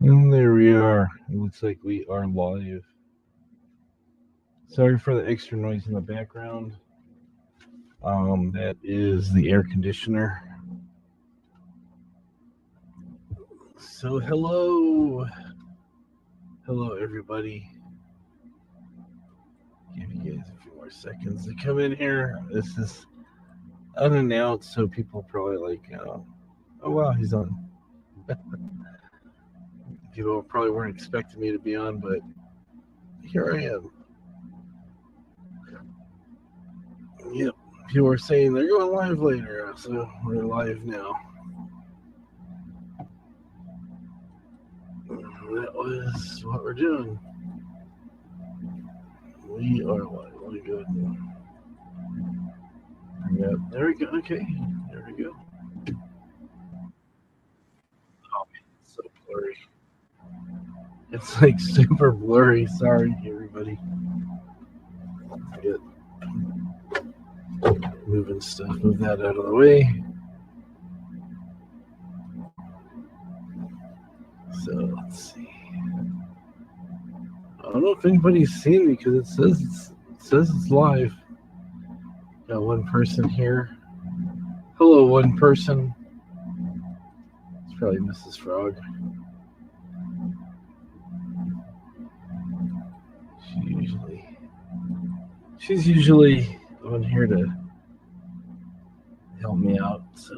And there we are. It looks like we are live. Sorry for the extra noise in the background. That is the air conditioner. So hello everybody. Give you guys a few more seconds to come in here. This is unannounced, so people probably oh wow, he's on. People probably weren't expecting me to be on, but here I am. Yep. People were saying they're going live later, so we're live now. That was what we're doing. We are live. Let me go ahead and. Yep. There we go. Okay. There we go. Oh, man, it's so blurry. It's like super blurry. Sorry, everybody. Get moving stuff. Move that out of the way. So let's see. I don't know if anybody's seen me because it says it's live. Got one person here. Hello, one person. It's probably Mrs. Frog. She's usually on here to help me out. So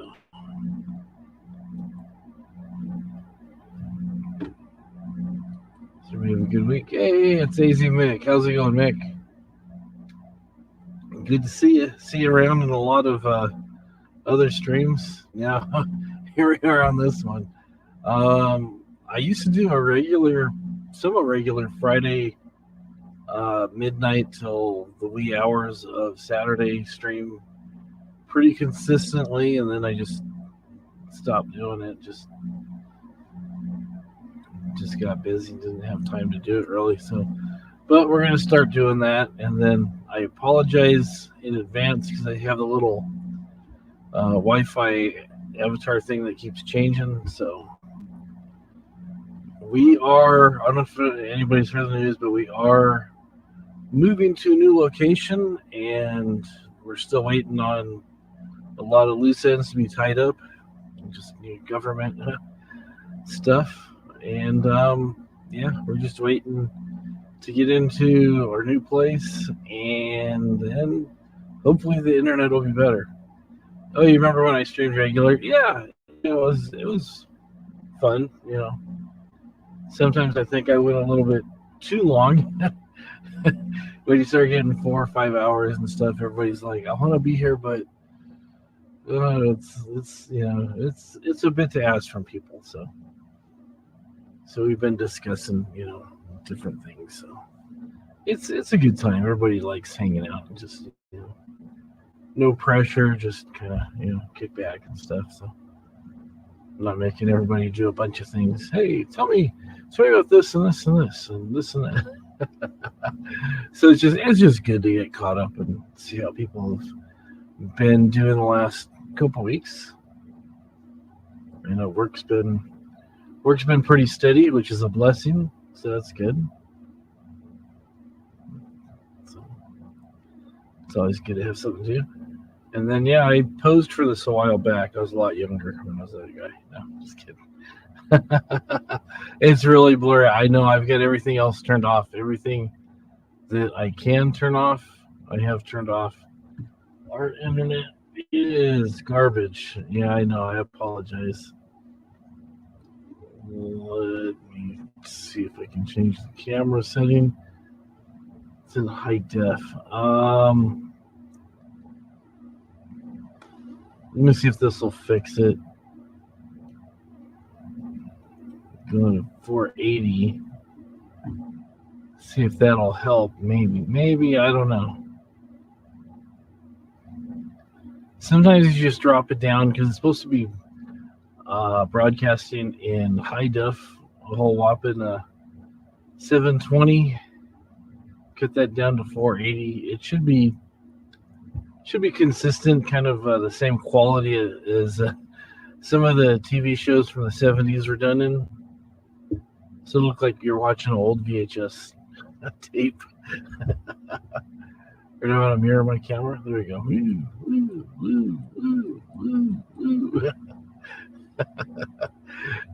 we have a good week. Hey, it's AZ Mick. How's it going, Mick? Good to see you. See you around in a lot of other streams. Now, here we are on this one. I used to do a somewhat regular Friday midnight till the wee hours of Saturday stream pretty consistently, and then I just stopped doing it. Just got busy, didn't have time to do it really. So, but we're gonna start doing that, and then I apologize in advance because I have the little Wi-Fi avatar thing that keeps changing. So we are, I don't know if anybody's heard the news, but we are moving to a new location, and we're still waiting on a lot of loose ends to be tied up. Just new government stuff, and yeah, we're just waiting to get into our new place, and then hopefully the internet will be better. Oh, you remember when I streamed regular? Yeah, it was fun. Sometimes I think I went a little bit too long. When you start getting 4 or 5 hours and stuff, everybody's like, "I want to be here," but it's a bit to ask from people. So we've been discussing different things. So it's a good time. Everybody likes hanging out and just no pressure, just kind of kick back and stuff. So I'm not making everybody do a bunch of things. Hey, tell me about this and this and this and this and that. So it's just good to get caught up and see how people have been doing the last couple weeks. Work's been pretty steady, which is a blessing. So that's good. So it's always good to have something to do. And then I posed for this a while back. I was a lot younger when I was that guy. No, I'm just kidding. It's really blurry. I know I've got everything else turned off. Everything that I can turn off, I have turned off. Our internet is garbage. Yeah, I know. I apologize. Let me see if I can change the camera setting. It's in high def. Let me see if this will fix it. Going to 480. See if that'll help. Maybe, I don't know. Sometimes you just drop it down because it's supposed to be broadcasting in high def, a whole whopping 720. Cut that down to 480. It should be consistent, kind of the same quality as some of the TV shows from the 70s were done in. So it looked like you're watching an old VHS tape. Or do I want to mirror my camera? There we go. Ooh, ooh, ooh, ooh, ooh, ooh.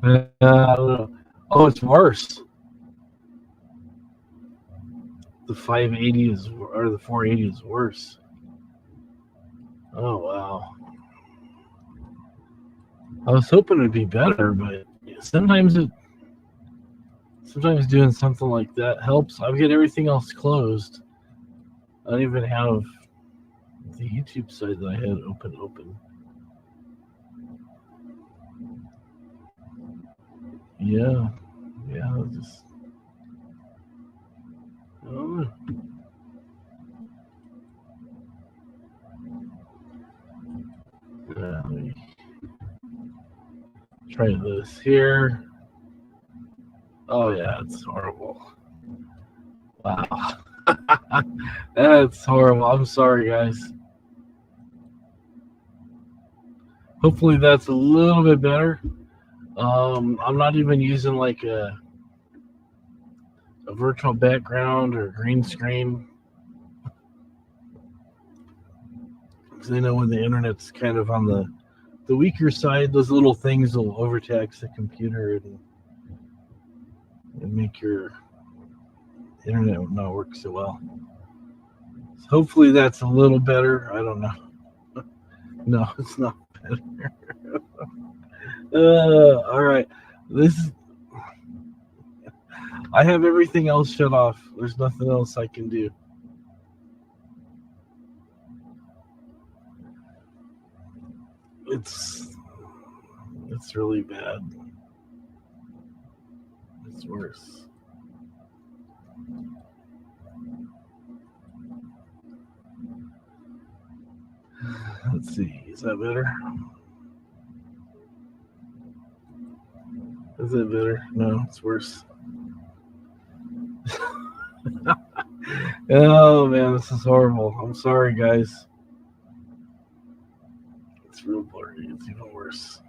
I don't know. Oh, it's worse. The 580 is, or the 480 is worse. Oh wow. I was hoping it'd be better, but sometimes sometimes doing something like that helps. I've got everything else closed. I don't even have the YouTube site that I had open. Yeah, just I don't know. Let me try this here. Oh yeah, it's horrible. Wow. That's horrible. I'm sorry, guys. Hopefully that's a little bit better. I'm not even using like a virtual background or green screen because I know when the internet's kind of on the weaker side, those little things will overtax the computer and make your internet not work so well. So hopefully that's a little better. I don't know. No, it's not better. All right. This I have everything else shut off. There's nothing else I can do. It's really bad. It's worse. Let's see. Is that better? Is it better? No, it's worse. Oh man, this is horrible. I'm sorry, guys. It's real blurry. It's even worse.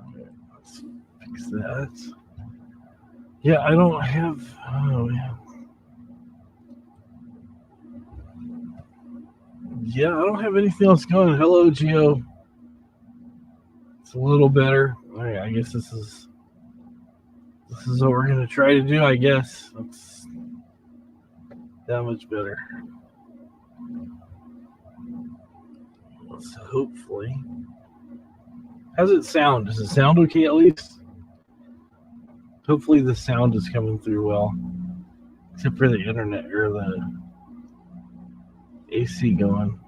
Okay, let's fix that. Yeah, I don't have. Oh man. Yeah, I don't have anything else going. Hello, Geo. It's a little better. All right, I guess this is what we're gonna try to do. I guess that's that much better. Let's hopefully. How's it sound? Does it sound okay at least? Hopefully the sound is coming through well, except for the internet or the AC going.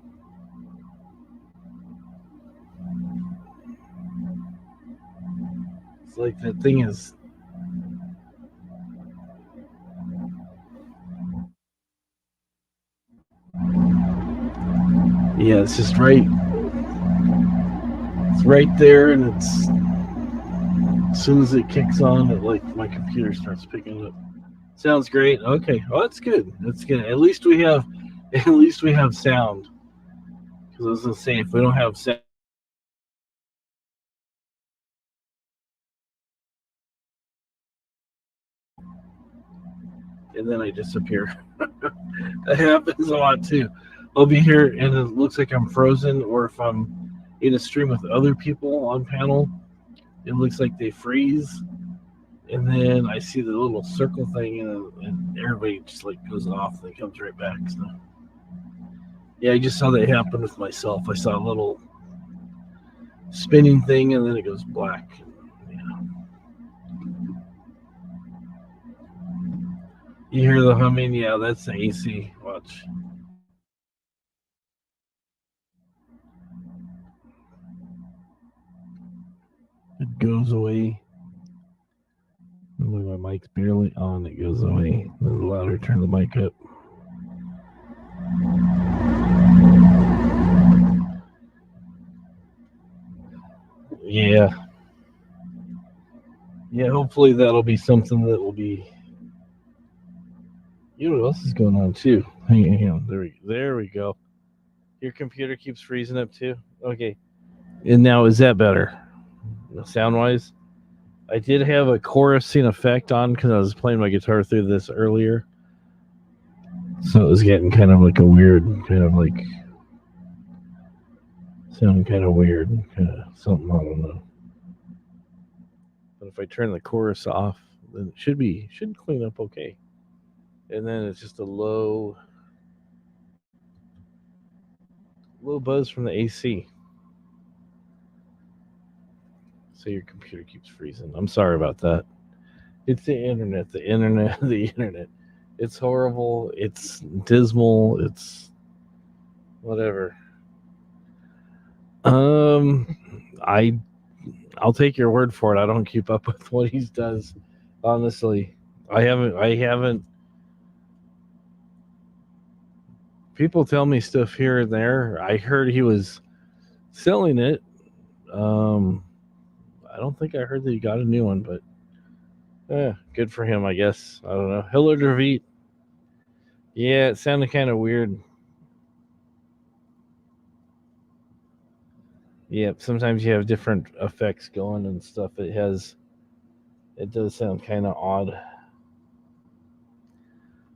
It's like that thing is. Yeah, it's just right. It's right there, and it's as soon as it kicks on, it like my computer starts picking it up. Sounds great. Okay, well that's good. That's good. At least we have sound. Because I was gonna say if we don't have sound. And then I disappear. That happens a lot too. I'll be here and it looks like I'm frozen, or if I'm in a stream with other people on panel, it looks like they freeze. And then I see the little circle thing, and everybody just like goes off and it comes right back. So, yeah, I just saw that happen with myself. I saw a little spinning thing, and then it goes black. Yeah. You hear the humming? Yeah, that's the AC. Watch. It goes away. When my mic's barely on, it goes away. A little louder, turn the mic up. Yeah. Yeah, hopefully that'll be something that will be. You know what else is going on too? Hang on. There we go. Your computer keeps freezing up too? Okay. And now, is that better? Sound wise? I did have a chorusing effect on because I was playing my guitar through this earlier. So it was getting kind of like a weird, kind of like, sounding kind of weird. Kind of something, I don't know. But if I turn the chorus off, then it should clean up okay. And then it's just a low buzz from the AC. So your computer keeps freezing. I'm sorry about that. It's the internet, the internet, the internet. It's horrible. It's dismal. It's whatever. Um, I I'll take your word for it. I don't keep up with what he does. Honestly, I haven't. People tell me stuff here and there. I heard he was selling it. Um, I don't think I heard that he got a new one, but good for him, I guess. I don't know. Hiller Dravit. Yeah, it sounded kind of weird. Yeah, sometimes you have different effects going and stuff. It does sound kind of odd.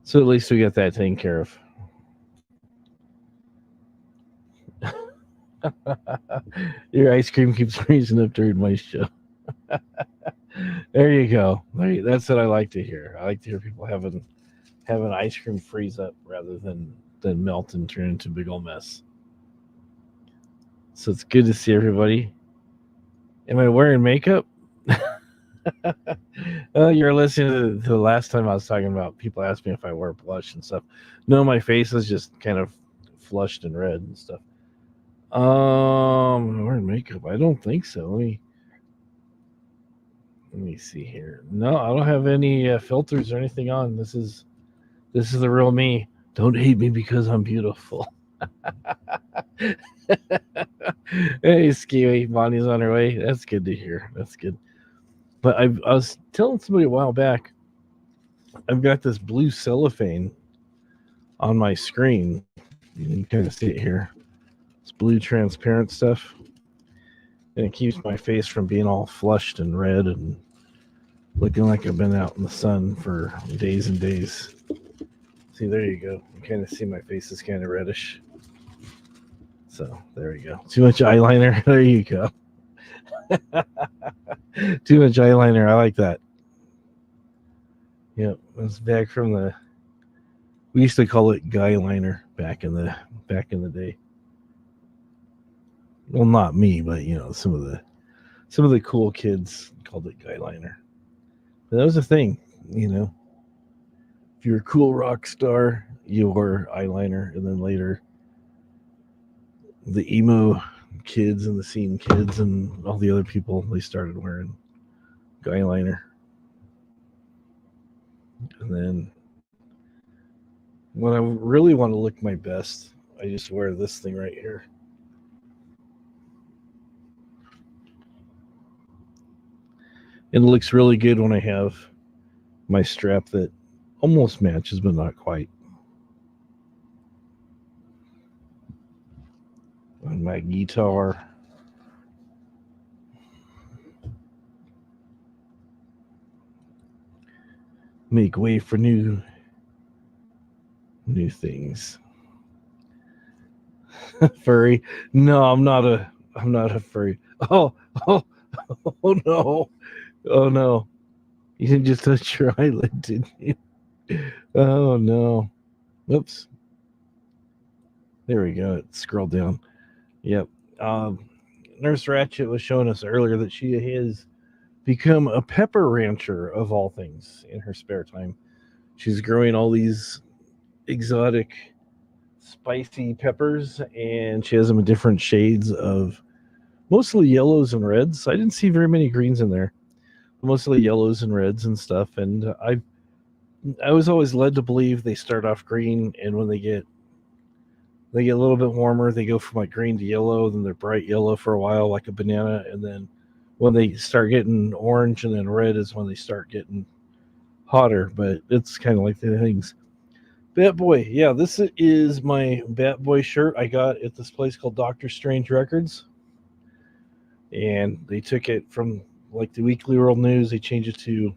So at least we got that taken care of. Your ice cream keeps freezing up during my show. There you go. That's what I like to hear. I like to hear people having ice cream freeze up rather than melt and turn into a big old mess. So it's good to see everybody. Am I wearing makeup? You're listening to the last time I was talking about people ask me if I wear blush and stuff. No, my face is just kind of flushed and red and stuff. Wearing makeup? I don't think so. Let me see here. No, I don't have any filters or anything on. This is the real me. Don't hate me because I'm beautiful. Hey, Skiwi, Bonnie's on her way. That's good to hear. That's good. But I was telling somebody a while back, I've got this blue cellophane on my screen. You can kind of see it here. It's blue transparent stuff. And it keeps my face from being all flushed and red and looking like I've been out in the sun for days and days. See, there you go. You kind of see my face is kind of reddish. So there you go. Too much eyeliner. There you go. Too much eyeliner. I like that. Yep, it's back from the. We used to call it guy liner back in the day. Well, not me, but some of the cool kids called it guy liner. But that was a thing, If you're a cool rock star, you wore eyeliner, and then later, the emo kids and the scene kids and all the other people, they started wearing guy liner. And then when I really want to look my best, I just wear this thing right here. It looks really good when I have my strap that almost matches, but not quite. On my guitar. Make way for new things. Furry? No, I'm not a furry. Oh no. Oh no. You didn't just touch your eyelid, did you? Oh no. Oops. There we go. It scrolled down. Yep. Nurse Ratchet was showing us earlier that she has become a pepper rancher of all things in her spare time. She's growing all these exotic spicy peppers, and she has them in different shades of mostly yellows and reds. I didn't see very many greens in there. Mostly yellows and reds and stuff. And I was always led to believe they start off green, and when they get a little bit warmer, they go from like green to yellow, then they're bright yellow for a while, like a banana, and then when they start getting orange and then red is when they start getting hotter. But it's kind of like the things. Bat Boy. Yeah, this is my Bat Boy shirt I got at this place called Doctor Strange Records. And they took it from like the Weekly World News, they changed it to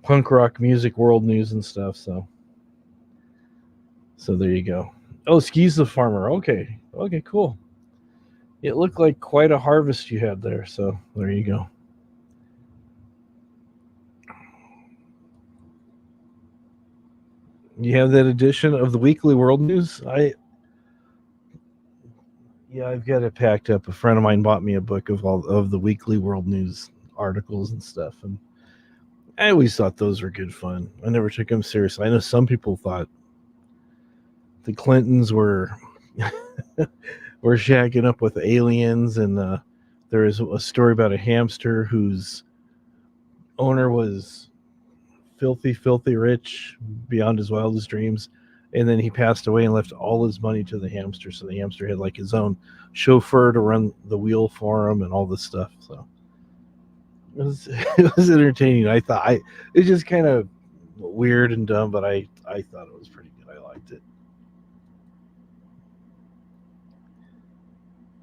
Punk Rock Music World News and stuff. So there you go. Oh, Skis the Farmer. Okay. Okay, cool. It looked like quite a harvest you had there. So there you go. You have that edition of the Weekly World News. I've got it packed up. A friend of mine bought me a book of all of the Weekly World News articles and stuff, and I always thought those were good fun. I never took them seriously. I know some people thought the Clintons were were shacking up with aliens, and there is a story about a hamster whose owner was filthy rich beyond his wildest dreams, and then he passed away and left all his money to the hamster. So the hamster had like his own chauffeur to run the wheel for him and all this stuff. So it was entertaining. It's just kind of weird and dumb, but I thought it was pretty good. I liked it.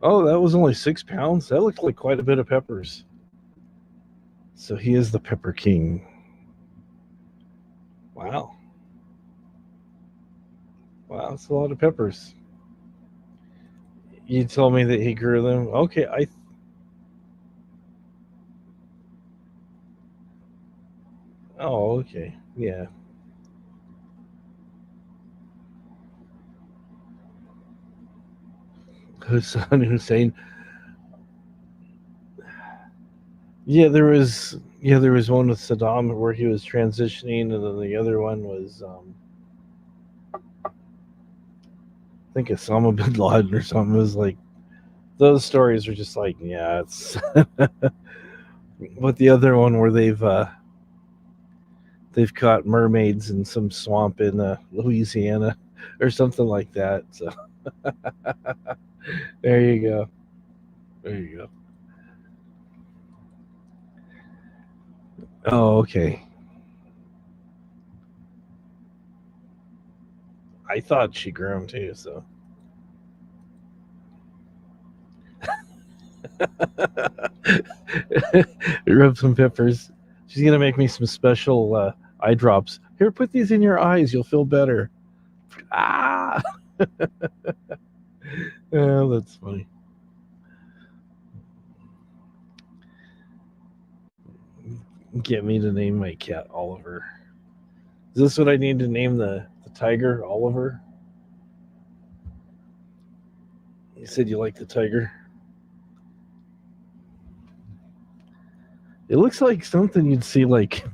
Oh, that was only 6 pounds. That looked like quite a bit of peppers. So he is the Pepper King. Wow. Wow, that's a lot of peppers. You told me that he grew them. Okay, Oh, okay. Yeah. Hassan Hussein. There was one with Saddam where he was transitioning, and then the other one was I think Osama bin Laden or something. It was like those stories are just like, yeah, it's but the other one where they've caught mermaids in some swamp in Louisiana or something like that. So there you go. There you go. Oh, okay. I thought she grew them too. So rub some peppers. She's gonna make me some special eye drops. Here, put these in your eyes. You'll feel better. Ah, oh, that's funny. Get me to name my cat Oliver. Is this what I need to name the tiger, Oliver? You said you like the tiger. It looks like something you'd see like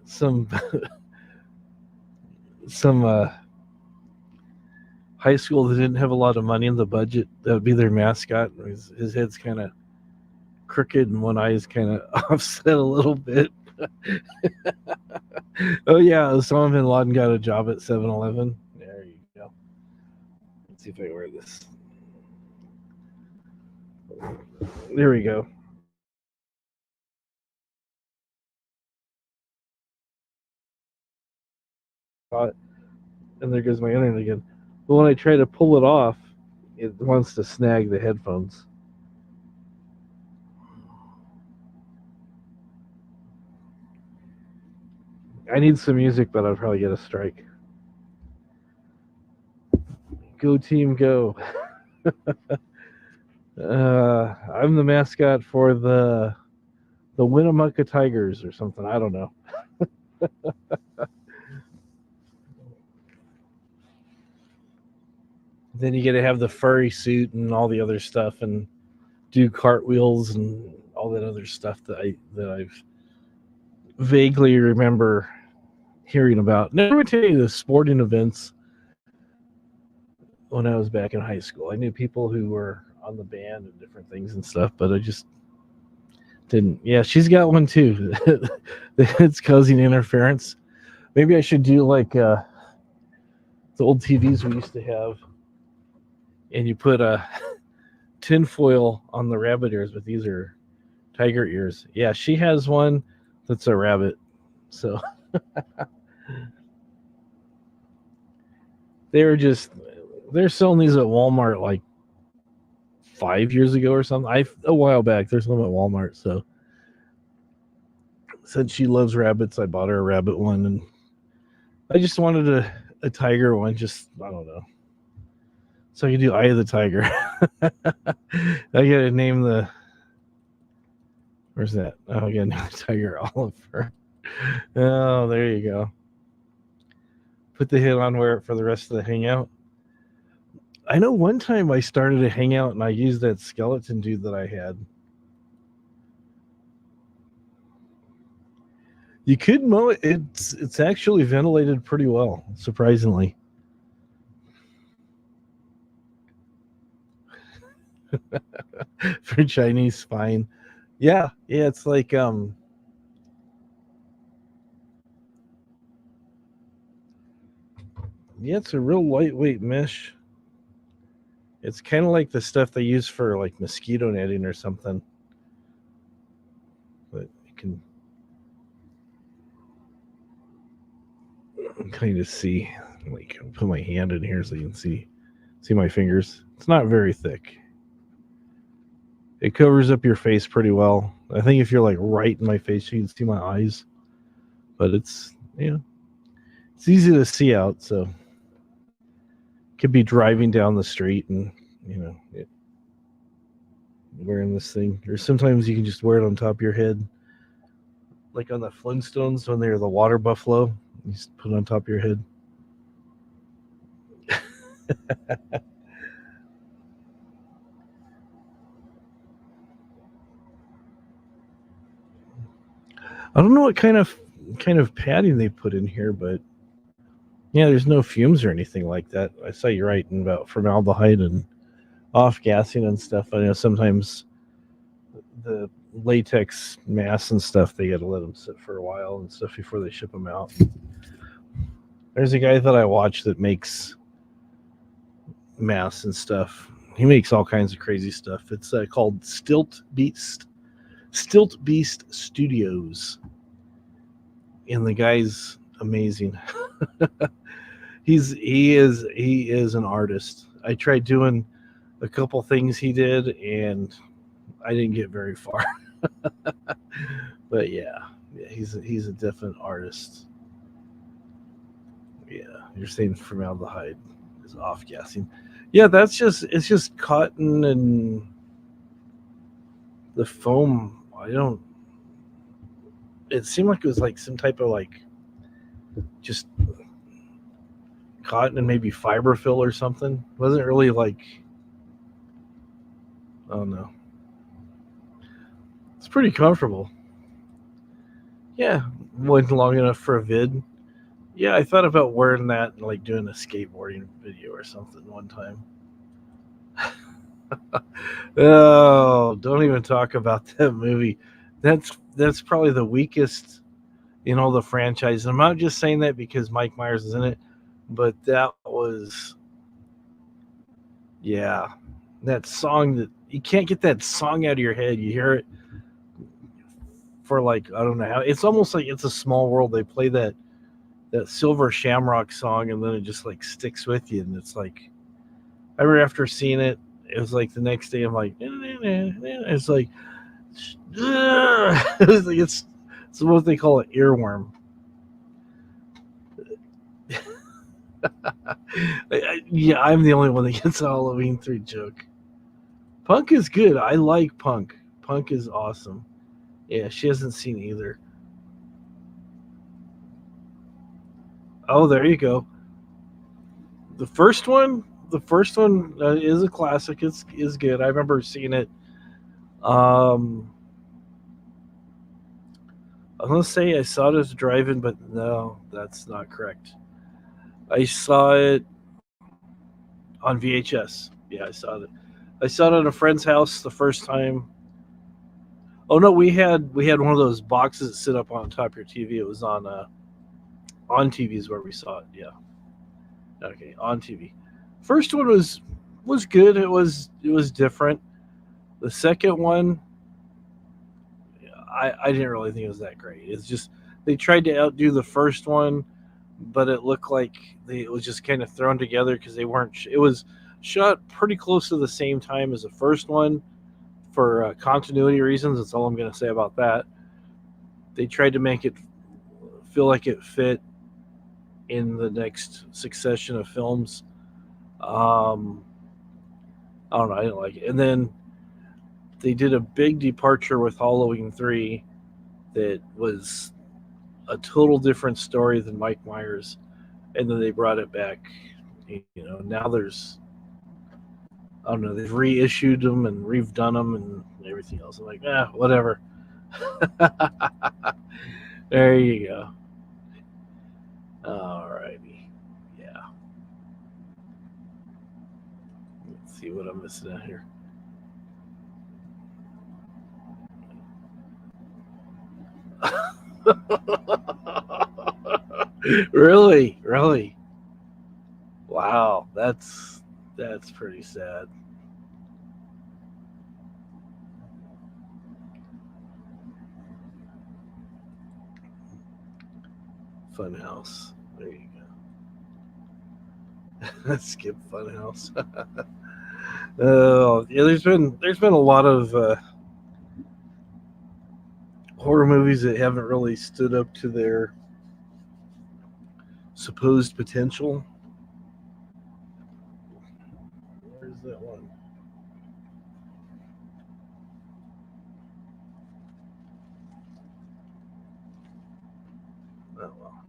some some high school that didn't have a lot of money in the budget. That would be their mascot. His head's kind of crooked and one eye is kind of offset a little bit. Oh yeah, Osama bin Laden got a job at 7-Eleven. There you go. Let's see if I wear this. There we go. And there goes my internet again. But when I try to pull it off, it wants to snag the headphones. I need some music, but I'll probably get a strike. Go team, go! I'm the mascot for the Winnemucca Tigers or something. I don't know. Then you get to have the furry suit and all the other stuff, and do cartwheels and all that other stuff that I've vaguely remember hearing about. Never went to any of the sporting events when I was back in high school. I knew people who were on the band and different things and stuff, but I just didn't. Yeah, she's got one too. It's causing interference. Maybe I should do like the old TVs we used to have, and you put a tinfoil on the rabbit ears, but these are tiger ears. Yeah, she has one that's a rabbit. So they're selling these at Walmart like 5 years ago or something. A while back. There's some at Walmart. So since she loves rabbits, I bought her a rabbit one, and I just wanted a tiger one. Just I don't know. So I can do Eye of the Tiger. I gotta name the. Where's that? Oh, again, Tiger Oliver. Oh, there you go. Put the hit on wear it for the rest of the hangout. I know one time I started a hangout and I used that skeleton dude that I had. You could mow it. It's actually ventilated pretty well, surprisingly. For Chinese spine. Yeah, it's like yeah, it's a real lightweight mesh. It's kind of like the stuff they use for like mosquito netting or something. But you can kind of see, like, I'll put my hand in here so you can see my fingers. It's not very thick. It covers up your face pretty well. I think if you're like right in my face, you can see my eyes. But it's it's easy to see out. So could be driving down the street and wearing this thing, or sometimes you can just wear it on top of your head, like on the Flintstones when they're the water buffalo. You just put it on top of your head. I don't know what kind of padding they put in here, but yeah, there's no fumes or anything like that. I saw you writing about formaldehyde and off gassing and stuff. I know sometimes the latex masks and stuff, they got to let them sit for a while and stuff before they ship them out. There's a guy that I watch that makes masks and stuff. He makes all kinds of crazy stuff. It's called Stilt Beast Studios, and the guy's amazing. He is an artist. I tried doing a couple things he did, and I didn't get very far. But yeah, he's a definite artist. Yeah, you're saying formaldehyde is off gassing. Yeah, it's just cotton and the foam. It seemed like it was like some type of like just cotton and maybe fiberfill or something. It wasn't really like, oh no. It's pretty comfortable. Yeah, wasn't long enough for a vid. Yeah, I thought about wearing that and like doing a skateboarding video or something one time. Oh, don't even talk about that movie. That's probably the weakest in all the franchise. And I'm not just saying that because Mike Myers is in it, but that was, yeah, that song that you can't get that song out of your head. You hear it for like, I don't know how. It's almost like It's a Small World. They play that Silver Shamrock song, and then it just like sticks with you. And it's like, I remember after seeing it, it was like the next day. I'm like, it's like, it's what they call an earworm. Yeah, I'm the only one that gets a Halloween 3 joke. Punk is good. I like Punk. Punk is awesome. Yeah, she hasn't seen either. Oh, there you go. The first one is a classic. Is good. I remember seeing it. I'm gonna say I saw it as drive-in, but no, that's not correct. I saw it on VHS. Yeah, I saw it. I saw it at a friend's house the first time. Oh no, we had one of those boxes that sit up on top of your TV. It was on TVs where we saw it. Yeah. Okay, on TV. First one was good. It was different. The second one, I didn't really think it was that great. It's just they tried to outdo the first one, but it looked like it was just kind of thrown together because they weren't. It was shot pretty close to the same time as the first one for continuity reasons. That's all I'm going to say about that. They tried to make it feel like it fit in the next succession of films. Um, I don't know. I didn't like it. And then they did a big departure with Halloween 3 that was a total different story than Mike Myers. And then they brought it back. Now there's, I don't know, they've reissued them and redone them and everything else. I'm like, whatever. There you go. Alrighty. Yeah. Let's see what I'm missing out here. Really? Really? Wow. That's pretty sad. Funhouse. There you go. Skip Funhouse. Oh, yeah. There's been a lot of horror movies that haven't really stood up to their supposed potential. Where's that one? Oh well.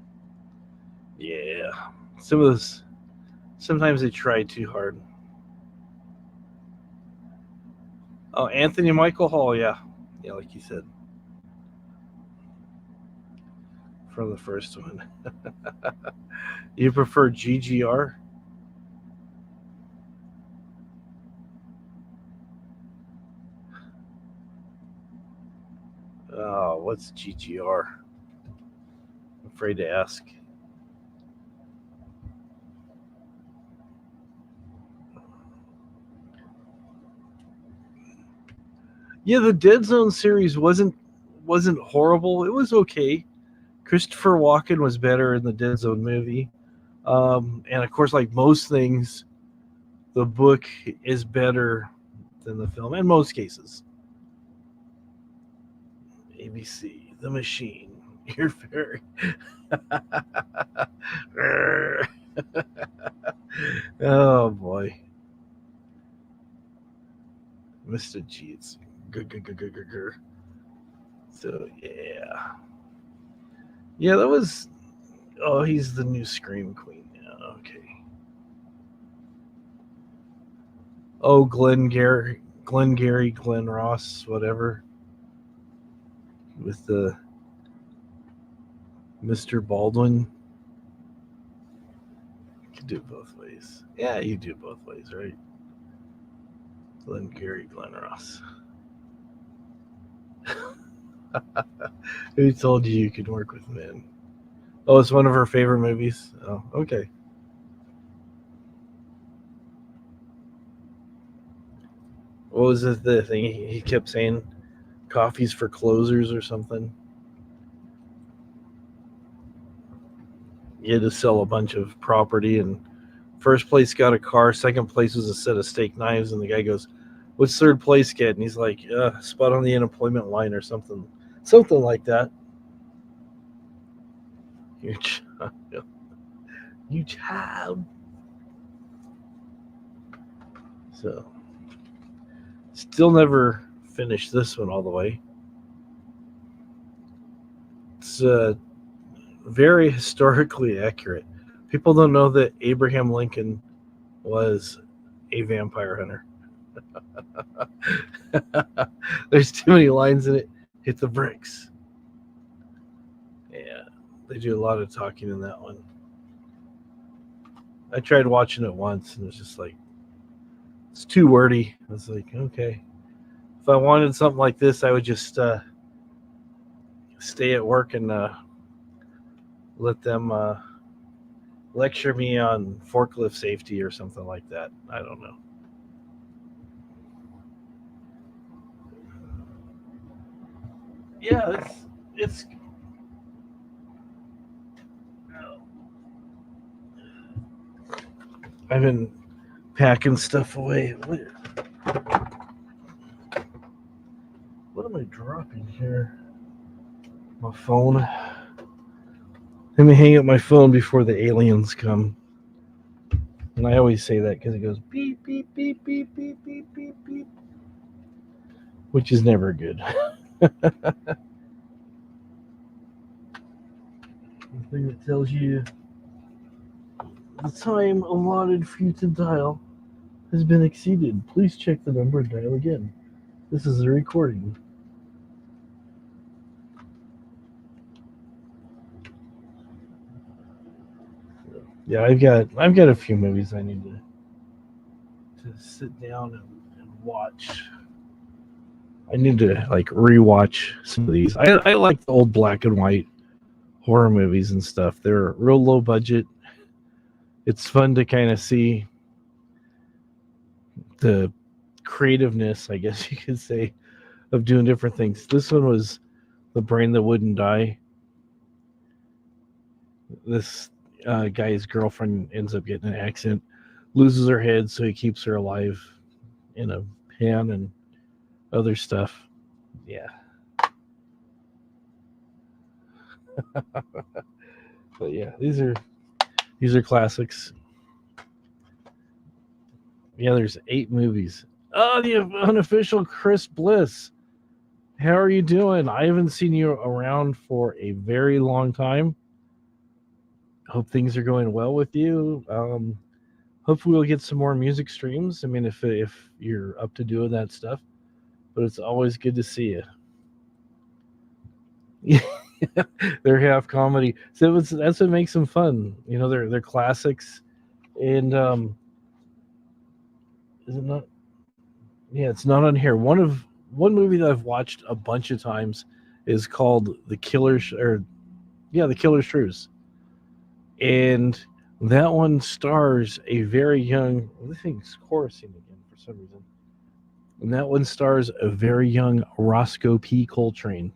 Yeah. Some of those. Sometimes they try too hard. Oh, Anthony Michael Hall. Yeah. Yeah, like you said from the first one. You prefer GGR? Oh, what's GGR? I'm afraid to ask. Yeah, the Dead Zone series wasn't horrible. It was okay. Christopher Walken was better in the Dead Zone movie, and of course, like most things, the book is better than the film in most cases. ABC, The Machine, You're very. Oh boy, Mr. Cheats. So yeah, yeah, that was. Oh, he's the new Scream Queen. Yeah, okay. Oh, Glenn Ross, whatever, with the Mr. Baldwin. You could do both ways. Yeah, you do both ways, right? Glenn Ross. Who told you could work with men? Oh, it's one of her favorite movies. Oh, okay. What was the thing he kept saying? Coffee's for closers or something. You had to sell a bunch of property, and first place got a car. Second place was a set of steak knives, and the guy goes, "What's third place get?" And he's like, "Spot on the unemployment line or something like that." You child, you child. So, still never finished this one all the way. It's very historically accurate. People don't know that Abraham Lincoln was a vampire hunter. There's too many lines in it. Hit the bricks. Yeah, they do a lot of talking in that one. I tried watching it once and it was just like, it's too wordy. I was like, okay. If I wanted something like this, I would just stay at work and let them lecture me on forklift safety or something like that. I don't know. Yeah, it's I've been packing stuff away. What am I dropping here? My phone. Let me hang up my phone before the aliens come. And I always say that because it goes beep, beep, beep, beep, beep, beep, beep, beep, which is never good. The thing that tells you the time allotted for you to dial has been exceeded. Please check the number and dial again. This is a recording. Yeah, I've got a few movies I need to sit down and watch. I need to like rewatch some of these. I like the old black and white horror movies and stuff. They're real low budget. It's fun to kind of see the creativeness, I guess you could say, of doing different things. This one was The Brain That Wouldn't Die. This guy's girlfriend ends up getting an accident, loses her head, so he keeps her alive in a pan and other stuff. Yeah. But yeah, these are classics. Yeah, there's 8 movies. Oh, the unofficial Chris Bliss. How are you doing? I haven't seen you around for a very long time. Hope things are going well with you. Hopefully we'll get some more music streams. I mean, if you're up to doing that stuff, but it's always good to see you. They're half comedy, so that's what makes them fun. You know, they're classics, and is it not? Yeah, it's not on here. One movie that I've watched a bunch of times is called The The Killer Shrews, and that one stars a very young. This thing's chorusing again for some reason. And that one stars a very young Roscoe P. Coltrane,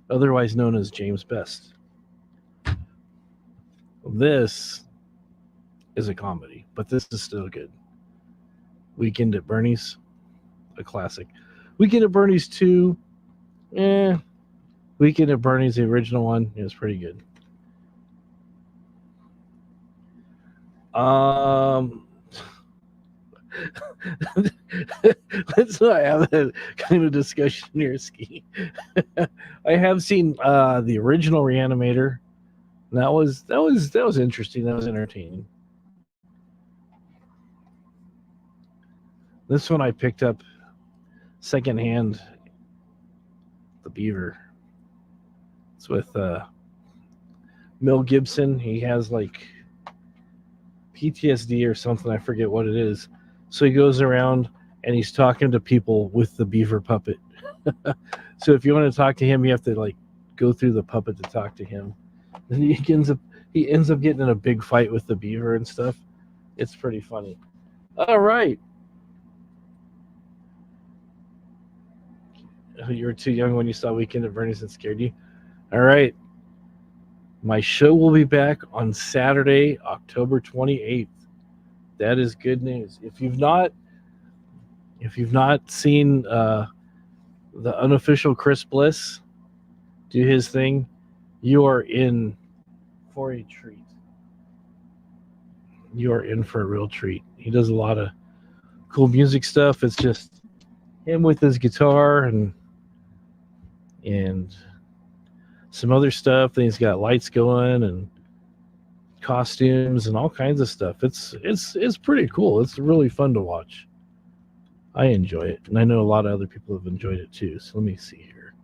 otherwise known as James Best. This is a comedy, but this is still good. Weekend at Bernie's, a classic. Weekend at Bernie's 2, Weekend at Bernie's, the original one, is pretty good. Let's not have that kind of discussion here, Ski. I have seen the original Reanimator. That was interesting. That was entertaining. This one I picked up secondhand. The Beaver. It's with Mel Gibson. He has like PTSD or something. I forget what it is. So he goes around and he's talking to people with the beaver puppet. So if you want to talk to him, you have to like go through the puppet to talk to him. And he ends up getting in a big fight with the beaver and stuff. It's pretty funny. All right. You were too young when you saw Weekend at Bernie's and scared you. All right. My show will be back on Saturday, October 28th. That is good news. If you've not seen the unofficial Chris Bliss do his thing, you are in for a treat. You are in for a real treat. He does a lot of cool music stuff. It's just him with his guitar and some other stuff. Then he's got lights going and costumes and all kinds of stuff. It's pretty cool. It's really fun to watch. I enjoy it, and I know a lot of other people have enjoyed it too. So let me see here.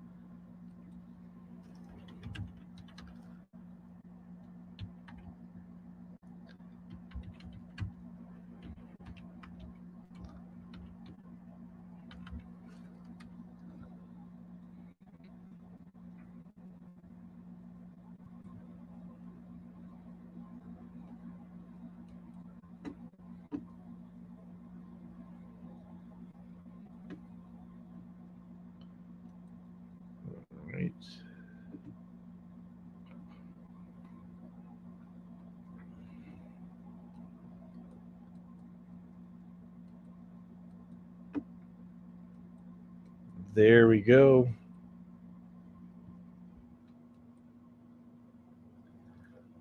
There we go.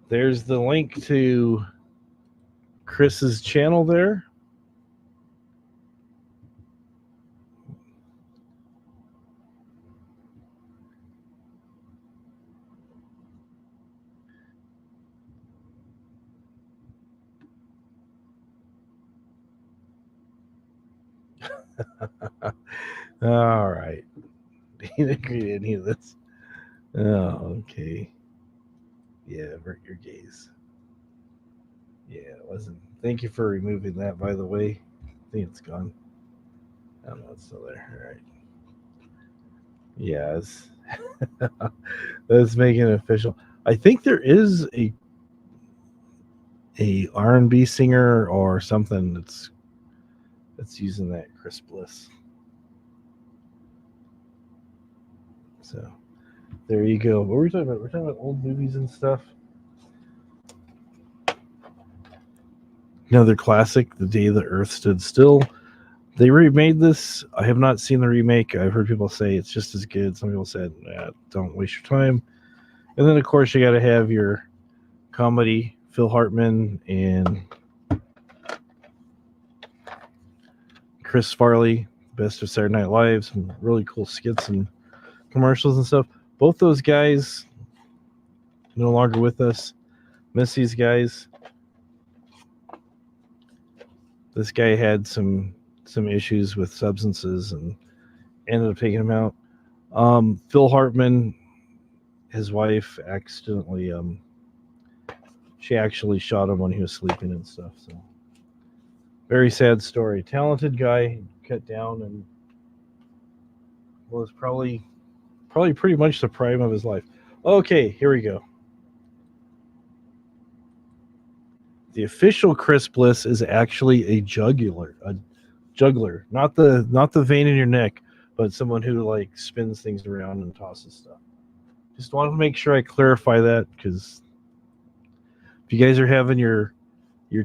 There's the link to Chris's channel there. All right. Didn't agree to any of this. Oh, okay. Yeah, avert your gaze. Yeah, it wasn't. Thank you for removing that, by the way. I think it's gone. I don't know, it's still there. All right. Yeah, let's make it official. I think there is a R&B singer or something that's using that Chris Bliss. So there you go. What were we talking about? We're talking about old movies and stuff. Another classic, The Day the Earth Stood Still. They remade this. I have not seen the remake. I've heard people say it's just as good. Some people said, don't waste your time. And then, of course, you got to have your comedy, Phil Hartman and Chris Farley, best of Saturday Night Live, some really cool skits and commercials and stuff. Both those guys no longer with us. Miss these guys. This guy had some issues with substances and ended up taking him out. Phil Hartman, his wife, accidentally she actually shot him when he was sleeping and stuff. So very sad story. Talented guy, cut down and was probably pretty much the prime of his life. Okay, here we go. The official Chris Bliss is actually a juggler, not the vein in your neck, but someone who like spins things around and tosses stuff. Just wanted to make sure I clarify that, because if you guys are having your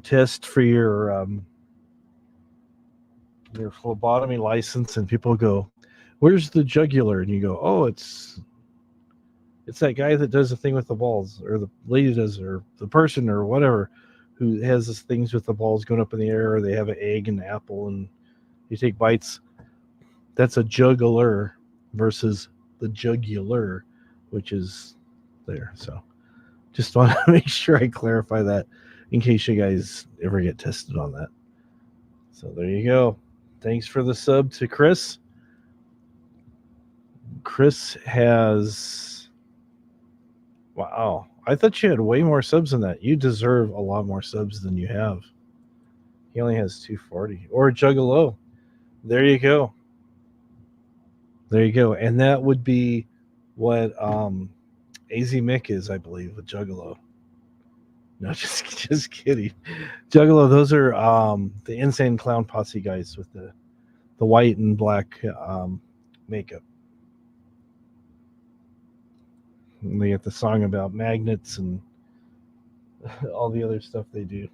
test for your phlebotomy license and people go, "Where's the jugular?" and you go, "Oh, it's that guy that does the thing with the balls, or the lady does, or the person, or whatever, who has these things with the balls going up in the air, or they have an egg and an apple and you take bites." That's a jugular versus the jugular, which is there. So just want to make sure I clarify that in case you guys ever get tested on that. So there you go. Thanks for the sub to Chris. Chris has... Wow. I thought you had way more subs than that. You deserve a lot more subs than you have. He only has 240. Or Juggalo. There you go. There you go. And that would be what AZ Mick is, I believe, with Juggalo. No, just kidding. Juggalo, those are the Insane Clown Posse guys with the white and black makeup. And they get the song about magnets and all the other stuff they do.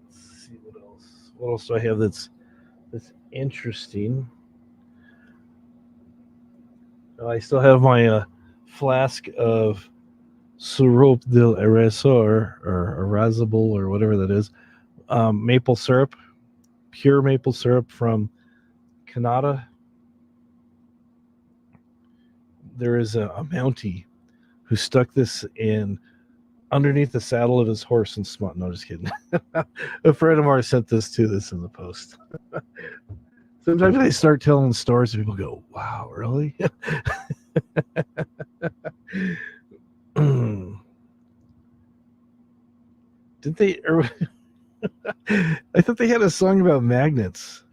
Let's see what else. What else do I have that's interesting? I still have my flask of Sirope del Erasor, or Erasable, or whatever that is. Maple syrup, pure maple syrup from Canada. There is a Mountie who stuck this in underneath the saddle of his horse and smut. No, just kidding. A friend of ours sent this to us in the post. Sometimes I start telling stories and people go, "Wow, really?" Did they? I thought they had a song about magnets.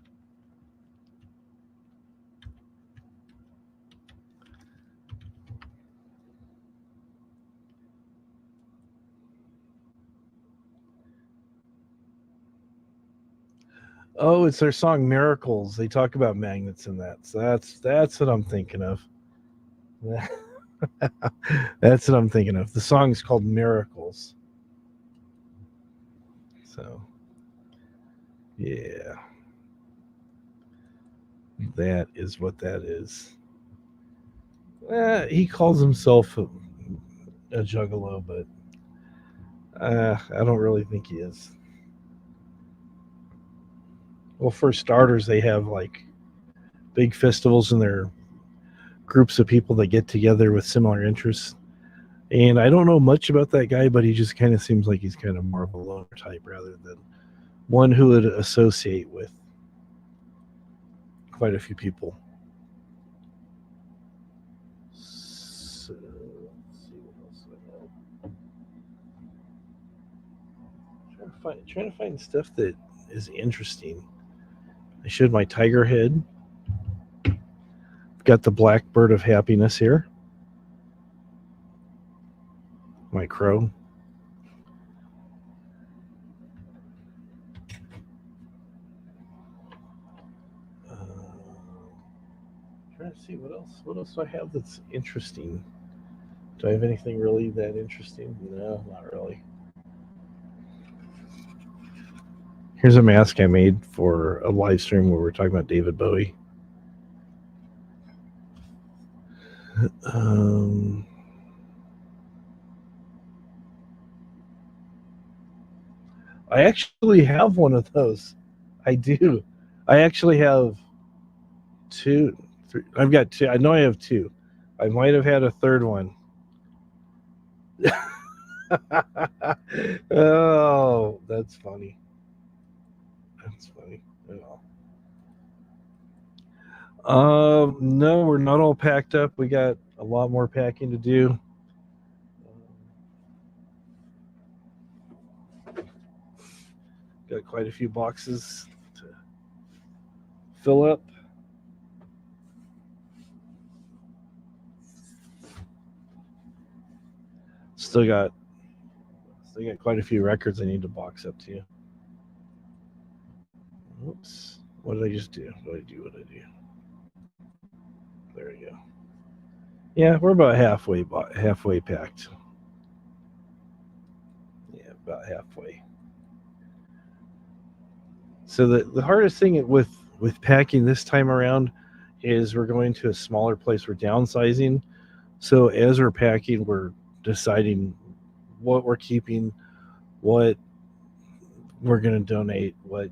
Oh, it's their song "Miracles." They talk about magnets in that. So that's what I'm thinking of. That's what I'm thinking of. The song's called "Miracles." So, yeah. That is what that is. He calls himself a juggalo, but I don't really think he is. Well, for starters, they have like big festivals and they're groups of people that get together with similar interests. And I don't know much about that guy, but he just kind of seems like he's kind of more of a loner type rather than one who would associate with quite a few people. So, let's see what else I have. Trying to find stuff that is interesting. I showed my tiger head. Got the blackbird of happiness here. My crow. Trying to see what else. What else do I have that's interesting? Do I have anything really that interesting? No, not really. Here's a mask I made for a live stream where we're talking about David Bowie. Um, I actually have one of those. I do. I actually have two. Three, I've got two. I know I have two. I might have had a third one. Oh, that's funny. That's funny. No, we're not all packed up. We got a lot more packing to do. Got quite a few boxes to fill up. Still got quite a few records I need to box up too. Oops. What did I just do? What did I do? There we go. Yeah, we're about halfway packed. Yeah, about halfway. So the hardest thing with packing this time around is we're going to a smaller place. We're downsizing. So as we're packing, we're deciding what we're keeping, what we're going to donate, what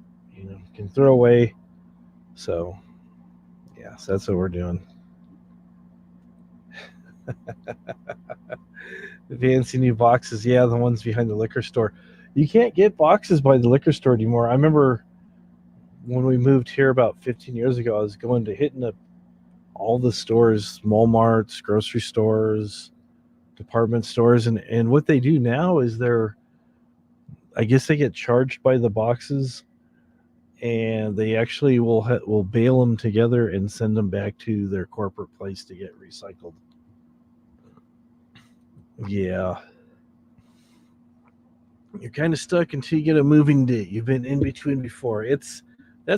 can throw away. So yeah, so that's what we're doing. The fancy new boxes, yeah, the ones behind the liquor store. You can't get boxes by the liquor store anymore. I remember when we moved here about 15 years ago, I was going to hitting up all the stores, Walmarts, grocery stores, department stores, and what they do now is I guess they get charged by the boxes, and they actually will bale them together and send them back to their corporate place to get recycled. Yeah. You're kind of stuck until you get a moving date. You've been in between before. That's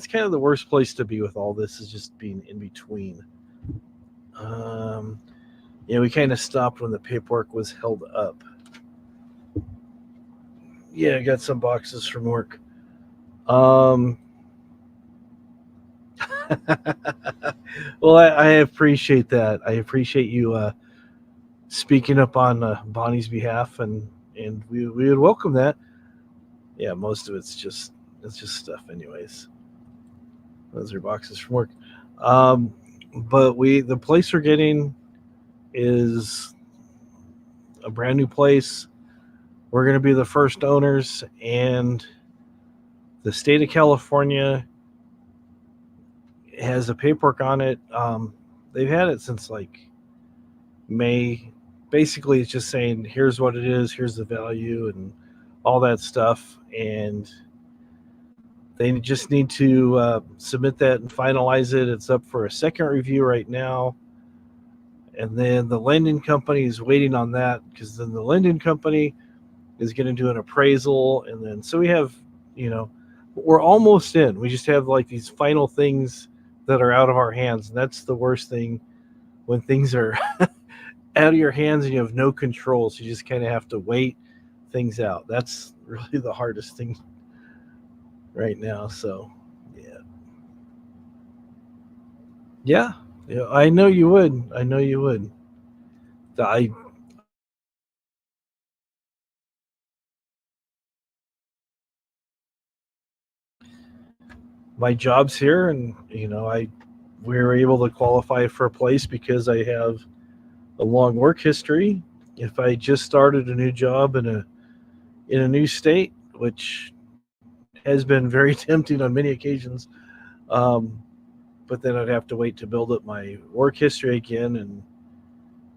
kind of the worst place to be with all this, is just being in between. We kind of stopped when the paperwork was held up. Yeah, I got some boxes from work. Well, I appreciate that. I appreciate you speaking up on Bonnie's behalf, and we would welcome that. Yeah, most of it's just stuff, anyways. Those are boxes from work. But the place we're getting is a brand new place. We're going to be the first owners, and the state of California has a paperwork on it. They've had it since like May. Basically, it's just saying here's what it is, here's the value, and all that stuff. And they just need to submit that and finalize it. It's up for a second review right now. And then the lending company is waiting on that, because then the lending company is going to do an appraisal. And then, so we have, we're almost in. We just have like these final things that are out of our hands. And that's the worst thing, when things are out of your hands and you have no control. So you just kind of have to wait things out. That's really the hardest thing right now. So, yeah. Yeah, yeah, I know you would. I know you would. I my job's here, and I we were able to qualify for a place because I have a long work history. If I just started a new job in a new state, which has been very tempting on many occasions, um, but then I'd have to wait to build up my work history again, and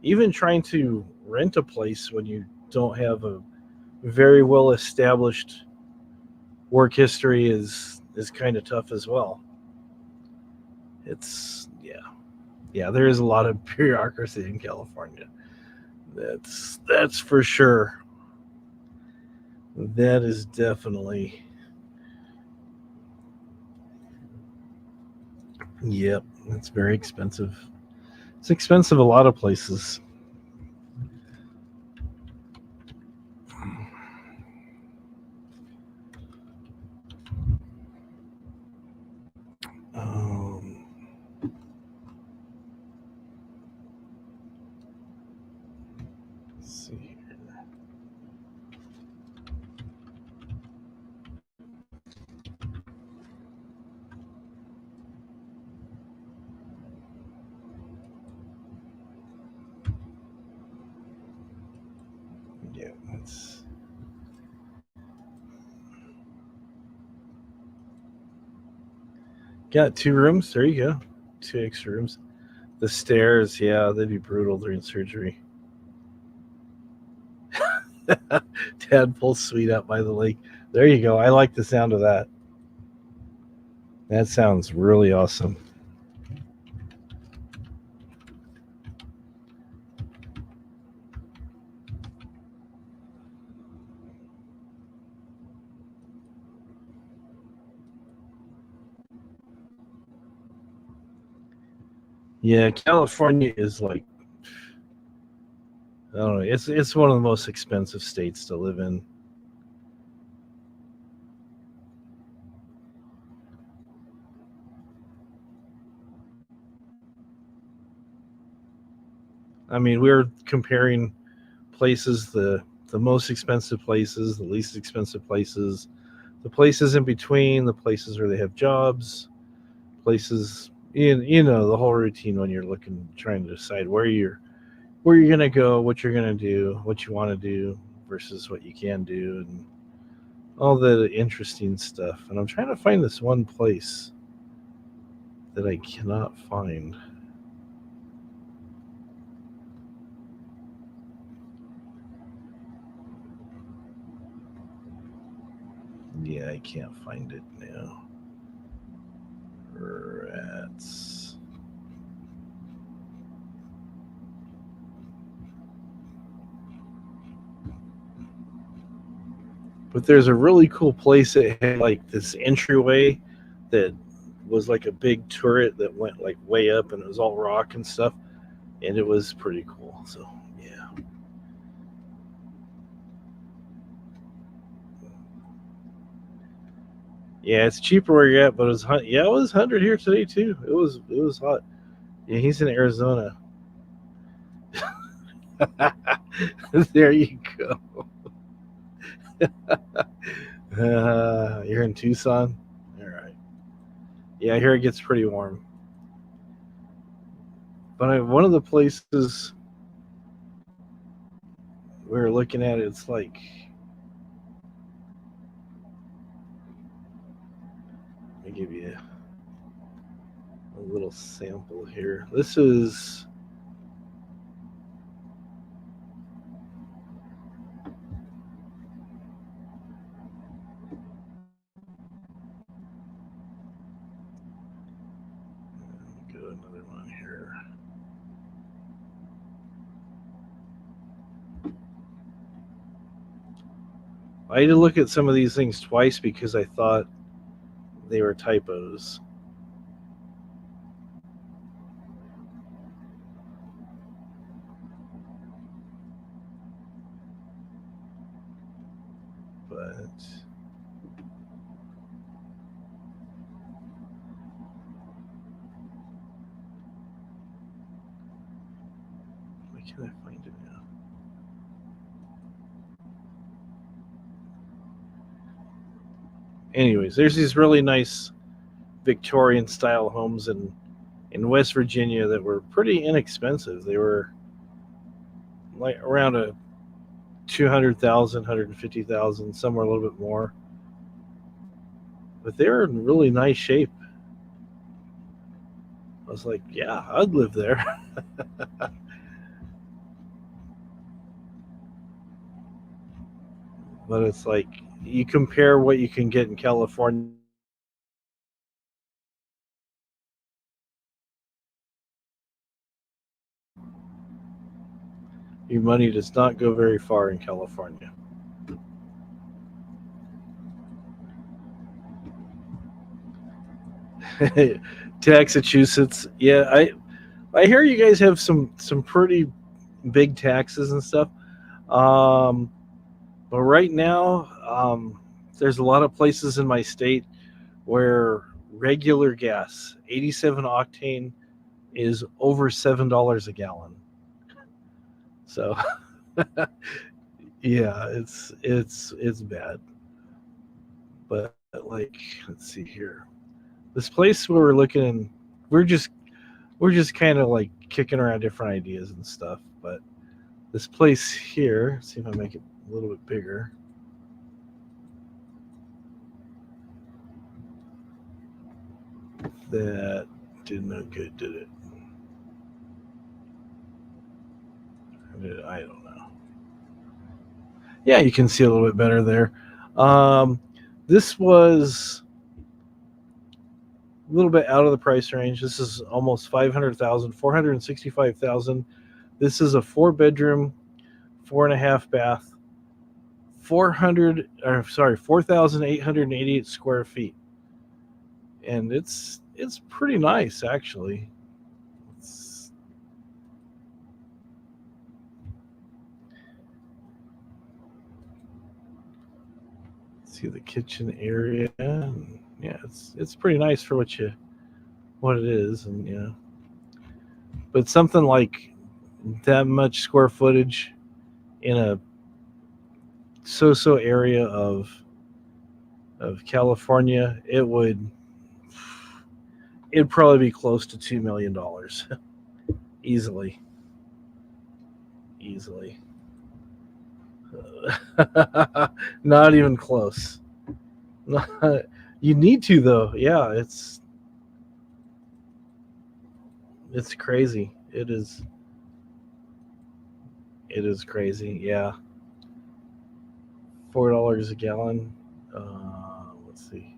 even trying to rent a place when you don't have a very well established work history is kind of tough as well. It's yeah, there is a lot of bureaucracy in California. That's for sure. That is definitely, yep. It's very expensive. It's expensive a lot of places. Um, let's see. Yeah, it's got 2 rooms. There you go. 2 extra rooms. The stairs, yeah, they'd be brutal during surgery. Tadpole suite out by the lake. There you go. I like the sound of that. That sounds really awesome. Yeah, California is like, I don't know. It's one of the most expensive states to live in. I mean, we're comparing places, the most expensive places, the least expensive places, the places in between, the places where they have jobs, places, the whole routine when you're looking, trying to decide where you're gonna go, what you're gonna do, what you want to do versus what you can do, and all the interesting stuff. And I'm trying to find this one place that I cannot find. Yeah, I can't find it now. Rats. But there's a really cool place that had like this entryway that was like a big turret that went like way up, and it was all rock and stuff, and it was pretty cool. So yeah, yeah, it's cheaper where you're at, but yeah, it was 100 here today too. It was hot. Yeah, he's in Arizona. There you go. You're in Tucson. All right. Yeah, here it gets pretty warm. But one of the places we were looking at, it's like, let me give you a little sample here. This is, go another one here. I had to look at some of these things twice because I thought they were typos. But can't I find it now? Anyways, there's these really nice Victorian style homes in West Virginia that were pretty inexpensive. They were like around a 200,000, 150,000, somewhere a little bit more. But they were in really nice shape. I was like, yeah, I'd live there. But it's like you compare what you can get in California. Your money does not go very far in California. Massachusetts, yeah, I hear you guys have some pretty big taxes and stuff. Um, but right now, there's a lot of places in my state where regular gas, 87 octane, is over $7 a gallon. So yeah, it's bad. But like, let's see here. This place where we're looking, we're just we're just kind of like kicking around different ideas and stuff. But this place here, see if I make it a little bit bigger. That did no good, did it? I don't know. Yeah, you can see a little bit better there. Um, this was a little bit out of the price range. This is almost 500,000, 465,000. This is a 4 bedroom, 4.5 bath, 4,888 square feet, and it's pretty nice actually. It's, see the kitchen area, and yeah, it's pretty nice for what it is, and yeah, but something like that much square footage in a so area of California, it'd probably be close to $2 million easily, easily. Not even close. You need to though. Yeah, it's crazy. It is crazy. Yeah, $4 a gallon. Let's see.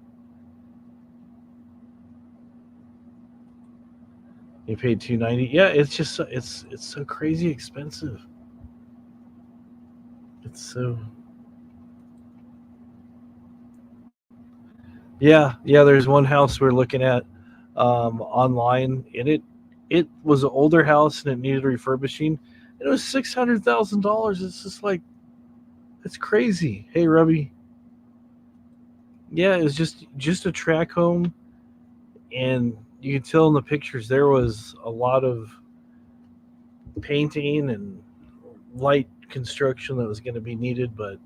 You paid 290. Yeah, it's just it's so crazy expensive. It's so yeah. There's one house we're looking at online, and it was an older house and it needed refurbishing. It was $600,000. It's just like it's crazy. Hey, Rubby. Yeah, it was just a track home, and you could tell in the pictures there was a lot of painting and light construction that was going to be needed, but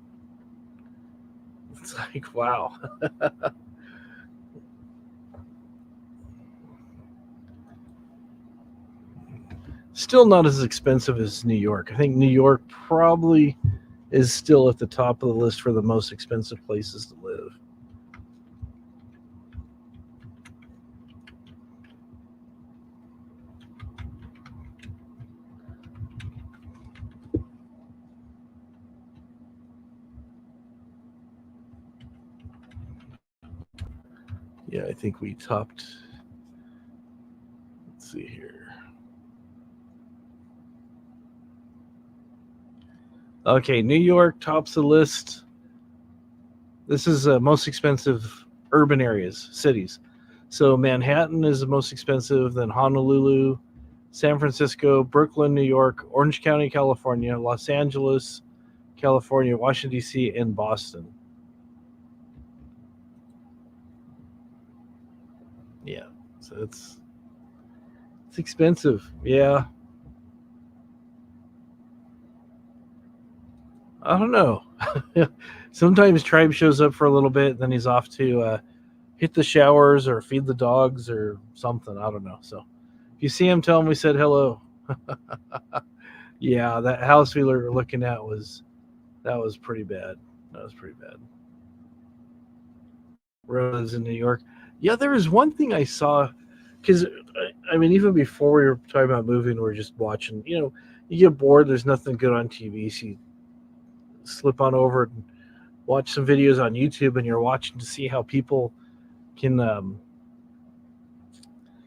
it's like wow. Still not as expensive as New York. I think New York probably is still at the top of the list for the most expensive places to live. Yeah, I think we topped. Let's see here. Okay, New York tops the list. This is most expensive urban areas, cities. So Manhattan is the most expensive, then Honolulu, San Francisco, Brooklyn, New York, Orange County, California, Los Angeles, California, Washington D.C., and Boston. Yeah, so it's expensive. Yeah, I don't know. Sometimes Tribe shows up for a little bit, then he's off to hit the showers or feed the dogs or something. I don't know. So if you see him, tell him we said hello. Yeah, that house we were looking at was pretty bad. That was pretty bad. Rose in New York. Yeah, there was one thing I saw because I mean, even before we were talking about moving, we are just watching. You get bored. There's nothing good on TV, so you slip on over and watch some videos on YouTube, and you're watching to see how people can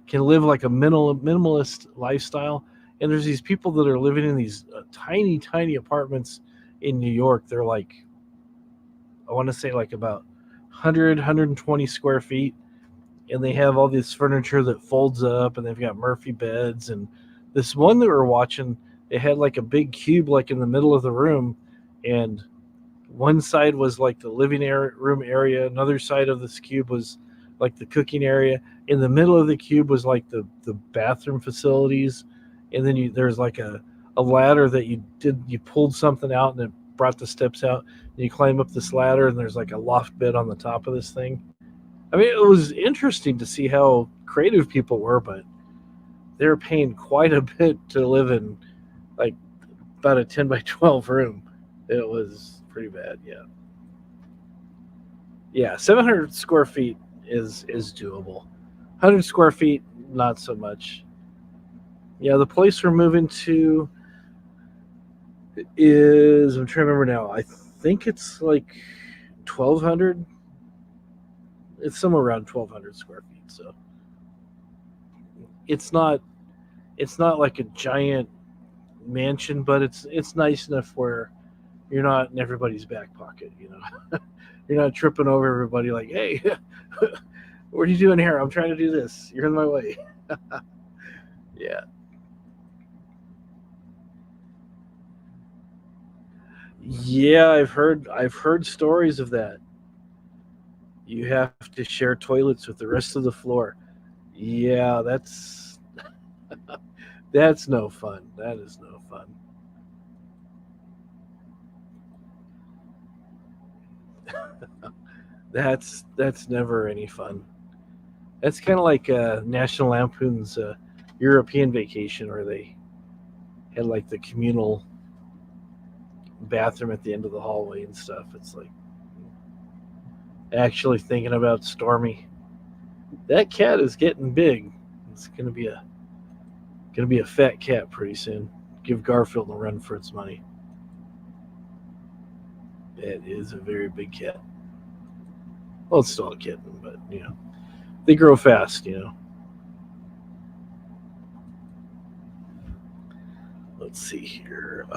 can live like a minimalist lifestyle. And there's these people that are living in these tiny, tiny apartments in New York. They're like, I want to say like about 100, square feet. And they have all this furniture that folds up, and they've got Murphy beds. And this one that we're watching, it had like a big cube like in the middle of the room. And one side was like the room area. Another side of this cube was like the cooking area. In the middle of the cube was like the bathroom facilities. And then there's like a ladder that you pulled something out and it brought the steps out. And you climb up this ladder, and there's like a loft bed on the top of this thing. I mean, it was interesting to see how creative people were, but they're paying quite a bit to live in like about a 10 by 12 room. It was pretty bad, yeah. Yeah, 700 square feet is doable. 100 square feet, not so much. Yeah, the place we're moving to is, I'm trying to remember now. I think it's like 1,200. It's somewhere around 1,200 square feet. So it's not it's not like a giant mansion, but it's nice enough where you're not in everybody's back pocket. You're not tripping over everybody like, hey, what are you doing here? I'm trying to do this. You're in my way. Yeah. Yeah, I've heard stories of that. You have to share toilets with the rest of the floor. Yeah, that's no fun. That is no fun. That's never any fun. That's kind of like National Lampoon's European Vacation, where they had like the communal bathroom at the end of the hallway and stuff. It's like actually thinking about Stormy. That cat is getting big. It's gonna be a fat cat pretty soon. Give Garfield a run for its money. It is a very big cat. Well, it's still a kitten, but they grow fast. Let's see here.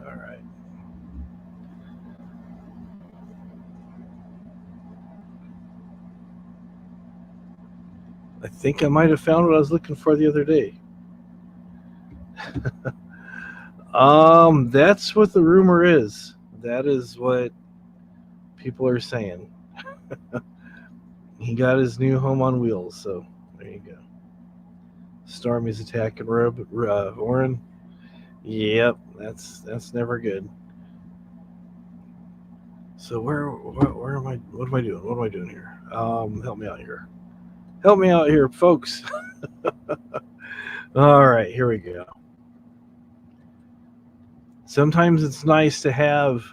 All right. I think I might have found what I was looking for the other day. That's what the rumor is. That is what people are saying. He got his new home on wheels, so there you go. Stormy's attacking Orin. Yep, that's never good. So where am I? What am I doing? What am I doing here? Help me out here. Help me out here, folks. All right, here we go. Sometimes it's nice to have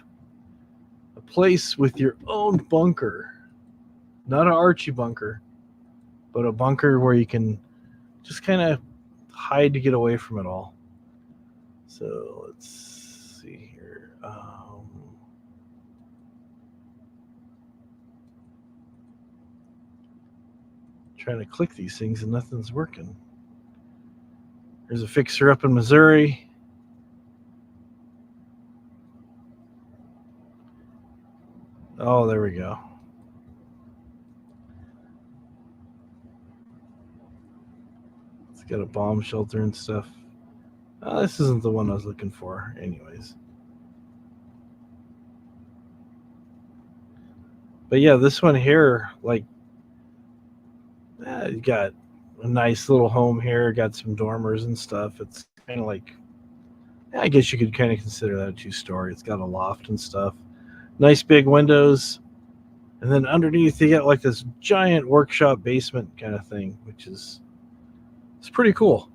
a place with your own bunker, not an Archie bunker, but a bunker where you can just kind of hide to get away from it all. So let's see here. Trying to click these things and nothing's working. There's a fixer up in Missouri. Oh, there we go. It's got a bomb shelter and stuff. This isn't the one I was looking for, anyways. But yeah, this one here, like, you got a nice little home here, got some dormers and stuff. It's kind of like, I guess you could kind of consider that a 2-story. It's got a loft and stuff. Nice big windows. And then underneath, you got like this giant workshop basement kind of thing, which is, it's pretty cool.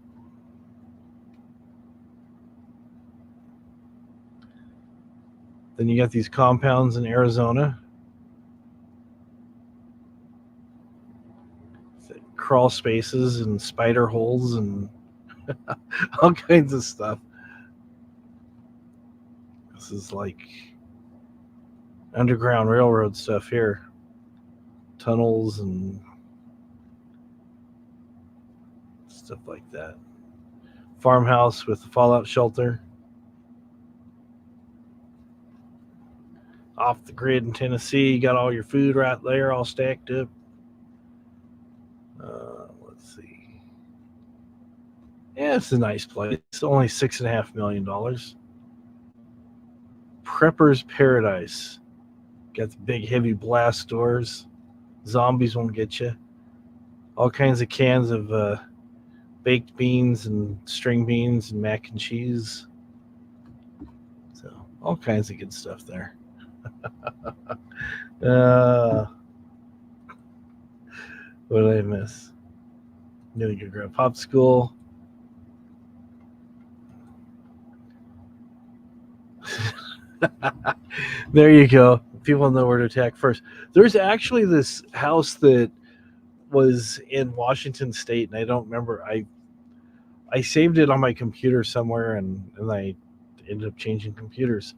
Then you got these compounds in Arizona. Crawl spaces and spider holes and all kinds of stuff. This is like Underground Railroad stuff here. Tunnels and stuff like that. Farmhouse with a fallout shelter. Off the grid in Tennessee. You got all your food right there, all stacked up. Let's see. Yeah, it's a nice place. It's only $6.5 million. Prepper's Paradise. Got the big heavy blast doors. Zombies won't get you. All kinds of cans of baked beans and string beans and mac and cheese. So all kinds of good stuff there. What did I miss? Knew you could grab popsicle. There you go. People know where to attack first. There's actually this house that was in Washington State, and I don't remember. I saved it on my computer somewhere, and I ended up changing computers.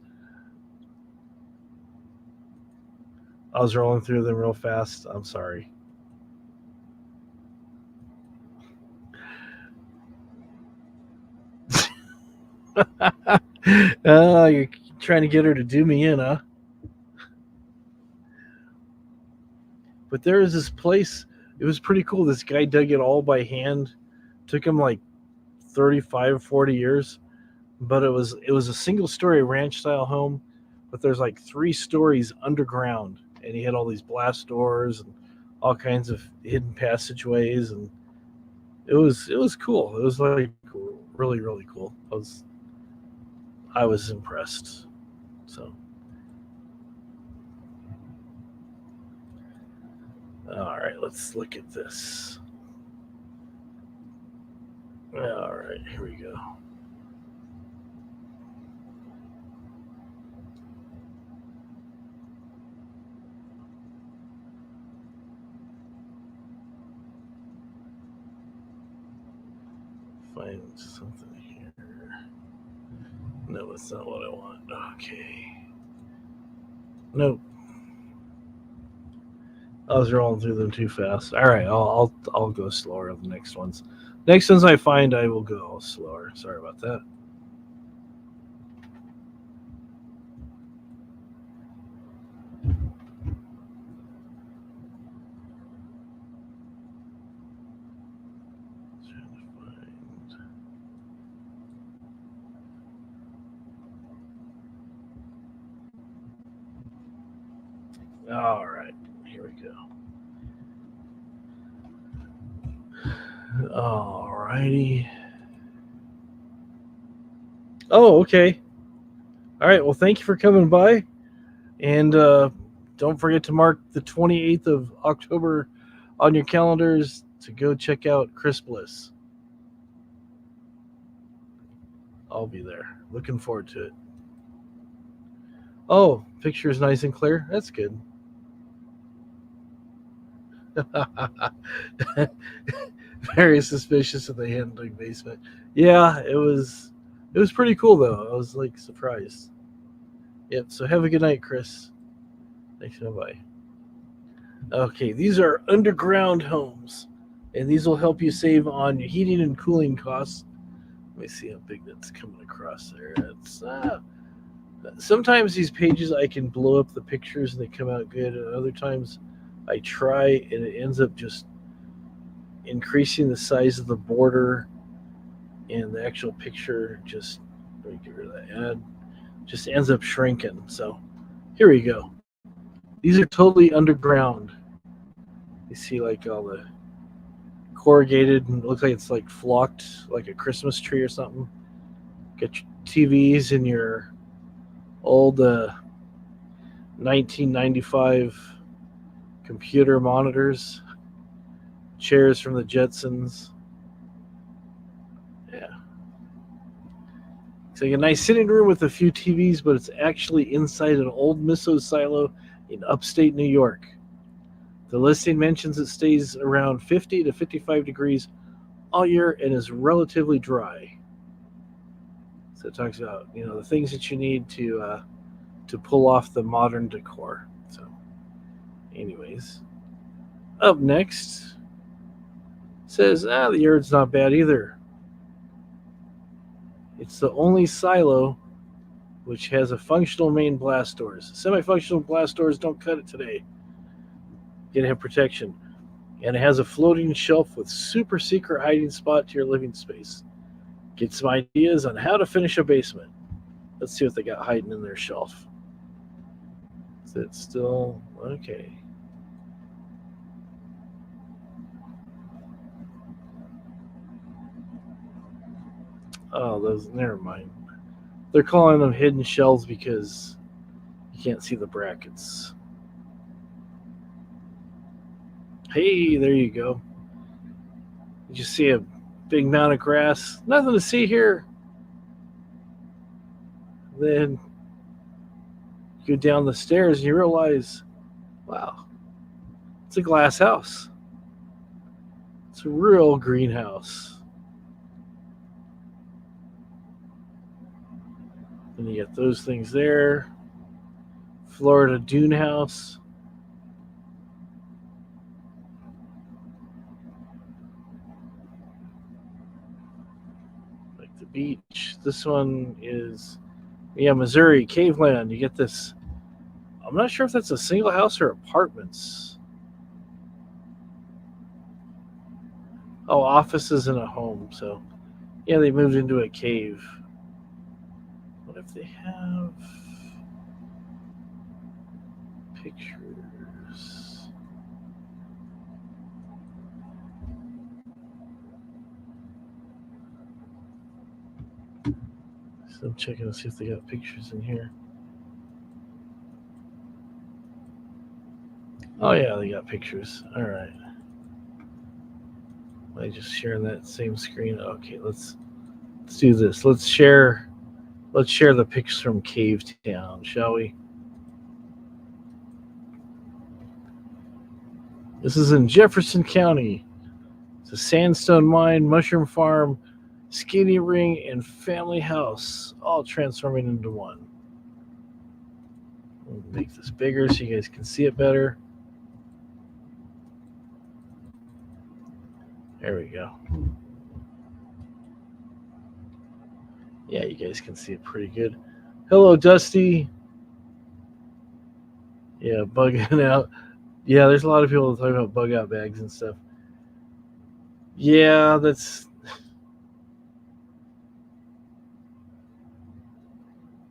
I was rolling through them real fast. I'm sorry. You're trying to get her to do me in, huh? But there is this place. It was pretty cool. This guy dug it all by hand. Took him like 35, 40 years. But it was a single-story ranch-style home, but there's like 3 stories underground, and he had all these blast doors and all kinds of hidden passageways, and it was cool. It was like really, really cool. I was impressed. So, all right, let's look at this. All right, here we go. Find something here. No, that's not what I want. Okay. Nope. I was rolling through them too fast. All right, I'll go slower on the next ones. Next ones I find, I will go slower. Sorry about that. All right, here we go. All righty. Oh, okay. All right. Well, thank you for coming by, and don't forget to mark the 28th of October on your calendars to go check out Chris Bliss. I'll be there. Looking forward to it. Oh, picture is nice and clear. That's good. Very suspicious of the handling basement. Yeah, it was pretty cool though. I was like surprised. Yep. So have a good night, Chris. Thanks. Bye. Okay, these are underground homes, and these will help you save on your heating and cooling costs. Let me see how big that's coming across there. It's sometimes these pages I can blow up the pictures and they come out good, and other times I try and it ends up just increasing the size of the border, and the actual picture just, let me get rid of that ad, just ends up shrinking. So here we go. These are totally underground. You see like all the corrugated, and it looks like it's like flocked like a Christmas tree or something. Get your TVs and your old 1995 computer monitors, chairs from the Jetsons. Yeah. It's like a nice sitting room with a few TVs, but it's actually inside an old miso silo in upstate New York. The listing mentions it stays around 50 to 55 degrees all year and is relatively dry. So it talks about, the things that you need to pull off the modern decor. So, anyways, up next says, the yard's not bad either. It's the only silo which has a functional main blast doors. Semi-functional blast doors don't cut it today. You gotta have protection. And it has a floating shelf with super secret hiding spot to your living space. Get some ideas on how to finish a basement. Let's see what they got hiding in their shelf. Is it still okay? Oh, those, never mind. They're calling them hidden shelves because you can't see the brackets. Hey, there you go. Did you see a big mound of grass? Nothing to see here. Then you go down the stairs and you realize, wow, it's a glass house. It's a real greenhouse. And you get those things there. Florida Dune House. Like the beach. This one is, Missouri, Caveland. You get this. I'm not sure if that's a single house or apartments. Oh, offices and a home. So, they moved into a cave. What if they have pictures? So I'm checking to see if they got pictures in here. Oh yeah, they got pictures. All right. I just sharing that same screen. Okay, let's do this. Let's share the pictures from Cave Town, shall we? This is in Jefferson County. It's a sandstone mine, mushroom farm, skating ring, and family house, all transforming into one. We'll make this bigger so you guys can see it better. There we go. Yeah, you guys can see it pretty good. Hello, Dusty. Yeah, bugging out. Yeah, there's a lot of people talking about bug out bags and stuff. Yeah, that's.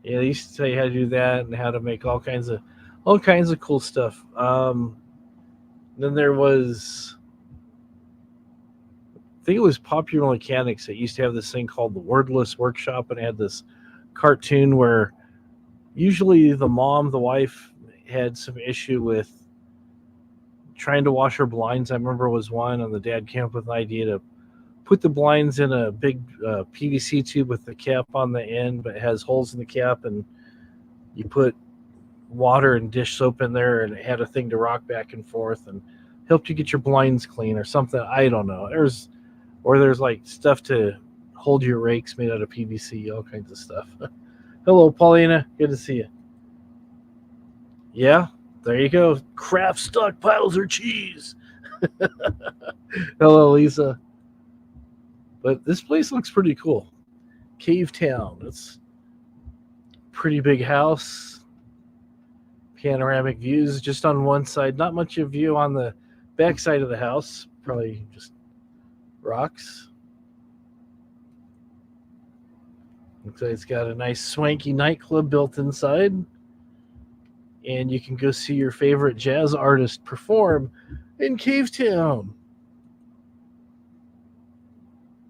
Yeah, they used to tell you how to do that and how to make all kinds of cool stuff. Then there was, I think it was Popular Mechanics that used to have this thing called the Wordless Workshop, and it had this cartoon where usually the wife, had some issue with trying to wash her blinds. I remember was one, and the dad came up with an idea to put the blinds in a big PVC tube with the cap on the end, but it has holes in the cap, and you put water and dish soap in there, and it had a thing to rock back and forth and helped you get your blinds clean or something. I don't know. There's like stuff to hold your rakes made out of PVC, all kinds of stuff. Hello, Paulina. Good to see you. Yeah, there you go. Kraft stockpiles or cheese. Hello, Lisa. But this place looks pretty cool. Cave Town. It's a pretty big house. Panoramic views just on one side. Not much of view on the back side of the house. Probably just Rocks. Looks like it's got a nice swanky nightclub built inside. And you can go see your favorite jazz artist perform in Cavetown.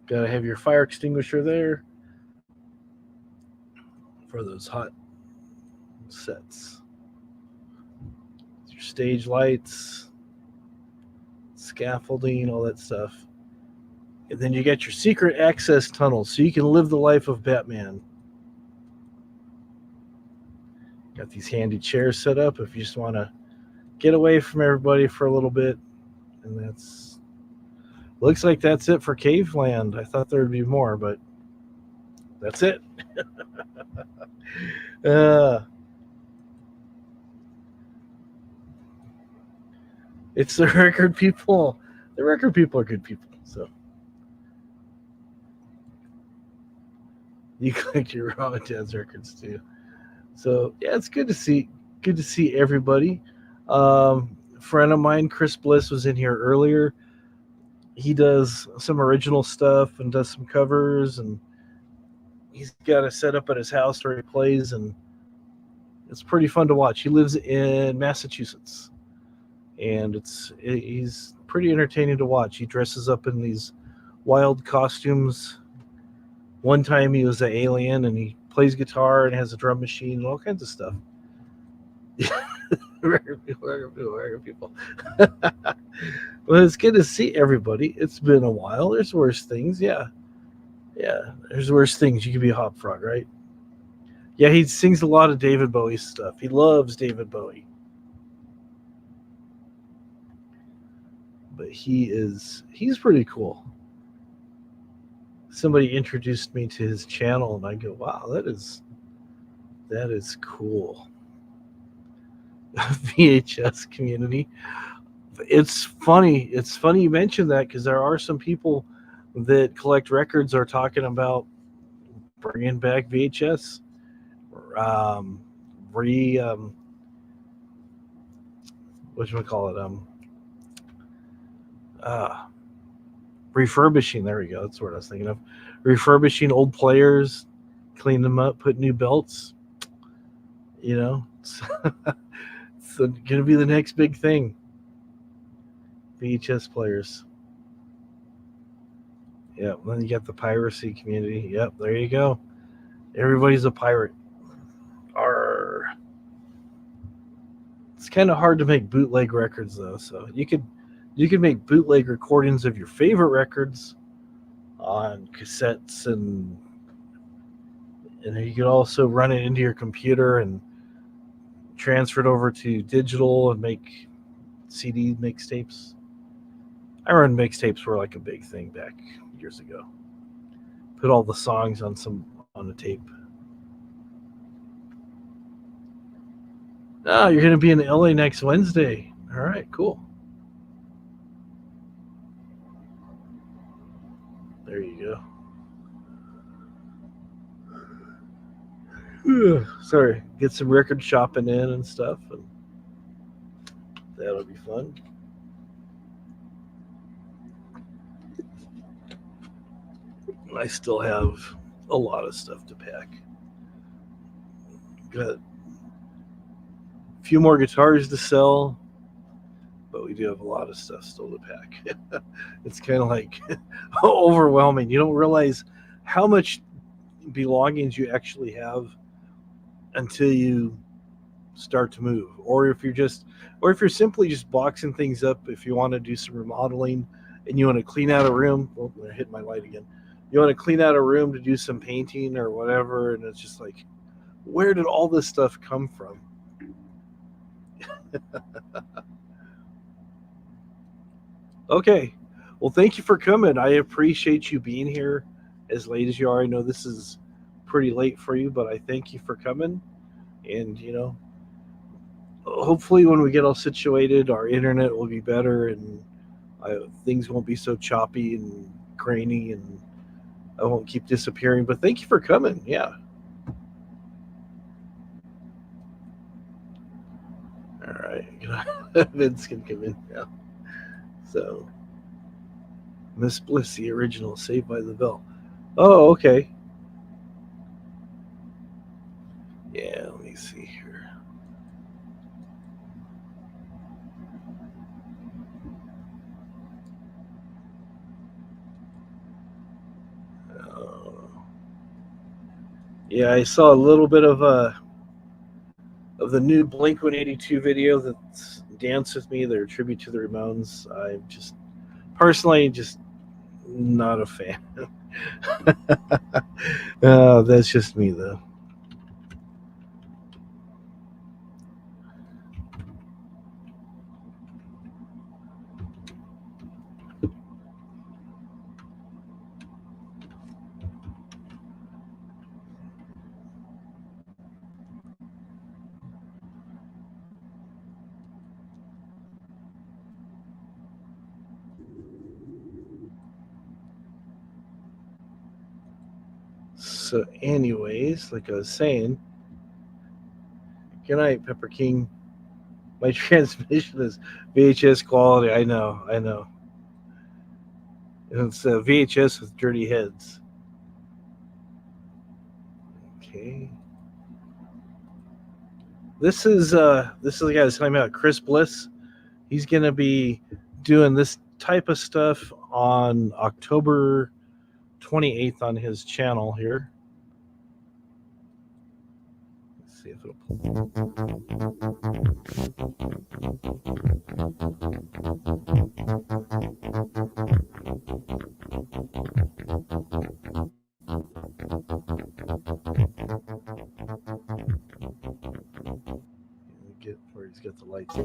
Gotta have your fire extinguisher there for those hot sets. Your stage lights, scaffolding, all that stuff. And then you got your secret access tunnel so you can live the life of Batman. Got these handy chairs set up if you just want to get away from everybody for a little bit. And that's looks like that's it for Caveland. I thought there would be more, but that's it. It's the record people. The record people are good people. So you collect your Raw and Dad's records too. So yeah, it's good to see everybody. Friend of mine, Chris Bliss, was in here earlier. He does some original stuff and does some covers, and he's got a setup at his house where he plays, and it's pretty fun to watch. He lives in Massachusetts, and he's pretty entertaining to watch. He dresses up in these wild costumes. One time he was an alien, and he plays guitar and has a drum machine and all kinds of stuff. Record people. Well, it's good to see everybody. It's been a while. There's worse things, yeah. There's worse things. You could be a hop frog, right? Yeah, he sings a lot of David Bowie stuff. He loves David Bowie. But he's pretty cool. Somebody introduced me to his channel, and I go, wow, that is cool. VHS community. It's funny you mentioned that, because there are some people that collect records are talking about bringing back VHS, refurbishing. There we go. That's what I was thinking of. Refurbishing old players, clean them up, put new belts. It's going to be the next big thing. VHS players. Yeah, then you got the piracy community. Yep, there you go. Everybody's a pirate. Arr. It's kind of hard to make bootleg records though, so you could make bootleg recordings of your favorite records on cassettes, and you could also run it into your computer and transfer it over to digital and make CD mixtapes. I remember mixtapes were like a big thing back years ago. Put all the songs on a tape. Oh, you're going to be in LA next Wednesday. All right, cool. There you go. Sorry, get some record shopping in and stuff, and that'll be fun. I still have a lot of stuff to pack. Got a few more guitars to sell, but we do have a lot of stuff still to pack. It's kind of like overwhelming. You don't realize how much belongings you actually have until you start to move, or if you're simply just boxing things up. If you want to do some remodeling and you want to clean out a room, I hit my light again. You want to clean out a room to do some painting or whatever, and it's just like, where did all this stuff come from? Okay, well, thank you for coming. I appreciate you being here as late as you are. I know this is pretty late for you, but I thank you for coming. And hopefully when we get all situated, our internet will be better, and things won't be so choppy and grainy, and I won't keep disappearing. But thank you for coming. Yeah. All right. Vince can come in now. So Miss Bliss, the original, Saved by the Bell. Oh, okay. Yeah, let me see here. Yeah, I saw a little bit of the new Blink 182 video that's Dance With Me, their tribute to the Ramones. I'm just personally just not a fan. That's just me though. So, anyways, like I was saying, good night, Pepper King. My transmission is VHS quality. I know. It's VHS with dirty heads. Okay. This is the guy that's talking about, Chris Bliss. He's gonna be doing this type of stuff on October 28th on his channel here. Let's see if it'll get where he's got the lights.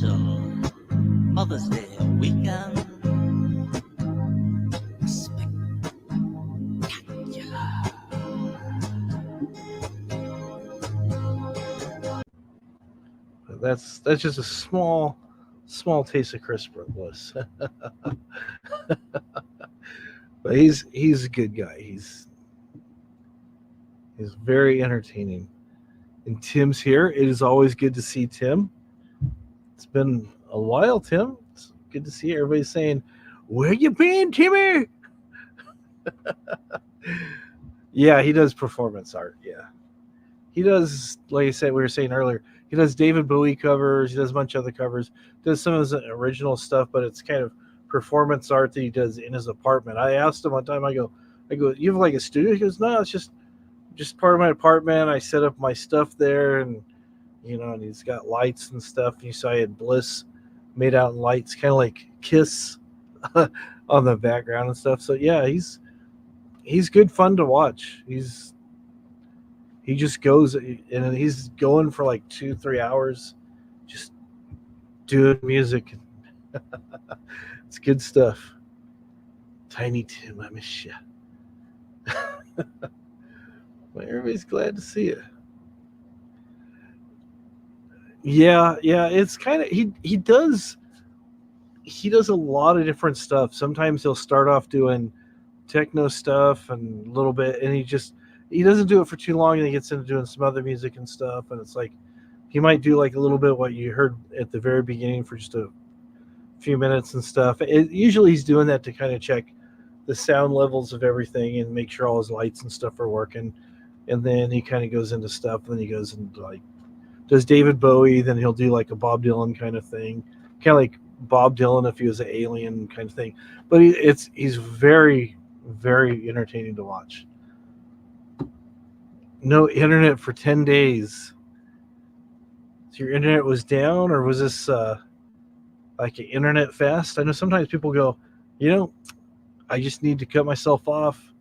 So, Mother's Day weekend. That's just a small taste of Chris Bliss. But he's a good guy. He's very entertaining. And Tim's here. It is always good to see Tim. It's been a while, Tim. It's good to see you. Everybody's saying, "Where you been, Timmy?" Yeah, he does performance art. Yeah, he does. Like I said, we were saying earlier, he does David Bowie covers. He does a bunch of other covers. Does some of his original stuff, but it's kind of performance art that he does in his apartment. I asked him one time. I go, "You have like a studio?" He goes, "No, it's just part of my apartment. I set up my stuff there, and and he's got lights and stuff. And you saw he had Bliss made out in lights, kind of like Kiss on the background and stuff. So yeah, he's good fun to watch. He just goes and he's going for like 2-3 hours, just doing music. It's good stuff. Tiny Tim, I miss you. Well, everybody's glad to see you. Yeah, it's kind of he does a lot of different stuff. Sometimes he'll start off doing techno stuff and a little bit, and he doesn't do it for too long, and he gets into doing some other music and stuff. And it's like he might do like a little bit what you heard at the very beginning for just a few minutes and stuff. Usually he's doing that to kind of check the sound levels of everything and make sure all his lights and stuff are working. And then he kind of goes into stuff. And then he goes into like does David Bowie. Then he'll do like a Bob Dylan kind of thing, kind of like Bob Dylan if he was an alien kind of thing. But he's very, very entertaining to watch. No internet for 10 days. So your internet was down, or was this like an internet fast? I know sometimes people go, I just need to cut myself off,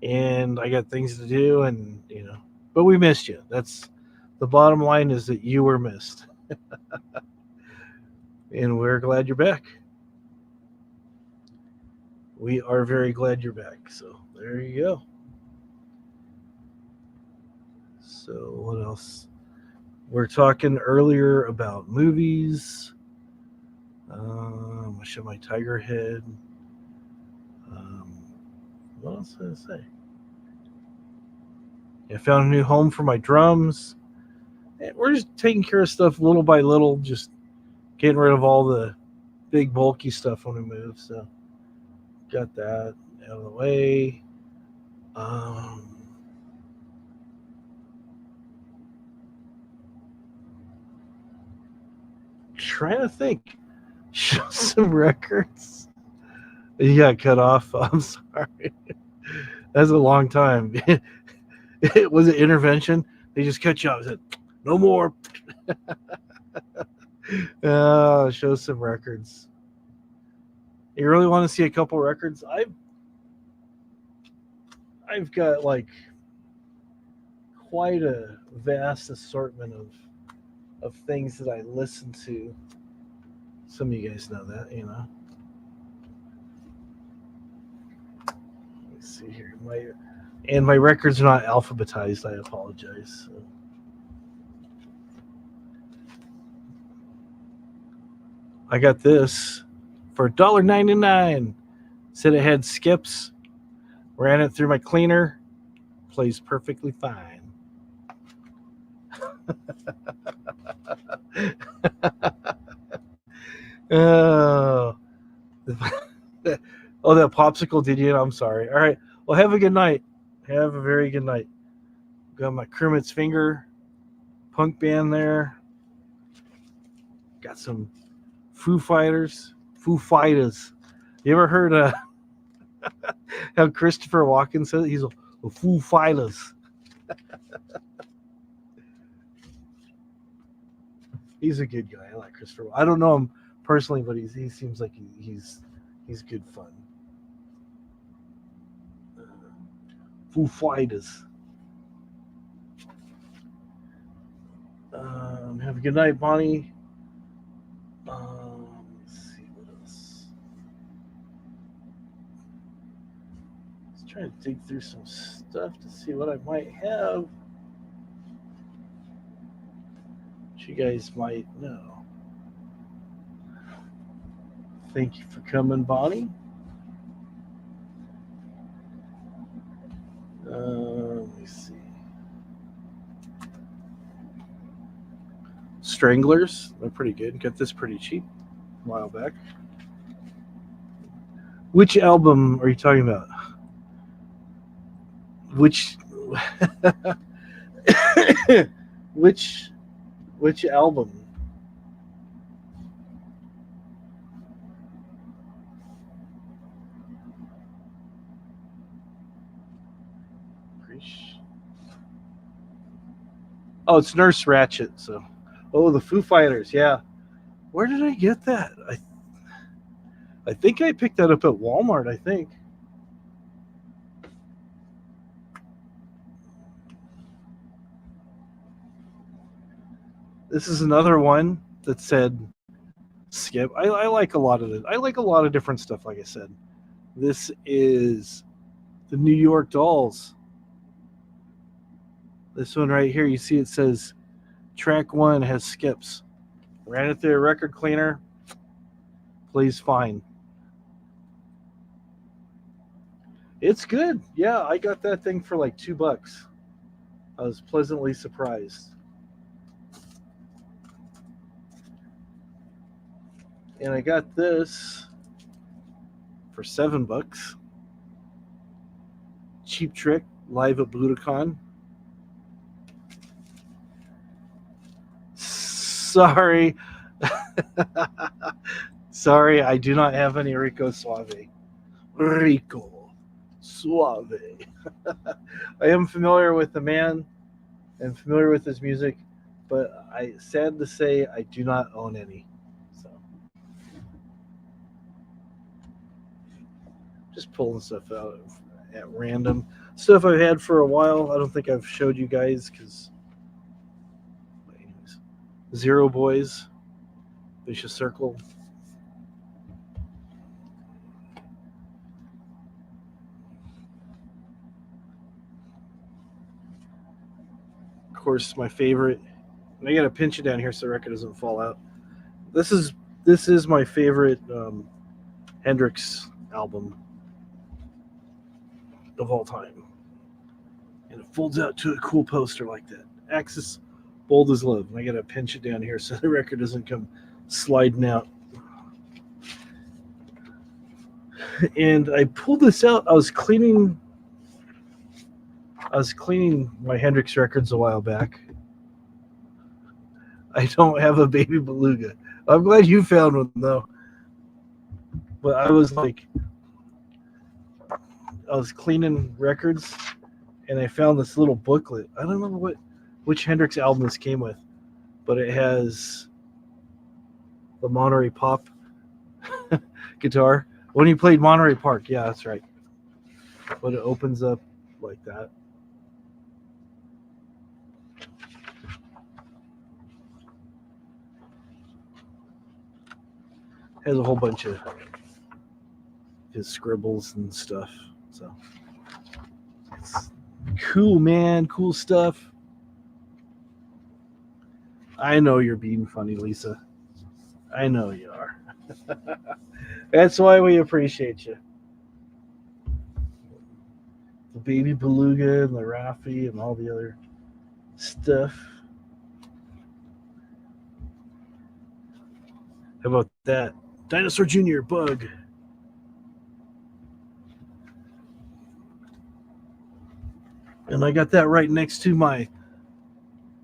and I got things to do, and but we missed you. That's the bottom line, is that you were missed. And we're glad you're back. We are very glad you're back. So there you go. So what else? We're talking earlier about movies. I show my tiger head. What else did I say? I found a new home for my drums. we're just taking care of stuff little by little, just getting rid of all the big bulky stuff when we move. So got that out of the way. Trying to think. Show some records. You got cut off. I'm sorry. That's a long time. It was an intervention. They just cut you off. Said, no more. Show some records. You really want to see a couple records? I've got like quite a vast assortment of things that I listen to. Some of you guys know that, you know. Let's see here. My records are not alphabetized. I apologize. So. I got this for $1.99. Said it had skips. Ran it through my cleaner. Plays perfectly fine. Oh, oh, that popsicle did you? I'm sorry. All right. Well, have a good night. Have a very good night. Got my Kermit's Finger punk band there. Got some Foo Fighters. You ever heard how Christopher Walken says it? He's a Foo Fighters. He's a good guy. I like Christopher. I don't know him personally, but he seems like he's good fun. Foo Fighters. Have a good night, Bonnie. Let's see what else. Let's try to dig through some stuff to see what I might have. Which you guys might know. Thank you for coming, Bonnie. Let me see. Stranglers, they're pretty good. Got this pretty cheap a while back. Which album are you talking about? Which album? Oh, it's Nurse Ratched. So, the Foo Fighters. Yeah, where did I get that? I think I picked that up at Walmart. I think. This is another one that said skip. I like a lot of it. I like a lot of different stuff. Like I said, this is the New York Dolls. This one right here, you see it says track 1 has skips. Ran it through a record cleaner. Plays fine. It's good. Yeah, I got that thing for like $2. I was pleasantly surprised. And I got this for $7. Cheap Trick, live at Budokan. Sorry. Sorry, I do not have any Rico Suave. Rico Suave. I am familiar with the man and familiar with his music, but sad to say, I do not own any. So, just pulling stuff out at random. Stuff I've had for a while. I don't think I've showed you guys because. Zero Boys, Vicious Circle. Of course, my favorite. And I gotta pinch it down here so the record doesn't fall out. This is my favorite Hendrix album of all time, and it folds out to a cool poster like that. Axis Bold as love. I gotta pinch it down here so the record doesn't come sliding out. And I pulled this out. I was cleaning my Hendrix records a while back. I don't have a Baby Beluga. I'm glad you found one though. But I was cleaning records and I found this little booklet. I don't know which Hendrix album this came with, but it has the Monterey Pop guitar. When he played Monterey Park, yeah, that's right. But it opens up like that. Has a whole bunch of his scribbles and stuff. So it's cool, man. Cool stuff. I know you're being funny, Lisa. I know you are. That's why we appreciate you. The Baby Beluga and the Raffi and all the other stuff. How about that? Dinosaur Jr. Bug. And I got that right next to my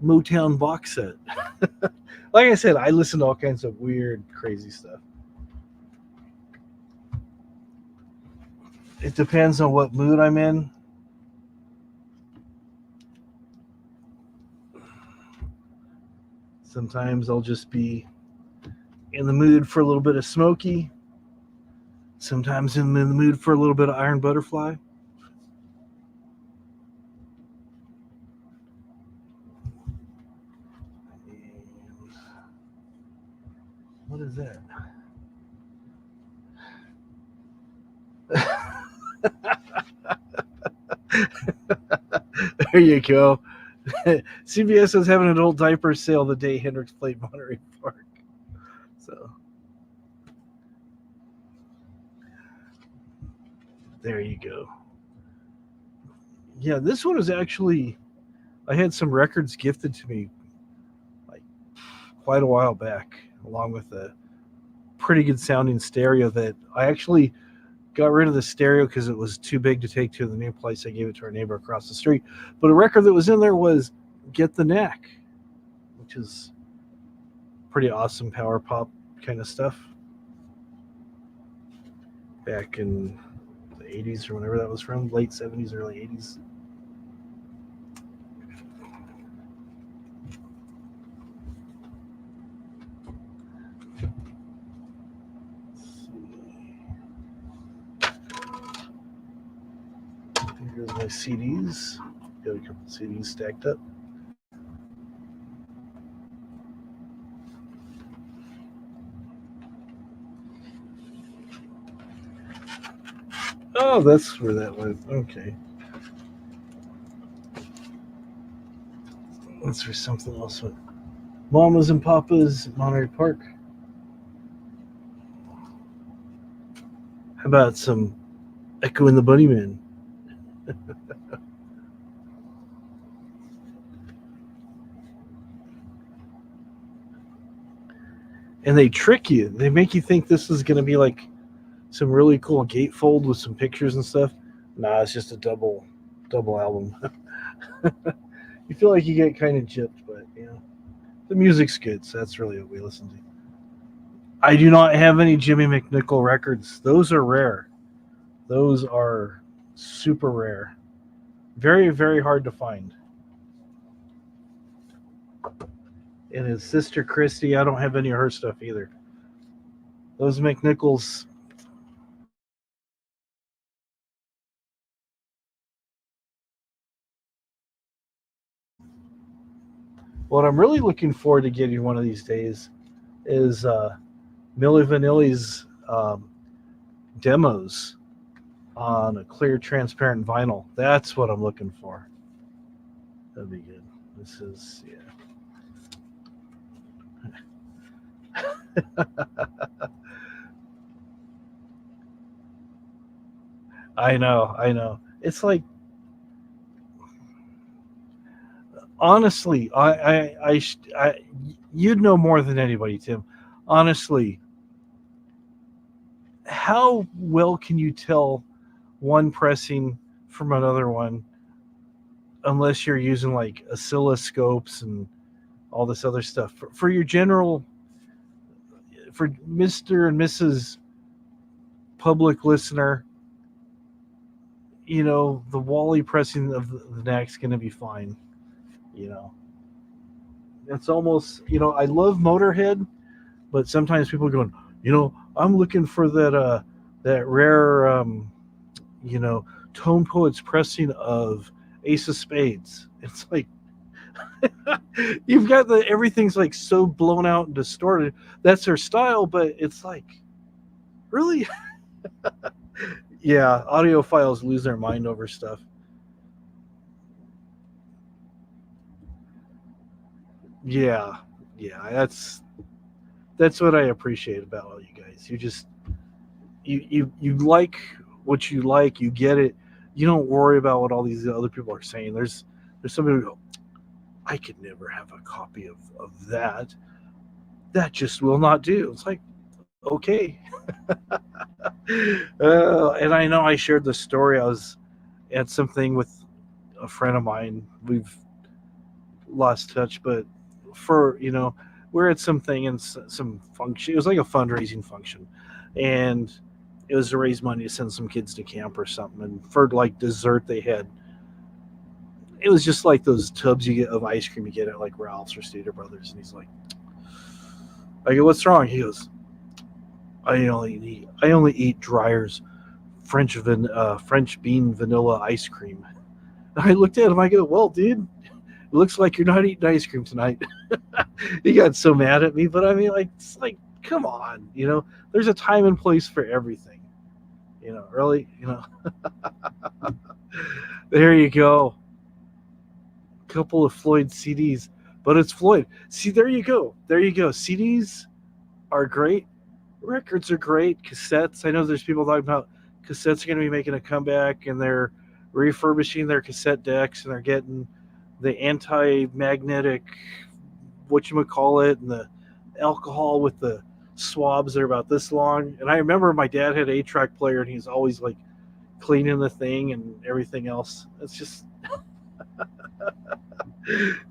Motown box set. Like I said, I listen to all kinds of weird, crazy stuff. It depends on what mood I'm in. Sometimes I'll just be in the mood for a little bit of Smokey. Sometimes I'm in the mood for a little bit of Iron Butterfly. And what is that? There you go. CBS was having an adult diaper sale the day Hendrix played Monterey Park. So there you go. Yeah, this one was actually, I had some records gifted to me like quite a while back, along with a pretty good sounding stereo that I actually got rid of the stereo because it was too big to take to the new place. I gave it to our neighbor across the street. But a record that was in there was Get the Knack, which is pretty awesome power pop kind of stuff. Back in the 80s or whenever that was from, late 70s, early 80s. Here's my CDs. Got a couple CDs stacked up. Oh, that's where that went. Okay. That's for something else. Mamas and Papas at Monterey Park. How about some Echo and the Bunnymen? And they trick you. They make you think this is going to be like some really cool gatefold with some pictures and stuff. Nah, it's just a double album. You feel like you get kind of gypped, but you know, the music's good, so that's really what we listen to. I do not have any Jimmy McNichol records. Those are rare. Those are super rare. Very, very hard to find. And his sister Christy, I don't have any of her stuff either. Those McNichols. What I'm really looking forward to getting one of these days is Milli Vanilli's demos on a clear, transparent vinyl. That's what I'm looking for. That'd be good. This is, yeah. I know. It's like honestly, you'd know more than anybody, Tim. Honestly, how well can you tell one pressing from another one unless you're using like oscilloscopes and all this other stuff for your general, for Mr. and Mrs. public listener? The Wally pressing of the neck's going to be fine. You know, it's almost, I love Motorhead, but sometimes people are going, I'm looking for that rare, Tone Poets pressing of Ace of Spades. It's like, you've got everything's like so blown out and distorted. That's their style, but it's like, really? Yeah, audiophiles lose their mind over stuff. Yeah, that's what I appreciate about all you guys. You just you like what you like, you get it. You don't worry about what all these other people are saying. There's somebody who go, I could never have a copy of that. That just will not do. It's like, okay. And I know I shared the story. I was at something with a friend of mine. We've lost touch, but for we're at something and some function. It was like a fundraising function, and it was to raise money to send some kids to camp or something. And for like dessert, they had, it was just like those tubs you get of ice cream you get at like Ralph's or Stater Brothers. And he's like, I go, what's wrong? He goes, I only eat Dreyer's French bean vanilla ice cream. And I looked at him. I go, well, dude, it looks like you're not eating ice cream tonight. He got so mad at me, but I mean, like, it's like, come on, there's a time and place for everything. Really, there you go. Couple of Floyd CDs, but it's Floyd. See, there you go. CDs are great. Records are great. Cassettes. I know there's people talking about cassettes are going to be making a comeback, and they're refurbishing their cassette decks, and they're getting the anti-magnetic, whatchamacallit, and the alcohol with the swabs that are about this long. And I remember my dad had an 8-track player, and he's always like cleaning the thing and everything else. It's just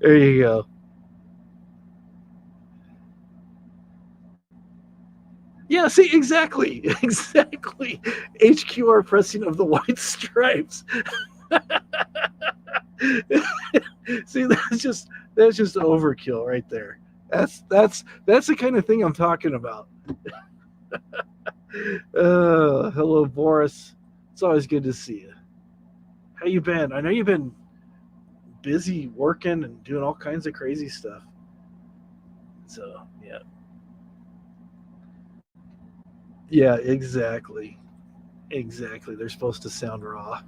there you go. Yeah, see, exactly. HQR pressing of the White Stripes. See, that's just overkill right there. That's the kind of thing I'm talking about. Hello, Boris. It's always good to see you. How you been? I know you've been busy working and doing all kinds of crazy stuff. So, yeah. Yeah, exactly. Exactly. They're supposed to sound raw.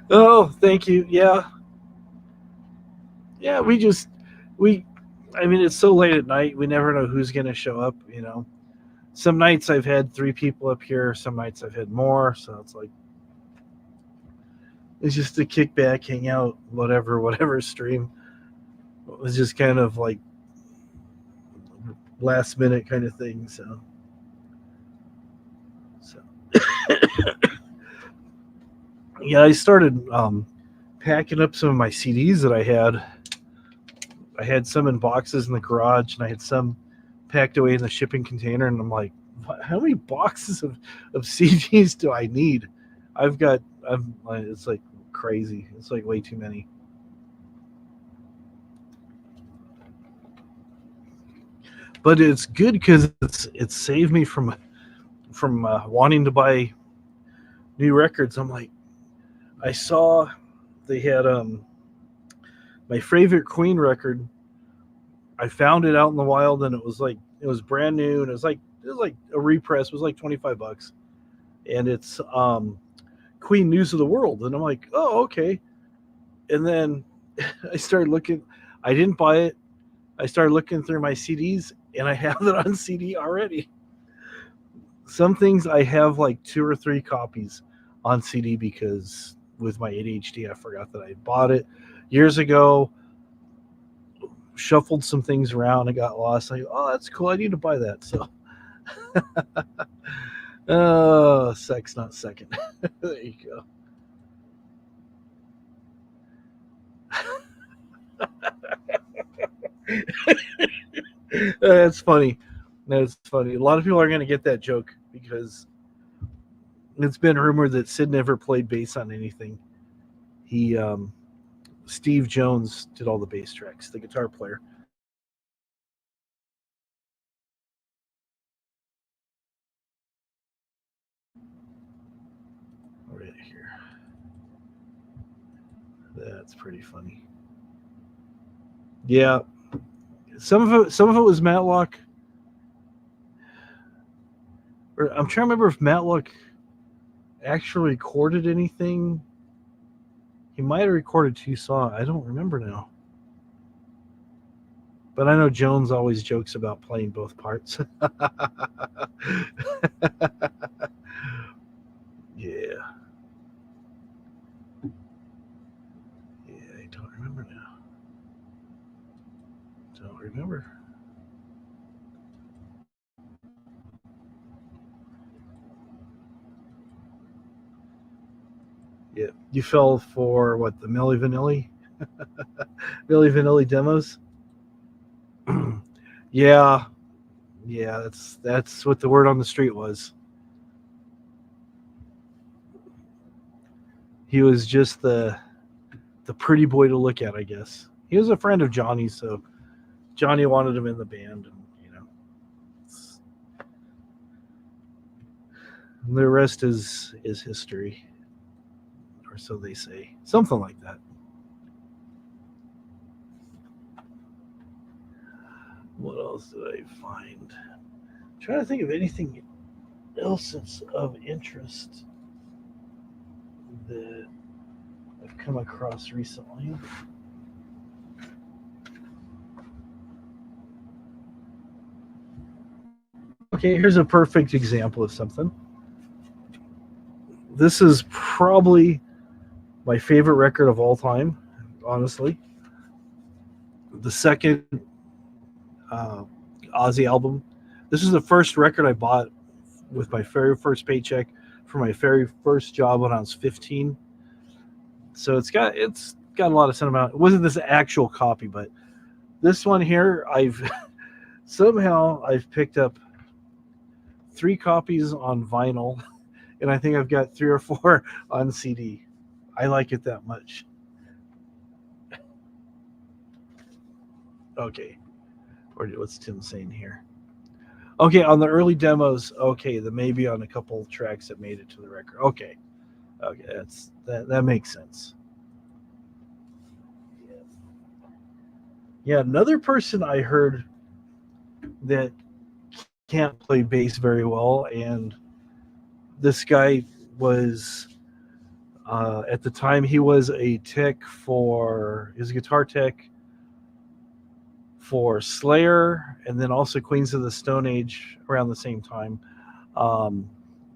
Oh, thank you. Yeah. Yeah, we I mean, it's so late at night, we never know who's going to show up. Some nights I've had 3 people up here, some nights I've had more, so it's like, it's just a kick back, hang out, whatever stream. It was just kind of like last minute kind of thing, so yeah, I started packing up some of my CDs that I had. I had some in boxes in the garage, and I had some packed away in the shipping container. And I'm like, how many boxes of CDs do I need? It's like crazy. It's like way too many. But it's good because it's saved me from wanting to buy new records. I'm like, I saw they had my favorite Queen record. I found it out in the wild, and it was brand new, and it was like a repress. It was like $25, and it's Queen News of the World, and I'm like, oh, okay. And then I started looking. I didn't buy it. I started looking through my CDs, and I have it on CD already. Some things I have like 2 or 3 copies on CD because with my ADHD, I forgot that I bought it. years ago, shuffled some things around and got lost. Like, oh, that's cool. I need to buy that. So, oh, sex not second. There you go. That's funny. That's funny. A lot of people are going to get that joke because it's been rumored that Sid never played bass on anything. He, Steve Jones did all the bass tracks, the guitar player. Right here. That's pretty funny. Yeah, some of it was Matlock. Or I'm trying to remember if Matlock actually recorded anything. He might have recorded 2 songs. I don't remember now. But I know Jones always jokes about playing both parts. Yeah. Yeah, I don't remember now. Don't remember. Yeah. You fell for what, the Milli Vanilli? Milli Vanilli demos? Yeah. Yeah, that's what the word on the street was. He was just the pretty boy to look at, I guess. He was a friend of Johnny's, so Johnny wanted him in the band, and the rest is history, or so they say, something like that. What else did I find? I'm trying to think of anything else that's of interest that I've come across recently. Okay, here's a perfect example of something. This is probably my favorite record of all time, honestly. The second Ozzy album. This is the first record I bought with my very first paycheck for my very first job when I was 15. So it's got a lot of sentiment. It wasn't this actual copy, but this one here, I've picked up 3 copies on vinyl, and I think I've got 3 or 4 on CD. I like it that much. Okay. Or what's Tim saying here? Okay, on the early demos, okay, the maybe on a couple tracks that made it to the record. Okay, that makes sense. Yeah, another person I heard that can't play bass very well, and this guy was at the time he was a guitar tech for Slayer, and then also Queens of the Stone Age around the same time.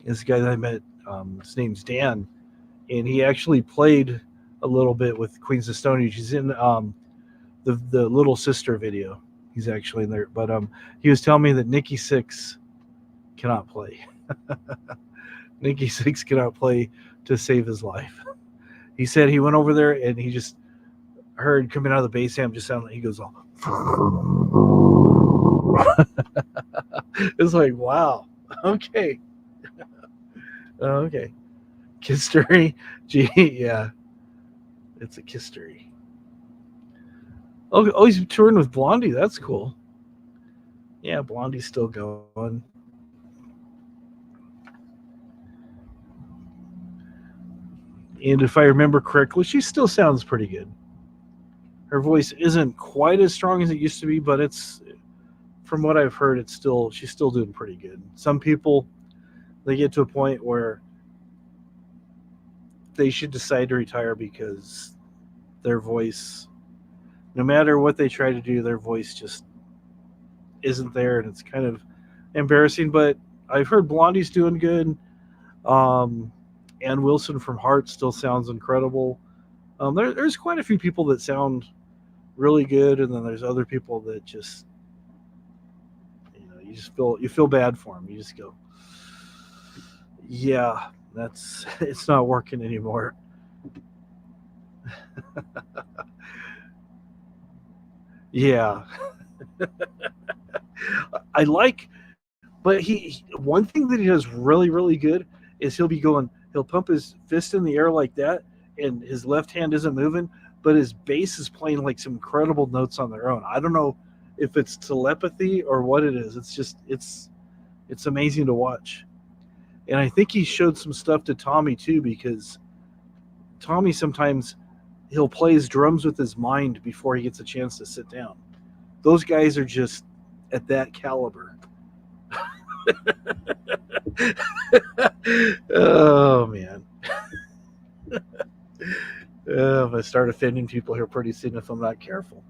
This guy that I met, his name's Dan, and he actually played a little bit with Queens of the Stone Age. He's in the Little Sister video. He's actually in there, but he was telling me that Nikki Sixx cannot play. Nikki Sixx cannot play to save his life. He said he went over there and he just heard coming out of the bass amp just sound like he goes all. It's like, wow, okay. Okay. Kistery. Gee, yeah. It's a Kistery. Oh, he's touring with Blondie. That's cool. Yeah, Blondie's still going. And if I remember correctly, she still sounds pretty good. Her voice isn't quite as strong as it used to be, but it's, from what I've heard, she's still doing pretty good. Some people, they get to a point where they should decide to retire because their voice, no matter what they try to do, their voice just isn't there, and it's kind of embarrassing. But I've heard Blondie's doing good. Ann Wilson from Heart still sounds incredible. There's quite a few people that sound really good, and then there's other people that just, you feel bad for them. You just go, yeah, it's not working anymore. Yeah, I like, but one thing that he does really really good is he'll pump his fist in the air like that, and his left hand isn't moving, but his bass is playing like some incredible notes on their own. I don't know if it's telepathy or what it is. It's amazing to watch. And I think he showed some stuff to Tommy too, because Tommy sometimes he'll play his drums with his mind before he gets a chance to sit down. Those guys are just at that caliber. Oh man. If I start offending people here pretty soon if I'm not careful.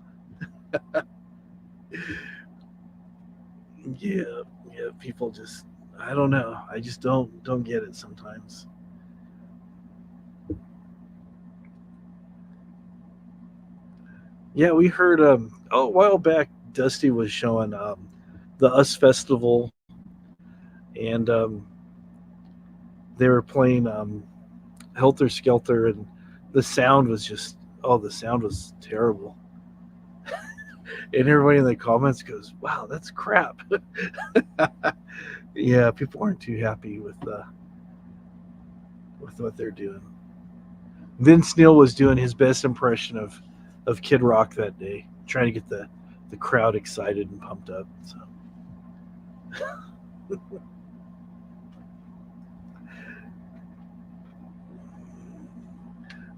Yeah, people just, I don't know. I just don't get it sometimes. Yeah, we heard a while back Dusty was showing the US Festival, and they were playing Helter Skelter, and the sound was terrible. And everybody in the comments goes, "Wow, that's crap." Yeah, people aren't too happy with what they're doing. Vince Neil was doing his best impression of Kid Rock that day, trying to get the crowd excited and pumped up.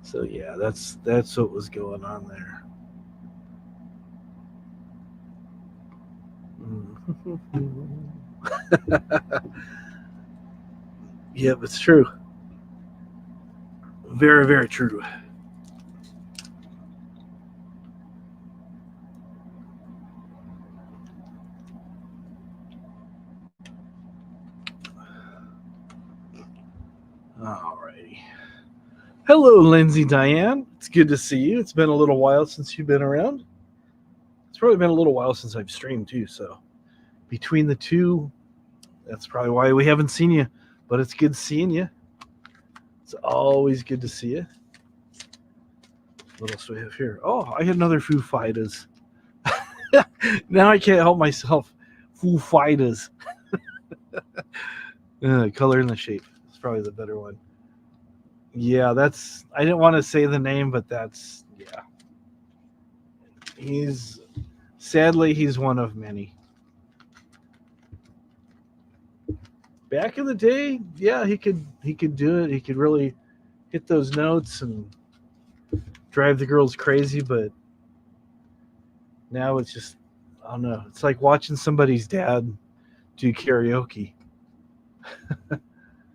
So yeah, that's what was going on there. Yep, it's true. Very, very true. Alrighty. Hello, Lindsay Diane. It's good to see you. It's been a little while since you've been around. It's probably been a little while since I've streamed too, so between the two, that's probably why we haven't seen you. But it's good seeing you. It's always good to see you. What else do we have here? Oh, I had another Foo Fighters. Now I can't help myself. Foo Fighters. Color and the Shape. It's probably the better one. Yeah, I didn't want to say the name, but yeah. Sadly, he's one of many. Back in the day, yeah, he could do it. He could really hit those notes and drive the girls crazy, but now it's just, I don't know. It's like watching somebody's dad do karaoke.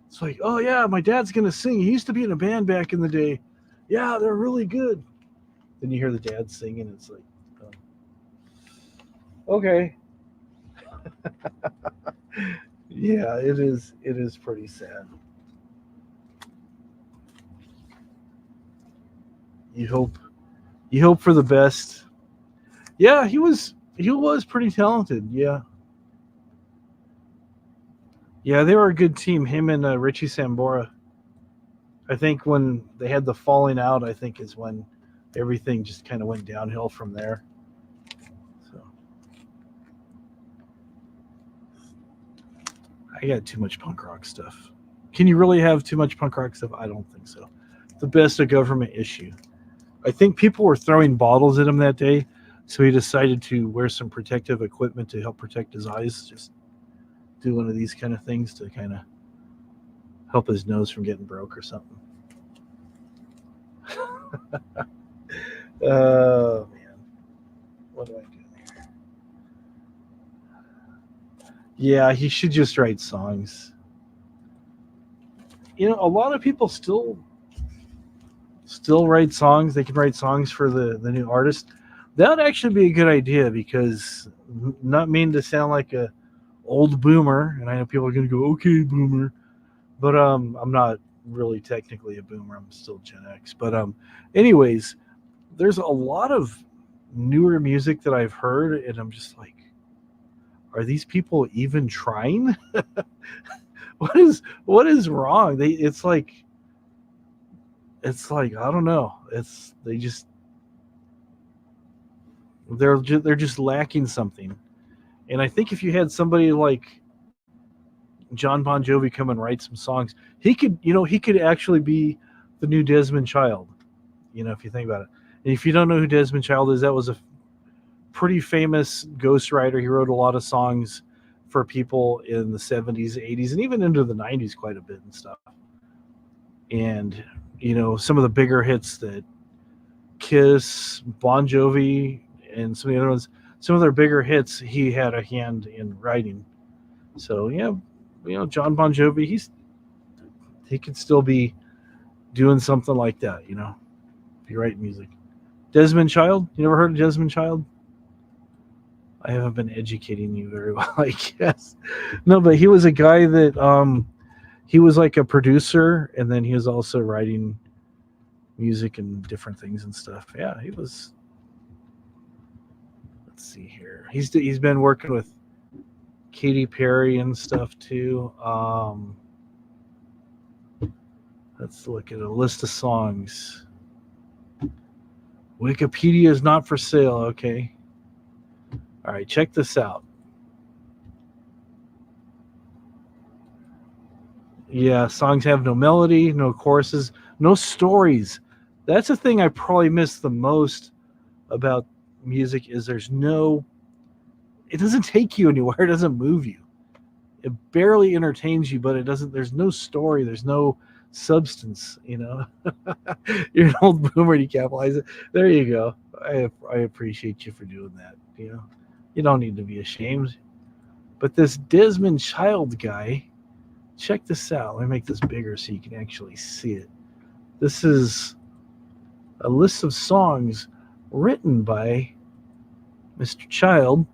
It's like, oh yeah, my dad's gonna sing. He used to be in a band back in the day. Yeah, they're really good. Then you hear the dad singing. It's like, oh. Okay. Yeah, it is. It is pretty sad. You hope for the best. Yeah, he was pretty talented. Yeah. Yeah, they were a good team. Him and Richie Sambora. I think when they had the falling out, I think is when everything just kind of went downhill from there. So I got too much punk rock stuff. Can you really have too much punk rock stuff? I don't think so. The best a government issue. I think people were throwing bottles at him that day, so he decided to wear some protective equipment to help protect his eyes. Just do one of these kind of things to kind of help his nose from getting broke or something. Oh man, what do I do here? Yeah, he should just write songs. You know, a lot of people still write songs. They can write songs for the new artist. That would actually be a good idea, because not mean to sound like a old boomer, and I know people are going to go, okay, boomer, but I'm not really technically a boomer. I'm still Gen X. But anyways, there's a lot of newer music that I've heard, and I'm just like, are these people even trying? What is wrong? It's like I don't know. They're just lacking something. And I think if you had somebody like John Bon Jovi come and write some songs, he could actually be the new Desmond Child. If you think about it. And if you don't know who Desmond Child is, that was a pretty famous ghostwriter. He wrote a lot of songs for people in the 70s, 80s, and even into the 90s quite a bit and stuff. And some of the bigger hits that Kiss, Bon Jovi, and some of the other ones, some of their bigger hits, he had a hand in writing. So yeah, John Bon Jovi, he could still be doing something like that, be writing music. Desmond Child, you never heard of Desmond Child? I haven't been educating you very well, I guess. No, but he was a guy that he was like a producer, and then he was also writing music and different things and stuff. Yeah, he was. Let's see here. He's been working with Katy Perry and stuff too. Let's look at a list of songs. Wikipedia is not for sale. Okay. All right, check this out. Yeah, songs have no melody, no choruses, no stories. That's the thing I probably miss the most about music is it doesn't take you anywhere, it doesn't move you. It barely entertains you, but there's no story, there's no substance, You're an old boomer, you capitalize it. There you go. I appreciate you for doing that, You don't need to be ashamed. But this Desmond Child guy, check this out. Let me make this bigger so you can actually see it. This is a list of songs written by Mr. Child.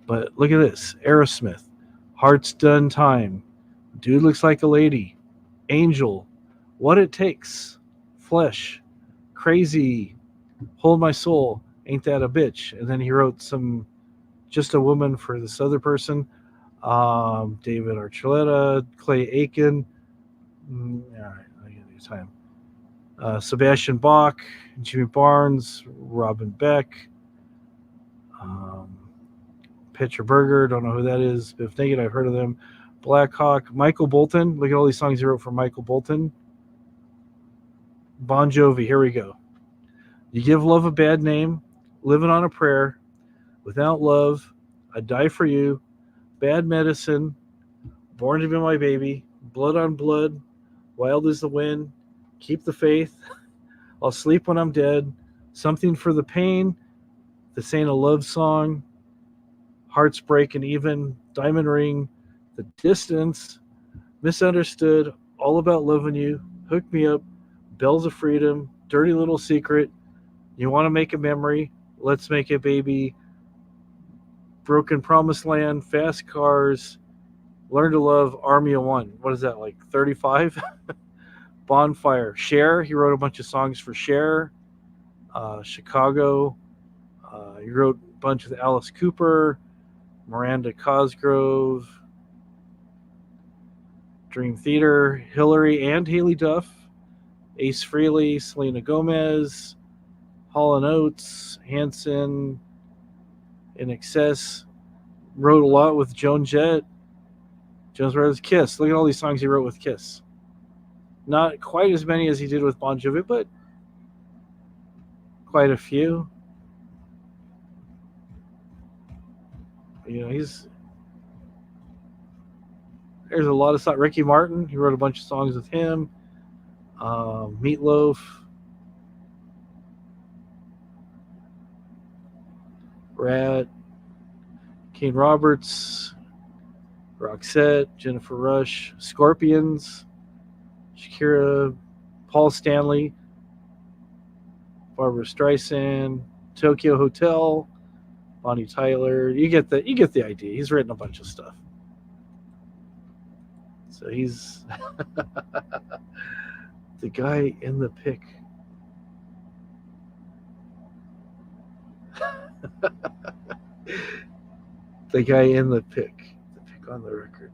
But look at this. Aerosmith, Heart's Done Time, Dude Looks Like a Lady, Angel, What It Takes, Flesh, Crazy, Hold My Soul, Ain't That a Bitch. And then he wrote some Just a Woman for this other person. David Archuleta, Clay Aiken. All right, I got your time. Sebastian Bach, Jimmy Barnes, Robin Beck, Petra Berger, don't know who that is. Biff Naked, I've heard of them. Black Hawk, Michael Bolton. Look at all these songs he wrote for Michael Bolton. Bon Jovi, here we go. You give love a bad name, living on a prayer, without love, I'd die for you, bad medicine, born to be my baby, blood on blood, wild as the wind, keep the faith, I'll sleep when I'm dead, something for the pain, this ain't a love song, hearts breaking even, diamond ring, the distance, misunderstood, all about loving you, hook me up, bells of freedom, dirty little secret, you want to make a memory, let's make it, baby, broken promised land, fast cars, learn to love, army of one. What is that, like 35? Bonfire, Cher, he wrote a bunch of songs for Cher, Chicago, he wrote a bunch with Alice Cooper, Miranda Cosgrove, Dream Theater, Hillary and Haley Duff, Ace Frehley, Selena Gomez, Hall & Oates, Hanson, In Excess, wrote a lot with Joan Jett, Jonas Brothers, Kiss. Look at all these songs he wrote with Kiss. Not quite as many as he did with Bon Jovi, but quite a few. There's a lot of songs. Ricky Martin, he wrote a bunch of songs with him. Meatloaf, Rat, Kane Roberts, Roxette, Jennifer Rush, Scorpions, Shakira, Paul Stanley, Barbara Streisand, Tokyo Hotel, Bonnie Tyler. You get the idea. He's written a bunch of stuff. So he's the guy in the pick. The guy in the pick. The pick on the record.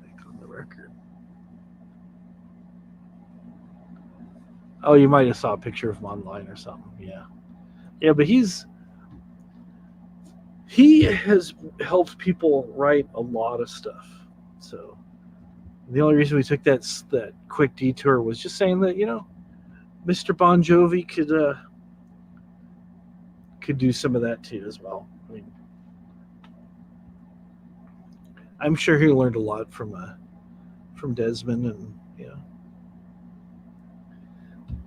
Pick on the record. Oh, you might have saw a picture of him online or something. Yeah. Yeah, but he has helped people write a lot of stuff. So the only reason we took that quick detour was just saying that, Mr. Bon Jovi could do some of that too as well. I mean, I'm sure he learned a lot from Desmond, and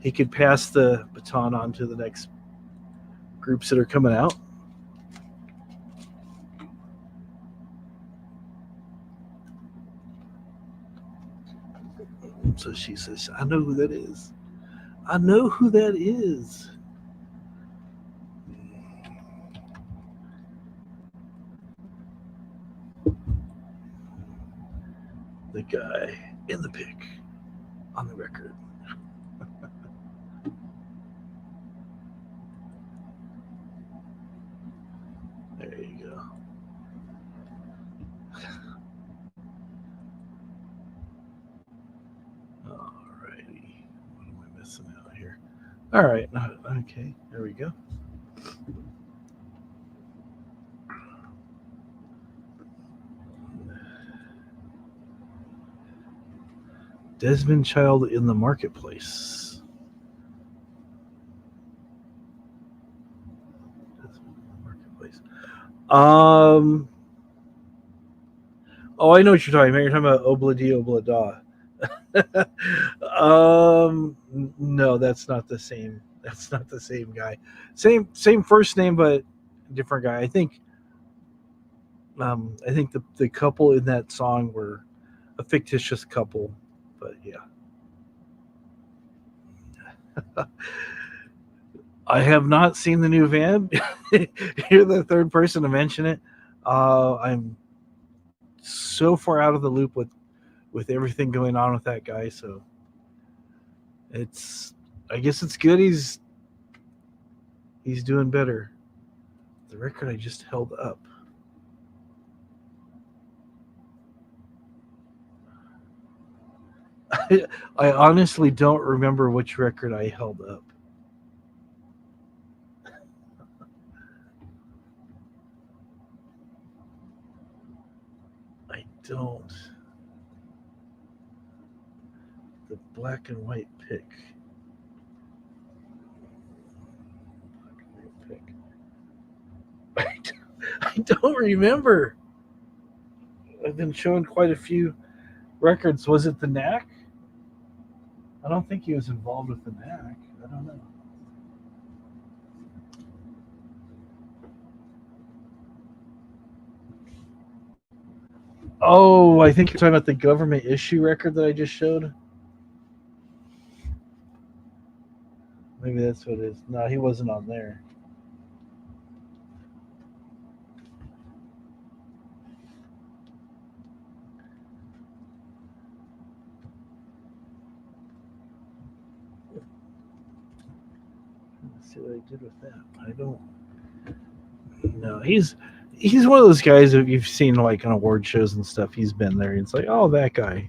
he could pass the baton on to the next groups that are coming out. So she says, I know who that is. I know who that is. The guy in the pick on the record. There you go. Alrighty. What am I missing out here? All right. Okay. There we go. Desmond Child in the marketplace. Oh, I know what you're talking about. You're talking about Obladi Oblada. No, that's not the same. That's not the same guy. Same first name, but different guy. I think the couple in that song were a fictitious couple, but yeah. I have not seen the new Van. You're the third person to mention it. I'm so far out of the loop with everything going on with that guy, so I guess it's good he's doing better. The record I just held up. I honestly don't remember which record I held up. I don't. The black and white pick. Black and white pick. I don't remember. I've been showing quite a few records. Was it the Knack? I don't think he was involved with the Knack. I don't know. Oh, I think you're talking about the Government Issue record that I just showed. Maybe that's what it is. No, he wasn't on there. Let's see what I did with that. I don't. No, he's one of those guys that you've seen like on award shows and stuff. He's been there. It's like, oh, that guy.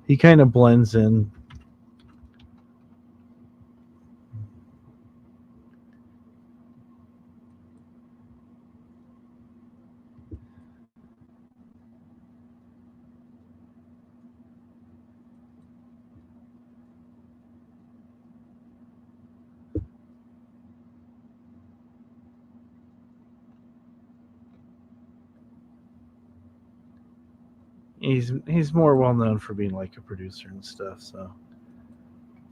He kind of blends in. He's more well known for being like a producer and stuff. So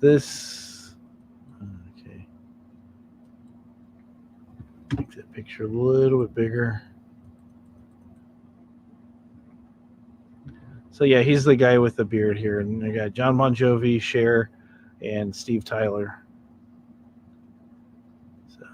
this, okay, make that picture a little bit bigger. So yeah, he's the guy with the beard here, and I got John Bon Jovi, Cher, and Steve Tyler. So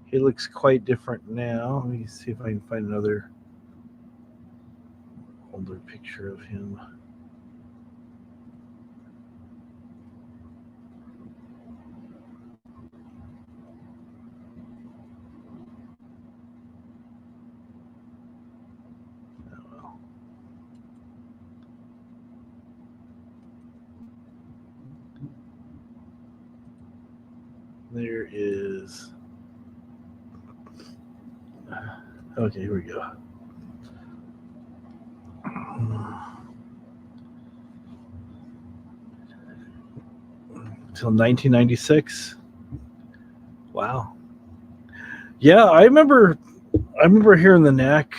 He looks quite different now. Let me see if I can find another older picture of him. Oh, well. There is. Okay, here we go. Until 1996. Wow. Yeah, I remember hearing the Knack.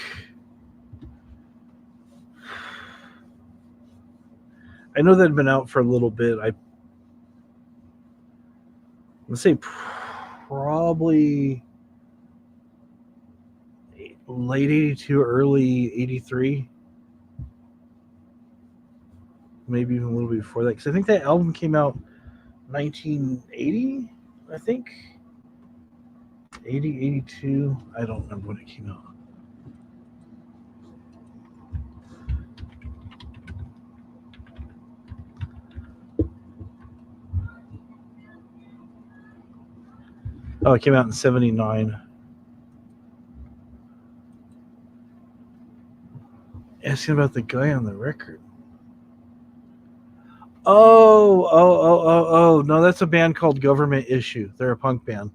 I know that had been out for a little bit. Let's say probably late 82, early 83. Maybe even a little bit before that. Because I think that album came out 1980, I think. 80, 82. I don't remember when it came out. Oh, it came out in 79. Asking about the guy on the record. Oh. No, that's a band called Government Issue. They're a punk band.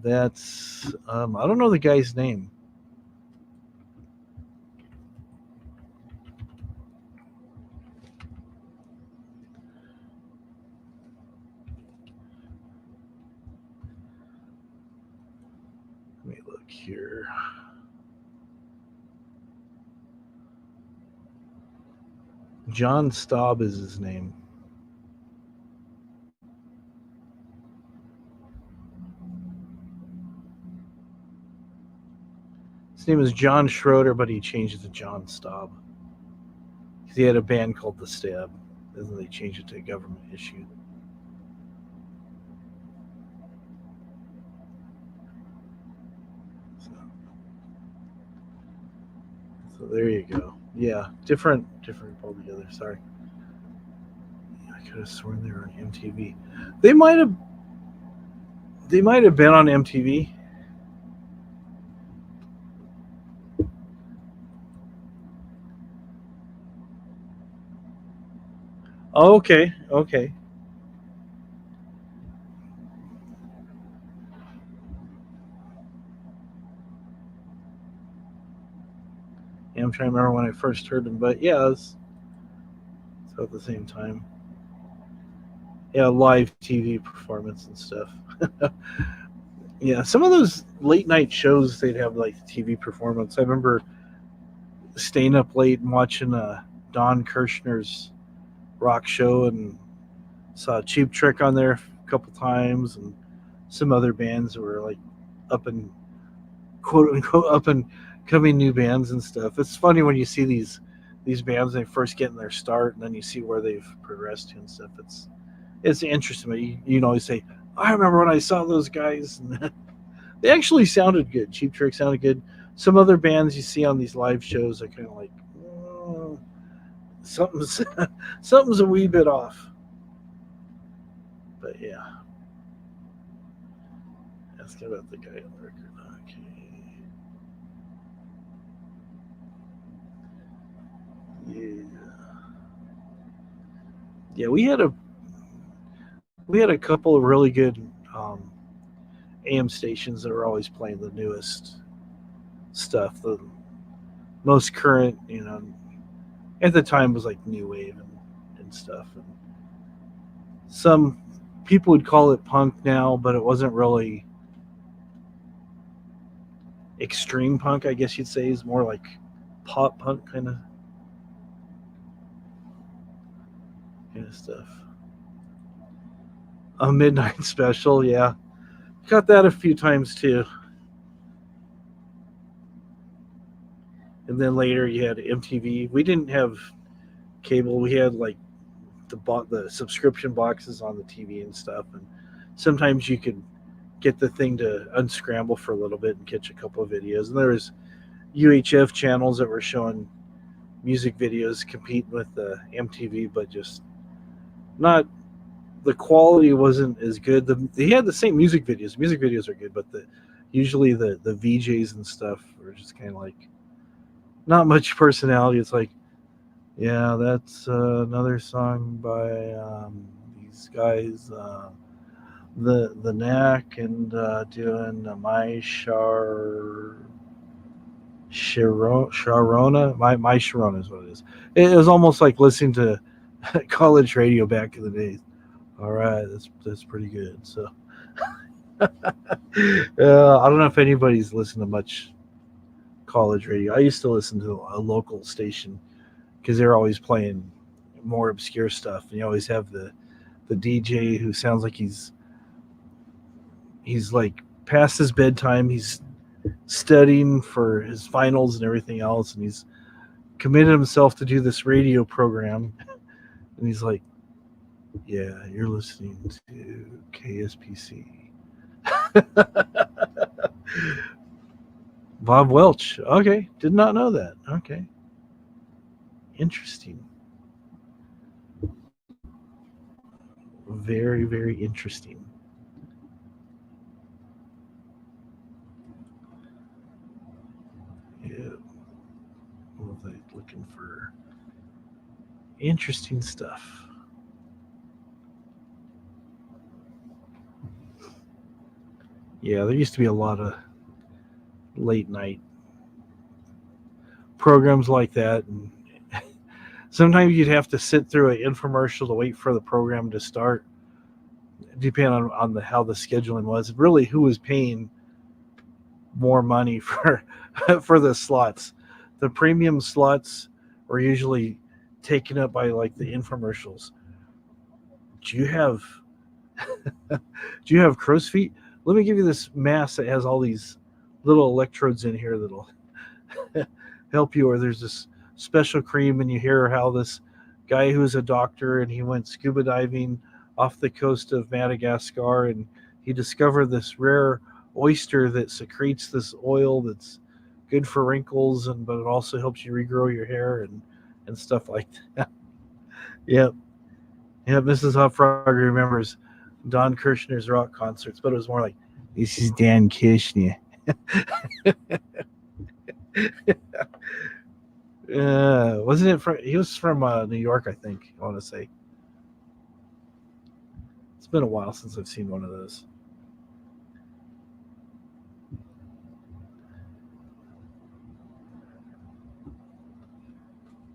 That's, I don't know the guy's name. Let me look here. John Staub is his name. His name is John Schroeder, but he changed it to John Staub. Because he had a band called The Stab. And then they changed it to Government Issue. So there you go. Yeah, different altogether. Sorry. I could have sworn they were on MTV. They might have been on MTV. Oh, okay. Yeah, I'm trying to remember when I first heard them, but yeah, it's at the same time. Yeah, live TV performance and stuff. Yeah, some of those late night shows, they'd have like TV performance. I remember staying up late and watching Don Kirshner's rock show and saw Cheap Trick on there a couple times and some other bands that were like up and quote unquote up and coming new bands and stuff. It's funny when you see these bands when they first getting their start and then you see where they've progressed to and stuff. It's interesting. But you always say, I remember when I saw those guys and they actually sounded good. Cheap Trick sounded good. Some other bands you see on these live shows are kind of like, something's a wee bit off. But yeah. Ask about the guy on the record. Okay. Yeah, we had a couple of really good AM stations that were always playing the newest stuff, the most current, at the time was like new wave and stuff. And some people would call it punk now, but it wasn't really extreme punk, I guess you'd say. Is more like pop punk kind of stuff. A Midnight Special, yeah. Got that a few times too. And then later you had MTV. We didn't have cable. We had like the subscription boxes on the TV and stuff. And sometimes you could get the thing to unscramble for a little bit and catch a couple of videos. And there was UHF channels that were showing music videos competing with the MTV, but just not, the quality wasn't as good. He had the same music videos. Music videos are good, but usually the VJs and stuff are just kind of like not much personality. It's like, yeah, that's another song by these guys, the Knack, and doing my Sharona. My Sharona is what it is. It was almost like listening to college radio back in the days. All right, that's pretty good. So I don't know if anybody's listened to much college radio. I used to listen to a local station because they're always playing more obscure stuff, and you always have the DJ who sounds like he's like past his bedtime. He's studying for his finals and everything else, and he's committed himself to do this radio program, and he's like, yeah, you're listening to KSPC. Bob Welch. Okay, did not know that. Okay, interesting. Very, very interesting. Yeah. Well, they're looking for interesting stuff. Yeah, there used to be a lot of late night programs like that, and sometimes you'd have to sit through an infomercial to wait for the program to start, depending on how the scheduling was. Really, who was paying more money for the slots? The premium slots were usually taken up by like the infomercials. Do you have crow's feet? Let me give you this mask that has all these little electrodes in here that'll help you. Or there's this special cream, and you hear how this guy who's a doctor and he went scuba diving off the coast of Madagascar, and he discovered this rare oyster that secretes this oil that's good for wrinkles, but it also helps you regrow your hair and stuff like that. Yep. Mrs. Hofrager remembers Don Kirshner's rock concerts, but it was more like, this is Dan Kirshner. Wasn't it he was from New York, I think, I want to say. It's been a while since I've seen one of those.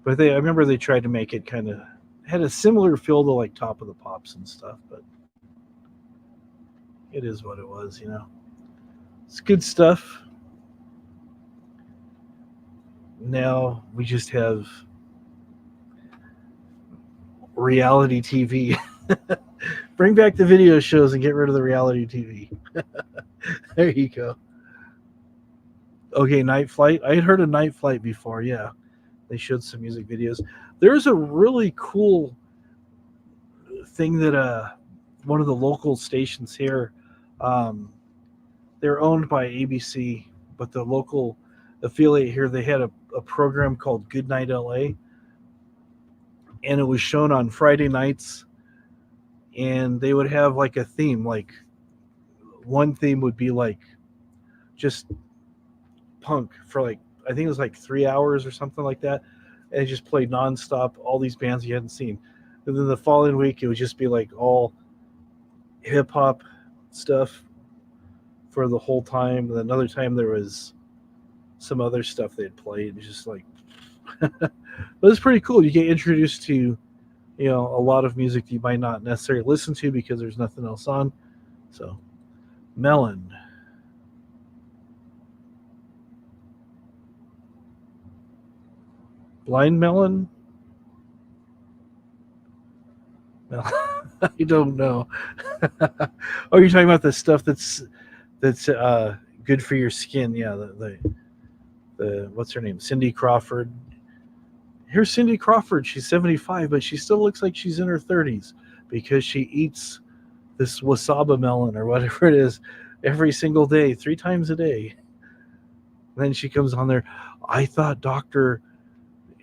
But I remember they tried to make it kind of, had a similar feel to like Top of the Pops and stuff, but it is what it was, It's good stuff. Now we just have reality TV. Bring back the video shows and get rid of the reality TV. There you go. Okay, Night Flight. I had heard of Night Flight before, yeah. They showed some music videos. There's a really cool thing that one of the local stations here, they're owned by ABC, but the local affiliate here, they had a program called Good Night LA, and it was shown on Friday nights, and they would have like a theme. Like one theme would be like just punk for like, I think it was like 3 hours or something like that, and it just played nonstop, all these bands you hadn't seen. And then the following week, it would just be like all hip hop stuff for the whole time. And another time there was some other stuff they'd played. It was just like, but it's pretty cool. You get introduced to, a lot of music that you might not necessarily listen to because there's nothing else on. So, Melon. Blind Melon? No, I don't know. Oh, you're talking about the stuff that's good for your skin. Yeah, the what's her name? Cindy Crawford. Here's Cindy Crawford. She's 75, but she still looks like she's in her 30s because she eats this wasaba melon or whatever it is every single day, 3 times a day. And then she comes on there. I thought Dr.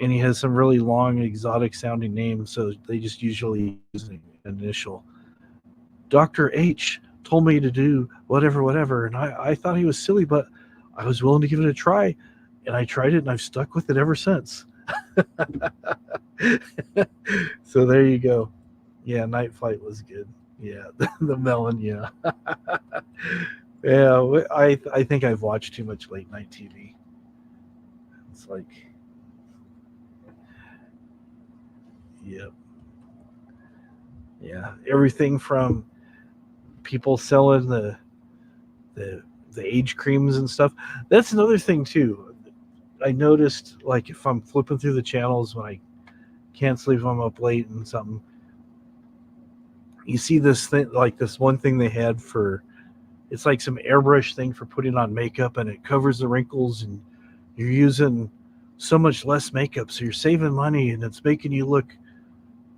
And he has some really long, exotic sounding names, so they just usually use an initial. Dr. H told me to do whatever, whatever. And I thought he was silly, but I was willing to give it a try. And I tried it and I've stuck with it ever since. So there you go. Yeah, Night Flight was good. Yeah, the melon, yeah. Yeah, I think I've watched too much late night TV. It's like, yeah. Yeah, everything from people selling the age creams and stuff. That's another thing too. I noticed, like, if I'm flipping through the channels when I can't sleep, if I'm up late and something, you see this thing, like this one thing they had for, it's like some airbrush thing for putting on makeup, and it covers the wrinkles, and you're using so much less makeup, so you're saving money, and it's making you look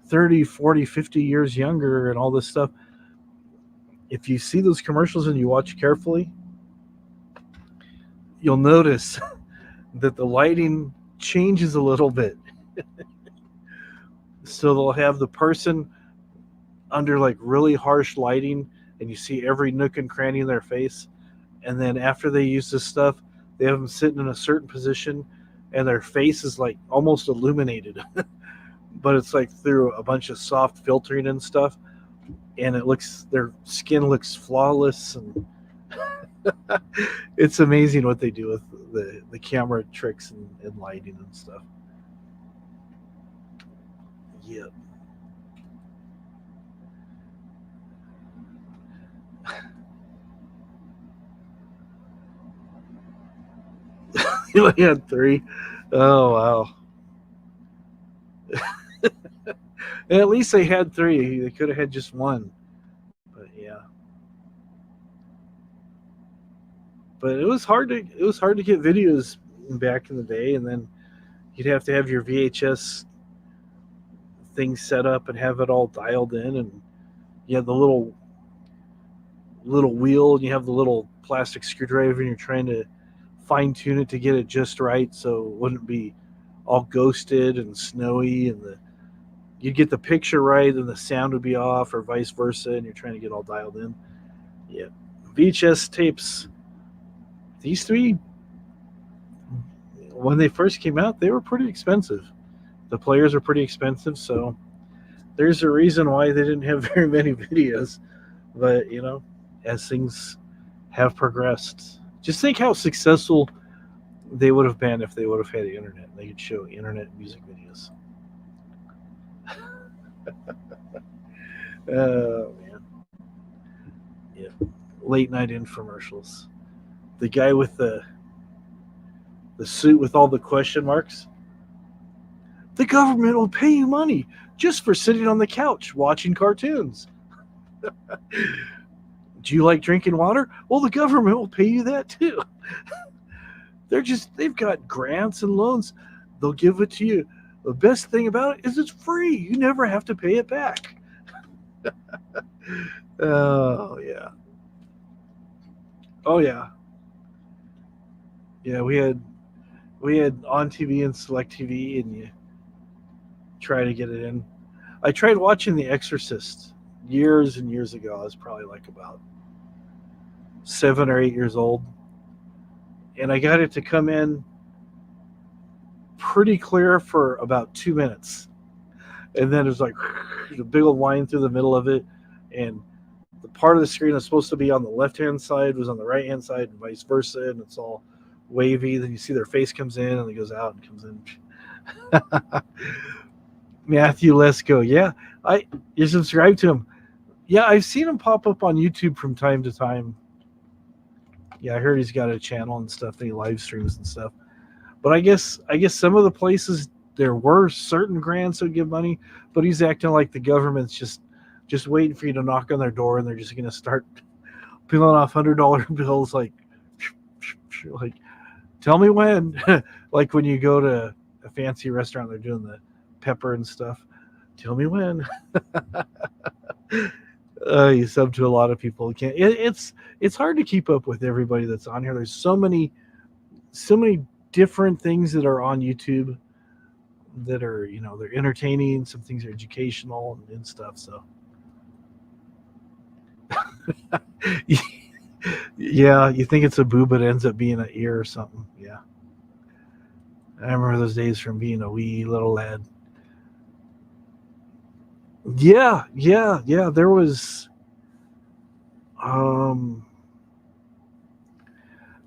30, 40, 50 years younger and all this stuff. If you see those commercials and you watch carefully, you'll notice that the lighting changes a little bit. So they'll have the person under like really harsh lighting, and you see every nook and cranny in their face. And then after they use this stuff, they have them sitting in a certain position, and their face is like almost illuminated. But it's like through a bunch of soft filtering and stuff, and it looks, their skin looks flawless, and it's amazing what they do with the camera tricks and lighting and stuff. Yep. You only had 3. Oh wow. At least they had 3. They could have had just 1. But yeah. But it was hard to get videos back in the day, and then you'd have to have your VHS thing set up and have it all dialed in, and you have the little wheel, and you have the little plastic screwdriver, and you're trying to fine tune it to get it just right so it wouldn't be all ghosted and snowy, and you'd get the picture right and the sound would be off, or vice versa, and you're trying to get all dialed in. Yeah. VHS tapes, these 3, when they first came out, they were pretty expensive. The players are pretty expensive, so there's a reason why they didn't have very many videos. But, as things have progressed, just think how successful they would have been if they would have had the internet. They could show internet music videos. Oh, man. Yeah. Late night infomercials. The guy with the suit with all the question marks. The government will pay you money just for sitting on the couch watching cartoons. Do you like drinking water? Well, the government will pay you that too. They've got grants and loans. They'll give it to you. The best thing about it is it's free. You never have to pay it back. Oh, yeah. Oh, yeah. Yeah, we had on TV and select TV, and you try to get it in. I tried watching The Exorcist years and years ago. I was probably like about 7 or 8 years old, and I got it to come in pretty clear for about 2 minutes, and then it was like a big old line through the middle of it, and the part of the screen that's supposed to be on the left-hand side was on the right-hand side, and vice versa, and it's all wavy. Then you see their face comes in, and it goes out and comes in. Matthew Lesko, yeah, you subscribe to him. Yeah, I've seen him pop up on YouTube from time to time. Yeah, I heard he's got a channel and stuff that he live streams and stuff. But I guess some of the places there were certain grants that would give money, but he's acting like the government's just waiting for you to knock on their door, and they're just going to start peeling off $100 bills like tell me when. Like when you go to a fancy restaurant, they're doing the pepper and stuff. Tell me when. You sub to a lot of people. It's hard to keep up with everybody that's on here. There's so many different things that are on YouTube that are, they're entertaining. Some things are educational and stuff. So yeah, you think it's a boob, but it ends up being an ear or something. Yeah, I remember those days from being a wee little lad. Yeah. Um,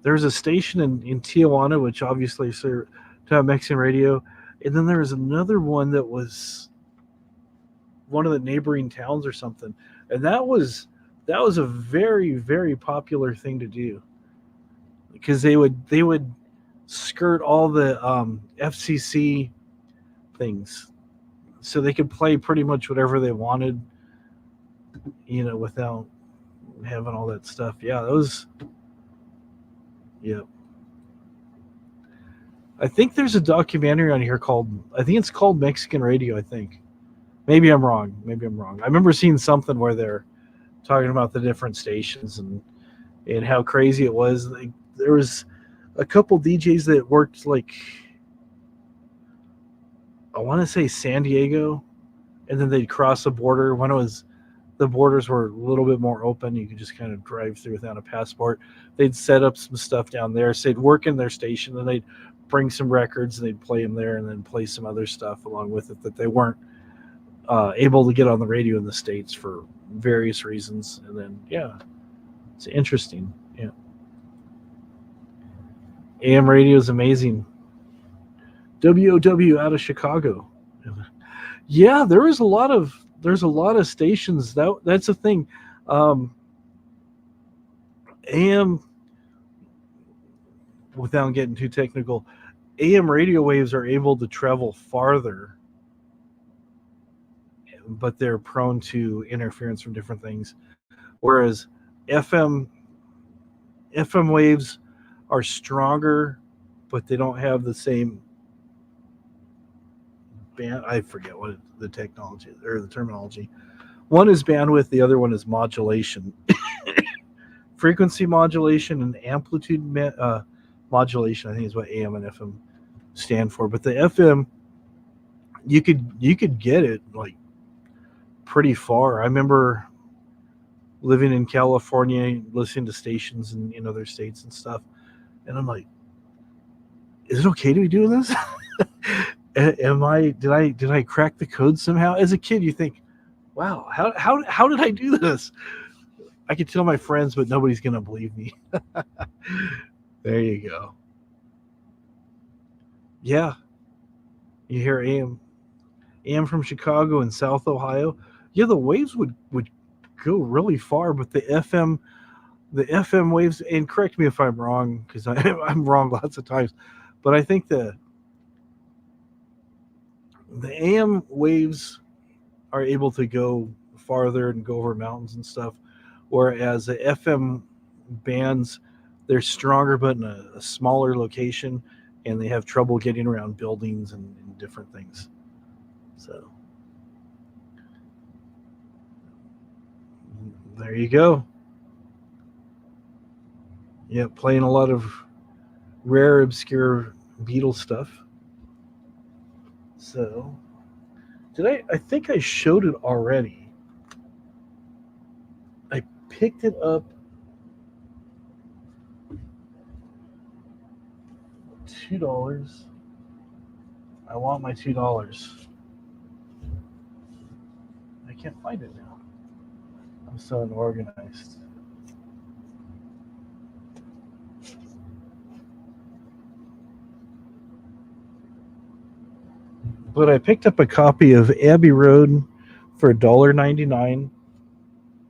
there was a station in Tijuana, which obviously served to have Mexican radio, and then there was another one that was one of the neighboring towns or something, and that was a very very popular thing to do because they would skirt all the FCC things, so they could play pretty much whatever they wanted, without having all that stuff. Yeah, those. Yeah, I think there's a documentary on here called. I think it's called Mexican Radio. I think. Maybe I'm wrong. I remember seeing something where they're talking about the different stations and how crazy it was. Like, there was a couple DJs that worked like I want to say San Diego, and then they'd cross the border when the borders were a little bit more open. You could just kind of drive through without a passport. They'd set up some stuff down there. So they'd work in their station, and they'd bring some records and they'd play them there, and then play some other stuff along with it that they weren't able to get on the radio in the States for various reasons. And then, yeah, it's interesting. Yeah. AM radio is amazing. WOW out of Chicago. Yeah, there's a lot of stations. That's a thing. AM, without getting too technical, AM radio waves are able to travel farther, but they're prone to interference from different things. Whereas FM FM waves are stronger, but they don't have the same band. I forget what the technology or the terminology. One is bandwidth, the other one is modulation. Frequency modulation and amplitude modulation, I think, is what AM and FM stand for. But the FM, you could get it like pretty far. I remember living in California, listening to stations in other states and stuff, and I'm like, is it okay to be doing this? Did I crack the code somehow? As a kid, you think, wow, how did I do this? I could tell my friends, but nobody's gonna believe me. There you go. Yeah, you hear AM from Chicago and South Ohio. Yeah, the waves would go really far, but the FM waves, and correct me if I'm wrong, because I'm wrong lots of times, but I think the AM waves are able to go farther and go over mountains and stuff, whereas the FM bands, they're stronger but in a smaller location, and they have trouble getting around buildings and different things. So there you go. Yeah, playing a lot of rare, obscure Beatles stuff. So, I think I showed it already. I picked it up $2. I want my $2. I can't find it now. I'm so unorganized. But I picked up a copy of Abbey Road for $1.99.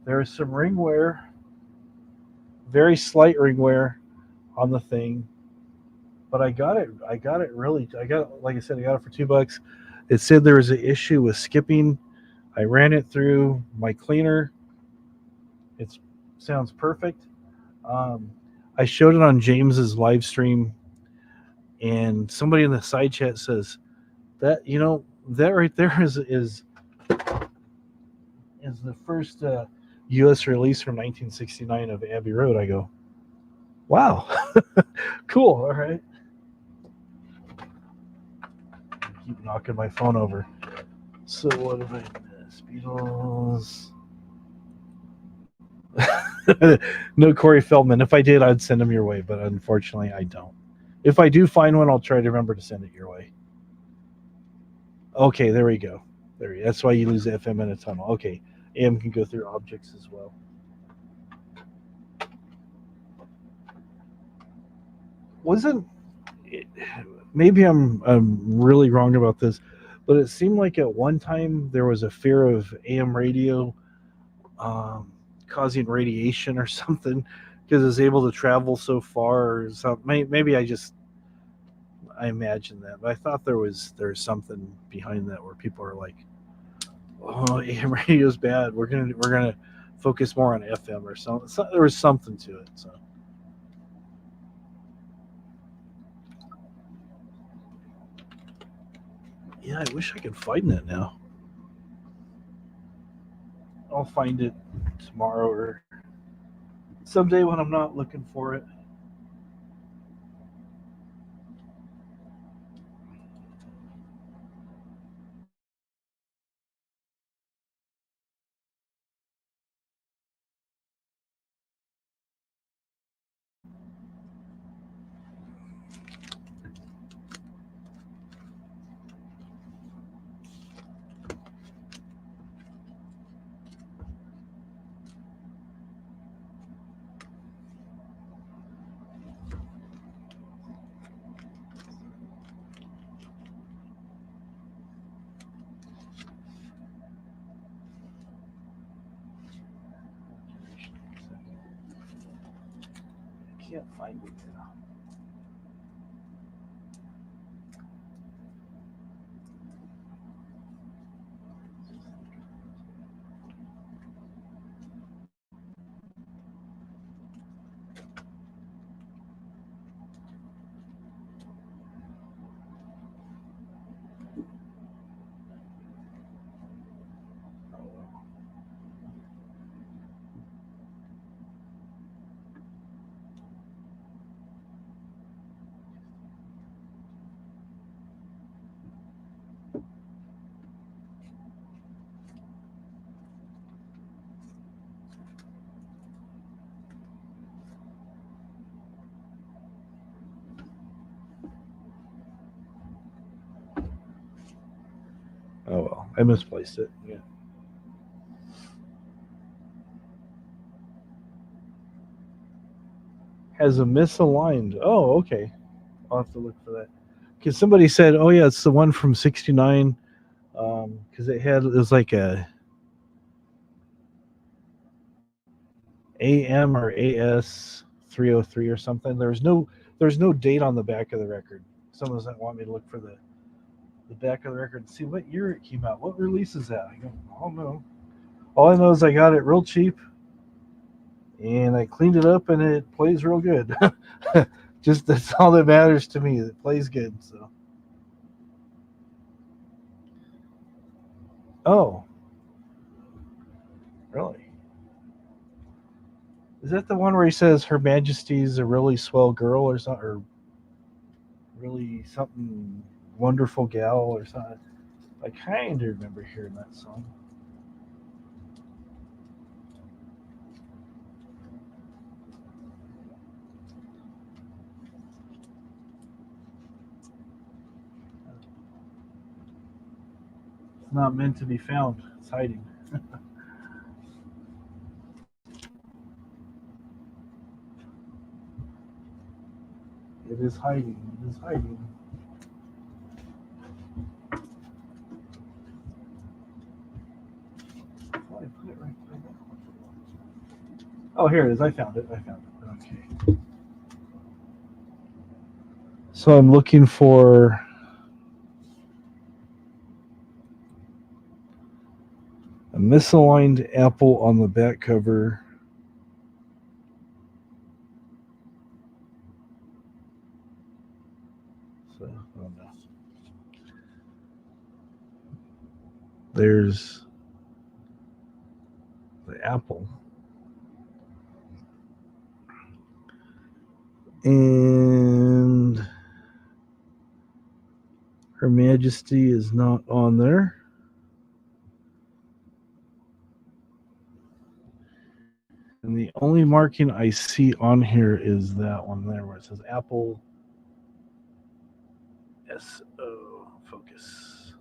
There is some ring wear, very slight ring wear on the thing, but I got it. Like I said, I got it for $2. It said there was an issue with skipping. I ran it through my cleaner. It sounds perfect. I showed it on James's live stream, and somebody in the side chat says that right there is the first U.S. release from 1969 of Abbey Road. I go, wow, cool. All right. Keep knocking my phone over. So what have I missed? Beatles. No Corey Feldman. If I did, I'd send him your way, but unfortunately, I don't. If I do find one, I'll try to remember to send it your way. Okay, there we go. That's why you lose FM in a tunnel. Okay, AM can go through objects as well. Wasn't it, maybe I'm really wrong about this, but it seemed like at one time there was a fear of AM radio causing radiation or something because it's able to travel so far. Or something. Maybe I imagine that, but I thought there's something behind that where people are like, "Oh, AM radio's bad. We're gonna focus more on FM or something." So there was something to it. So. Yeah, I wish I could find that now. I'll find it tomorrow or someday when I'm not looking for it. I can't find it now. Oh well, I misplaced it. Yeah. Has a misaligned. Oh, okay. I'll have to look for that. Because somebody said, "Oh yeah, it's the one from '69." Because it was like a AM or AS 303 or something. There's no date on the back of the record. Someone doesn't want me to look for the back of the record and see what year it came out. What release is that? I go, I don't know. All I know is I got it real cheap and I cleaned it up and it plays real good. Just that's all that matters to me. It plays good. So. Oh, really? Is that the one where he says Her Majesty's a really swell girl or something, or really something wonderful gal or something? I kind of remember hearing that song. It's not meant to be found. It's hiding. It is hiding. It is hiding. Why I put it right there? Oh, here it is. I found it. Okay. So I'm looking for a misaligned apple on the back cover. So, oh no. There's the apple. And Her Majesty is not on there. And the only marking I see on here is that one there where it says Apple SO focus.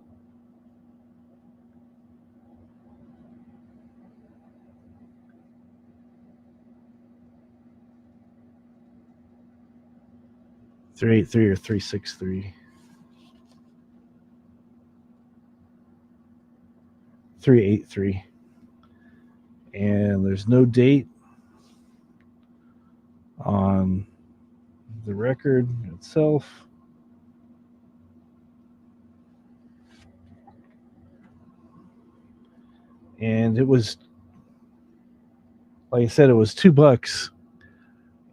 .383 or 363. 383. And there's no date on the record itself. And it was, like I said, it was $2.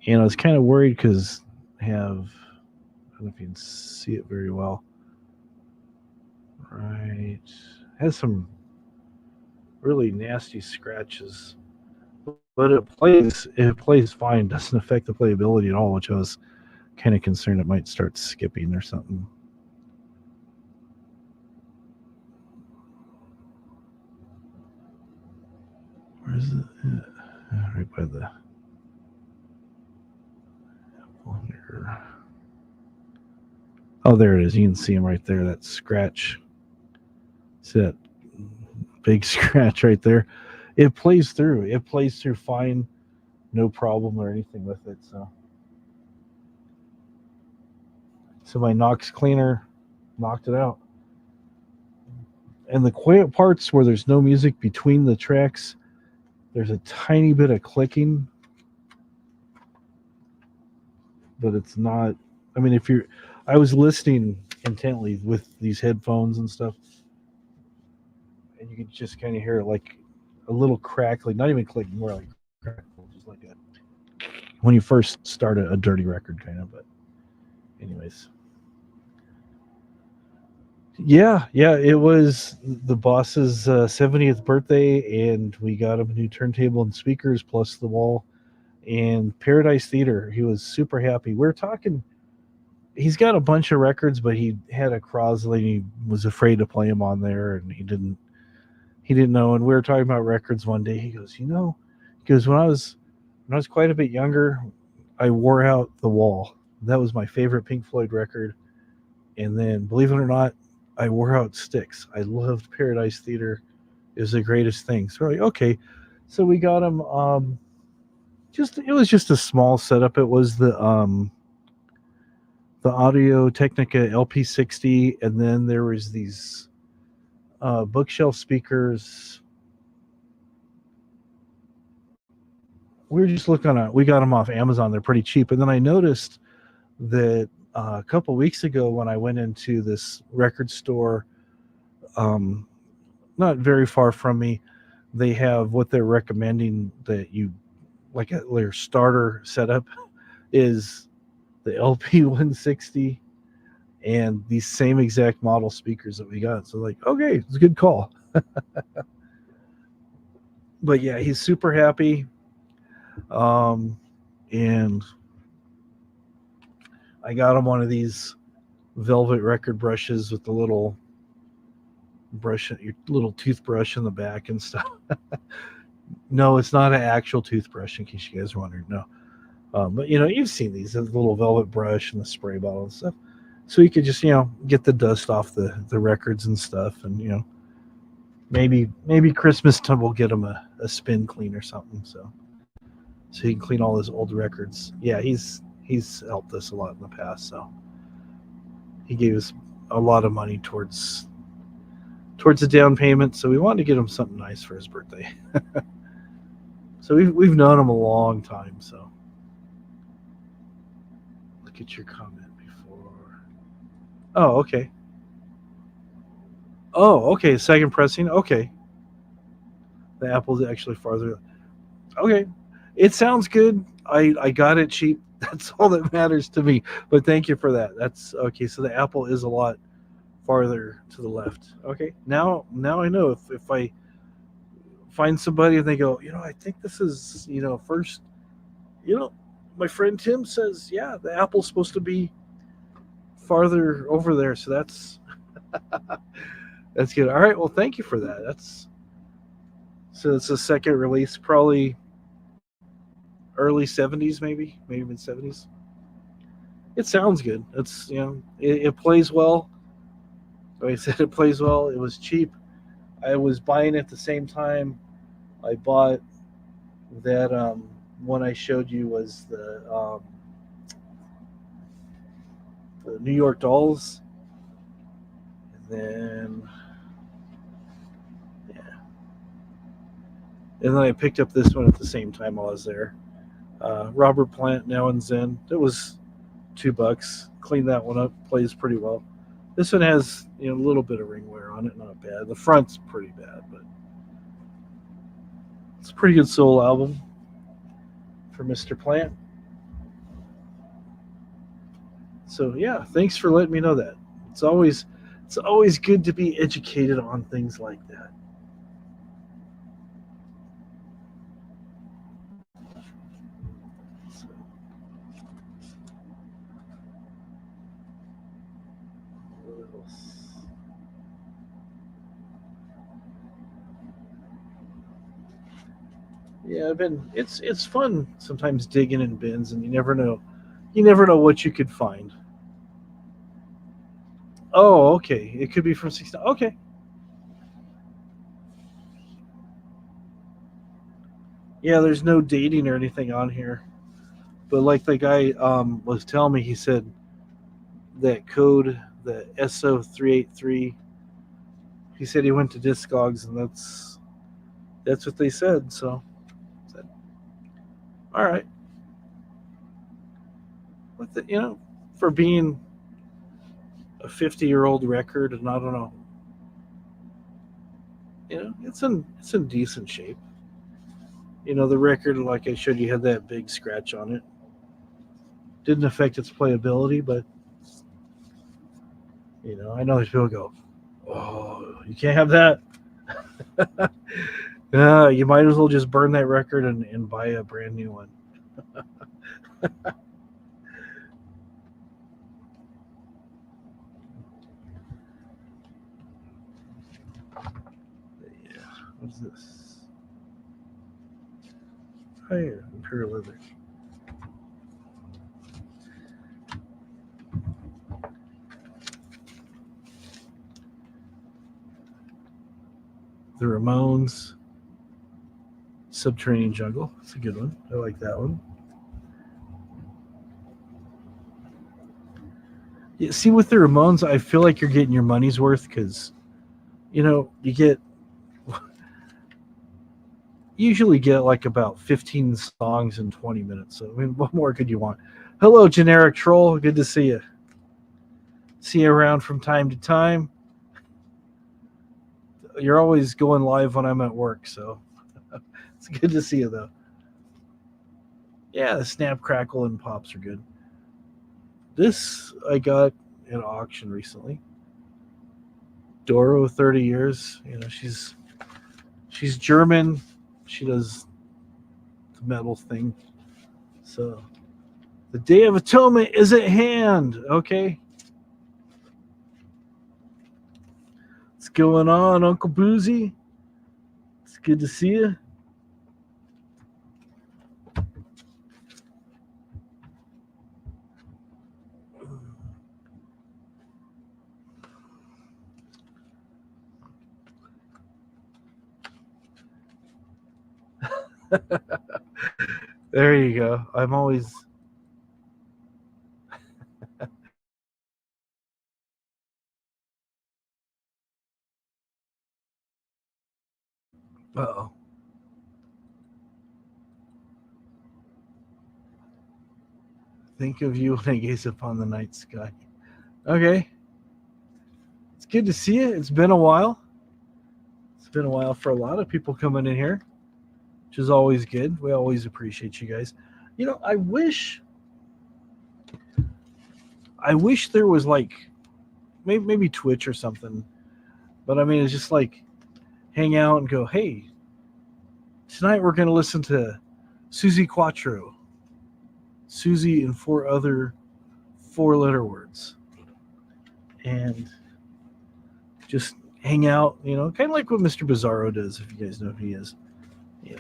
And I was kind of worried because I don't know if you can see it very well. Right. It has some really nasty scratches. But it plays fine. Doesn't affect the playability at all, which I was kind of concerned it might start skipping or something. Where is it? Right by the Apple here. Oh, there it is. You can see him right there. That scratch. See that big scratch right there? It plays through. It plays through fine. No problem or anything with it. So my Knox cleaner knocked it out. And the quiet parts where there's no music between the tracks, there's a tiny bit of clicking. But it's not. I mean, I was listening intently with these headphones and stuff, and you could just kind of hear like a little crackling, not even clicking, more like crackle, just like when you first start a dirty record, kind of. But anyways, yeah, it was the boss's 70th birthday, and we got him a new turntable and speakers plus the wall and Paradise Theater. He was super happy. We're talking. He's got a bunch of records, but he had a Crosley. He was afraid to play him on there, and he didn't know. And we were talking about records one day. He goes, when I was quite a bit younger, I wore out The Wall. That was my favorite Pink Floyd record. And then, believe it or not, I wore out Styx. I loved Paradise Theater. It was the greatest thing. So we're like, okay. So we got him. It was just a small setup. It was the Audio Technica LP60, and then there was these bookshelf speakers. We were just looking at. We got them off Amazon. They're pretty cheap. And then I noticed that a couple weeks ago when I went into this record store, not very far from me, they have what they're recommending that you like their starter setup is the LP160 and these same exact model speakers that we got. So like, okay, it's a good call. But yeah, he's super happy. And I got him one of these velvet record brushes with the little brush, your little toothbrush in the back and stuff. No, it's not an actual toothbrush, in case you guys are wondering. No. But you've seen these, the little velvet brush and the spray bottle and stuff. So you could just, get the dust off the records and stuff. And, maybe Christmas time we'll get him a spin clean or something. So he can clean all his old records. Yeah, he's helped us a lot in the past. So he gave us a lot of money towards the down payment. So we wanted to get him something nice for his birthday. So we've known him a long time. So look at your comment before. Oh, okay. Oh, okay. Second pressing. Okay. The Apple's actually farther. Okay. It sounds good. I got it cheap. That's all that matters to me. But thank you for that. That's okay. So the Apple is a lot farther to the left. Okay. Now I know if I find somebody and they go, I think this is, first, my friend Tim says, yeah, the apple's supposed to be farther over there, so that's that's good. All right, well, thank you for that. So it's a second release, probably early 70s, maybe mid 70s. It sounds good. It's it plays well. Like I said, it plays well. It was cheap. I was buying it at the same time I bought that one I showed you was the New York Dolls, and then yeah, and then I picked up this one at the same time while I was there. Robert Plant, Now and Zen. It was $2. Cleaned that one up. Plays pretty well. This one has a little bit of ring wear on it. Not bad. The front's pretty bad, but it's a pretty good soul album for Mr. Plant. So yeah, thanks for letting me know that. It's always good to be educated on things like that. So, what else? Yeah, it's fun sometimes digging in bins, and you never know what you could find. Oh, okay. It could be from 16. Okay. Yeah, there's no dating or anything on here. But like the guy was telling me, he said that code, the SO383, he said he went to Discogs, and that's what they said. So, all right. With the, for being a 50-year-old record, and I don't know, it's in decent shape. The record, like I showed you, had that big scratch on it. Didn't affect its playability, but I know there's people go, oh, you can't have that. You might as well just burn that record and buy a brand new one. Yeah, what's this? Oh yeah, Imperial Leather. The Ramones, Subterranean Jungle. It's a good one. I like that one. Yeah, see, with the Ramones, I feel like you're getting your money's worth because, you usually get like about 15 songs in 20 minutes. So, I mean, what more could you want? Hello, Generic Troll. Good to see you. See you around from time to time. You're always going live when I'm at work, so it's good to see you, though. Yeah, the Snap, Crackle, and Pops are good. This I got at auction recently. Doro, 30 years. She's German. She does the metal thing. So the Day of Atonement is at hand. Okay. What's going on, Uncle Boozy? It's good to see you. There you go. I'm always. Uh-oh. Think of you when I gaze upon the night sky. Okay. It's good to see you. It's been a while. It's been a while for a lot of people coming in here, which is always good. We always appreciate you guys. I wish there was like maybe Twitch or something. But I mean, it's just like hang out and go, hey, tonight we're going to listen to Suzi Quatro. Susie and 4 other 4-letter words, and just hang out. Kind of like what Mr. Bizarro does, if you guys know who he is. Yeah.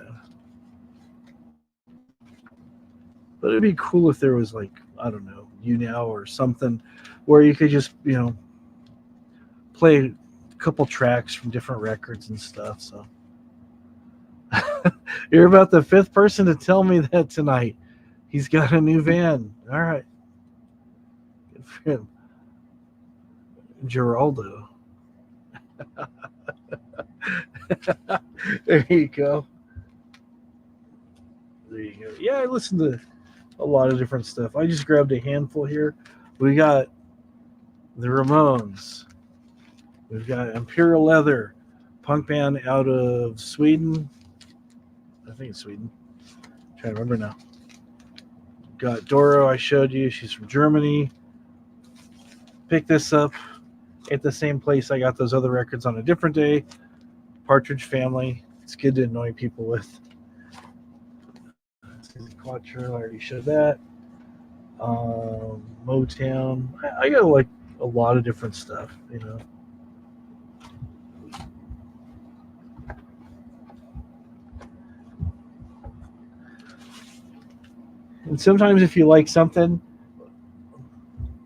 But it'd be cool if there was like, I don't know, YouNow or something where you could just, play a couple tracks from different records and stuff. So you're about the 5th person to tell me that tonight. He's got a new van. All right. Good for him. Geraldo. There you go. There you go. Yeah, I listen to a lot of different stuff. I just grabbed a handful here. We got the Ramones. We've got Imperial Leather, punk band out of Sweden. I think it's Sweden. I'm trying to remember now. Got Doro, I showed you. She's from Germany. Picked this up at the same place I got those other records on a different day. Partridge Family. It's good to annoy people with. Quattro, I already showed that. Motown. I got like a lot of different stuff, And sometimes if you like something,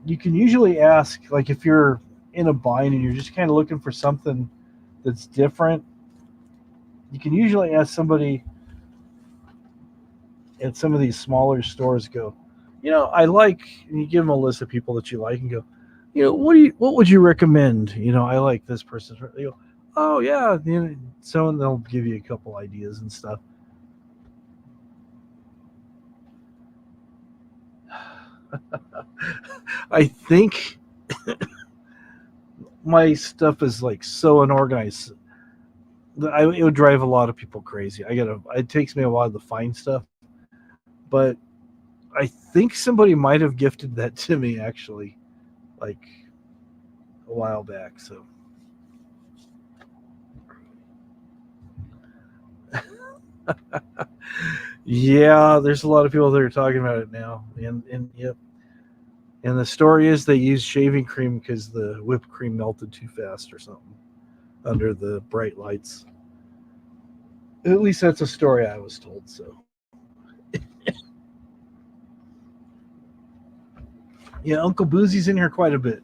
you can usually ask, like if you're in a bind and you're just kind of looking for something that's different, you can usually ask somebody at some of these smaller stores, go, I like, and you give them a list of people that you like and go, what would you recommend? I like this person. They go, oh yeah, so they'll give you a couple ideas and stuff. I think my stuff is like so unorganized that it would drive a lot of people crazy. It takes me a while to find stuff, but I think somebody might have gifted that to me actually, like a while back. So yeah, there's a lot of people that are talking about it now, and yep. And the story is they used shaving cream because the whipped cream melted too fast or something under the bright lights. At least that's a story I was told. So yeah, Uncle Boozy's in here quite a bit.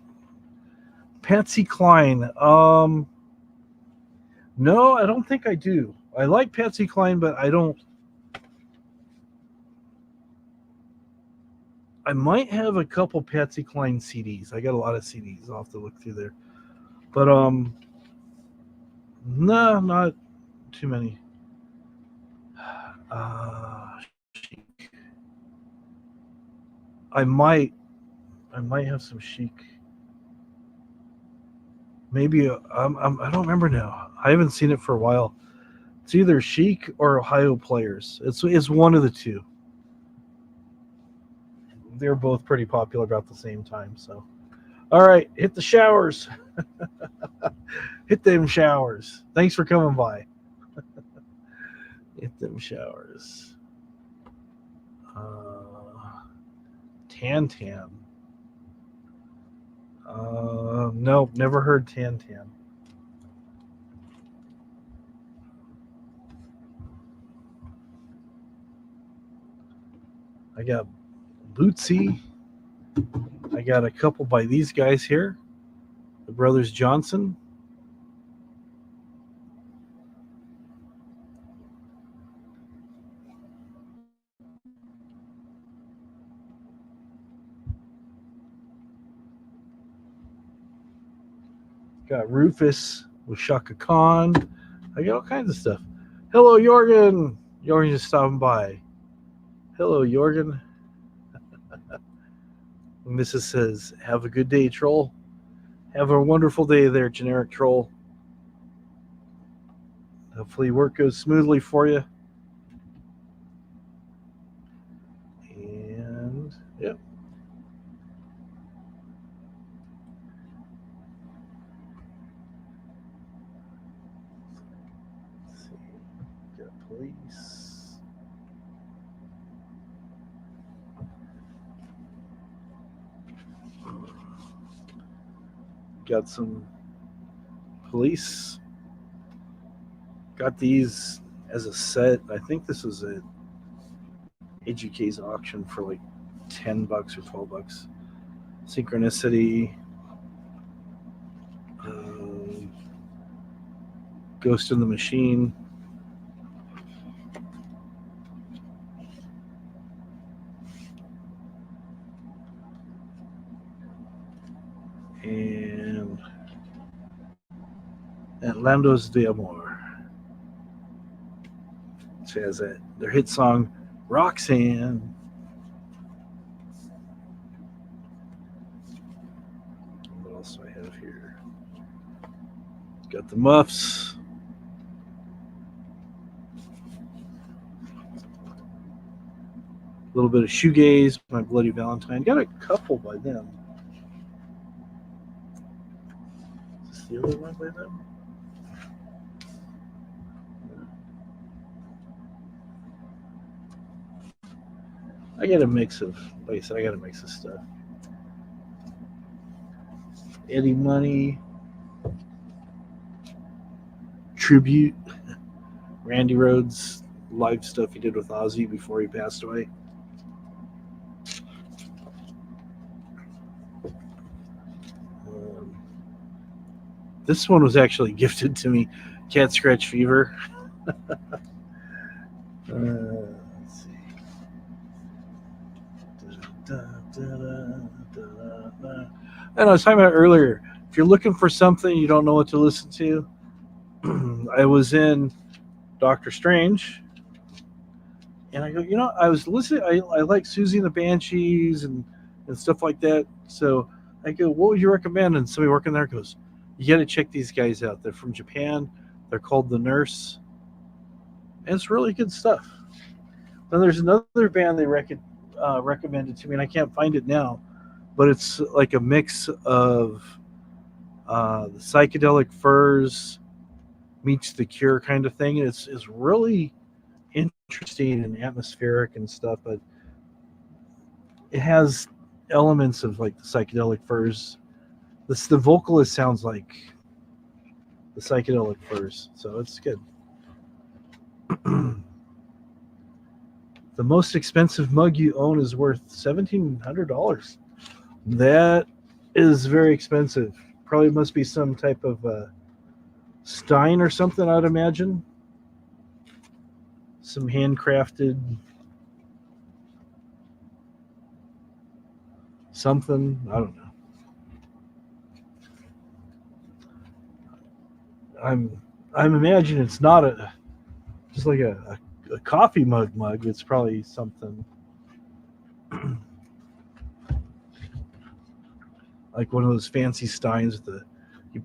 Patsy Cline. No, I don't think I do. I like Patsy Cline, but I don't. I might have a couple Patsy Cline CDs. I got a lot of CDs. I'll have to look through there. But no, not too many. Chic. I might have some Chic. Maybe I don't remember now. I haven't seen it for a while. It's either Chic or Ohio Players. It's one of the two. They're both pretty popular about the same time. So, all right, hit the showers. Hit them showers. Thanks for coming by. Hit them showers. Tan Tan. Nope, never heard Tan Tan. I got Bootsy. I got a couple by these guys here, the Brothers Johnson. Got Rufus with Shaka Khan. I got all kinds of stuff. Hello, Jorgen. Jorgen just stopping by. Hello, Jorgen. Mrs. says, have a good day, troll. Have a wonderful day there, generic troll. Hopefully work goes smoothly for you. And, yep. Let's see. Got police. Got some police. Got these as a set. I think this was at AGK's auction for like $10 or $12. Synchronicity. Ghost in the Machine. And Atlandos de Amor. Which has their hit song, Roxanne. What else do I have here? Got the Muffs. A little bit of Shoegaze, My Bloody Valentine. Got a couple by them. Is this the other one by them? I got a mix of, like I said, I got a mix of stuff. Eddie Money, Tribute, Randy Rhoads, live stuff he did with Ozzy before he passed away. This one was actually gifted to me, Cat Scratch Fever. Let's see. And I was talking about earlier, if you're looking for something you don't know what to listen to, I was in Doctor Strange, and I go, I was listening, I like Susie and the Banshees and stuff like that. So I go, what would you recommend? And somebody working there goes, you got to check these guys out. They're from Japan. They're called The Nurse. And it's really good stuff. Then there's another band they recommended to me, and I can't find it now, but it's like a mix of the Psychedelic Furs meets The Cure kind of thing. It's really interesting and atmospheric and stuff, but it has elements of like the Psychedelic Furs. The vocalist sounds like the Psychedelic Furs, so it's good. The most expensive mug you own is worth $1,700. That is very expensive. Probably must be some type of Stein or something, I'd imagine. Some handcrafted something. I don't know. I'm imagining it's not just like a coffee mug. It's probably something like one of those fancy Steins with you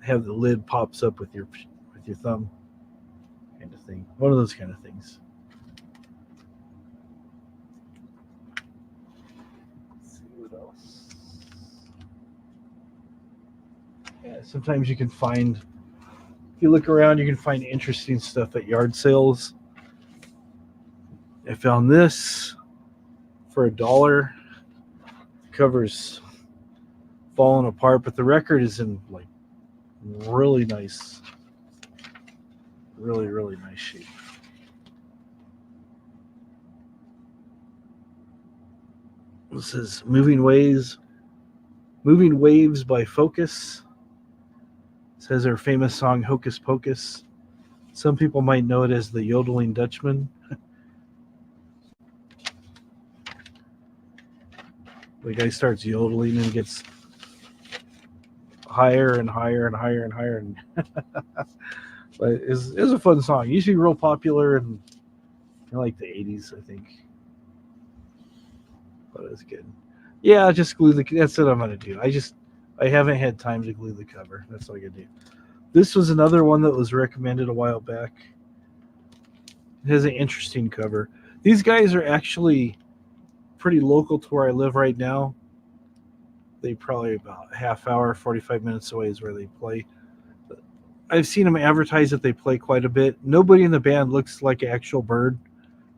have the lid pops up with your thumb kind of thing. One of those kind of things. Let's see what else. Yeah, sometimes you can find, if you look around, you can find interesting stuff at yard sales. I found this for $1. Covers falling apart, but the record is in like really nice, really nice shape. This is Moving Waves by Focus. It says their famous song Hocus Pocus. Some people might know it as the Yodeling Dutchman. The guy starts yodeling and gets higher and higher and higher and higher. And but it's a fun song. It used to be real popular in like the 80s, I think. But it's good. Yeah, just glue that's what I'm going to do. I haven't had time to glue the cover. That's all I got to do. This was another one that was recommended a while back. It has an interesting cover. These guys are actually pretty local to where I live right now. They probably about a half hour, 45 minutes away is where they play. I've seen them advertise that they play quite a bit. Nobody in the band looks like an actual bird,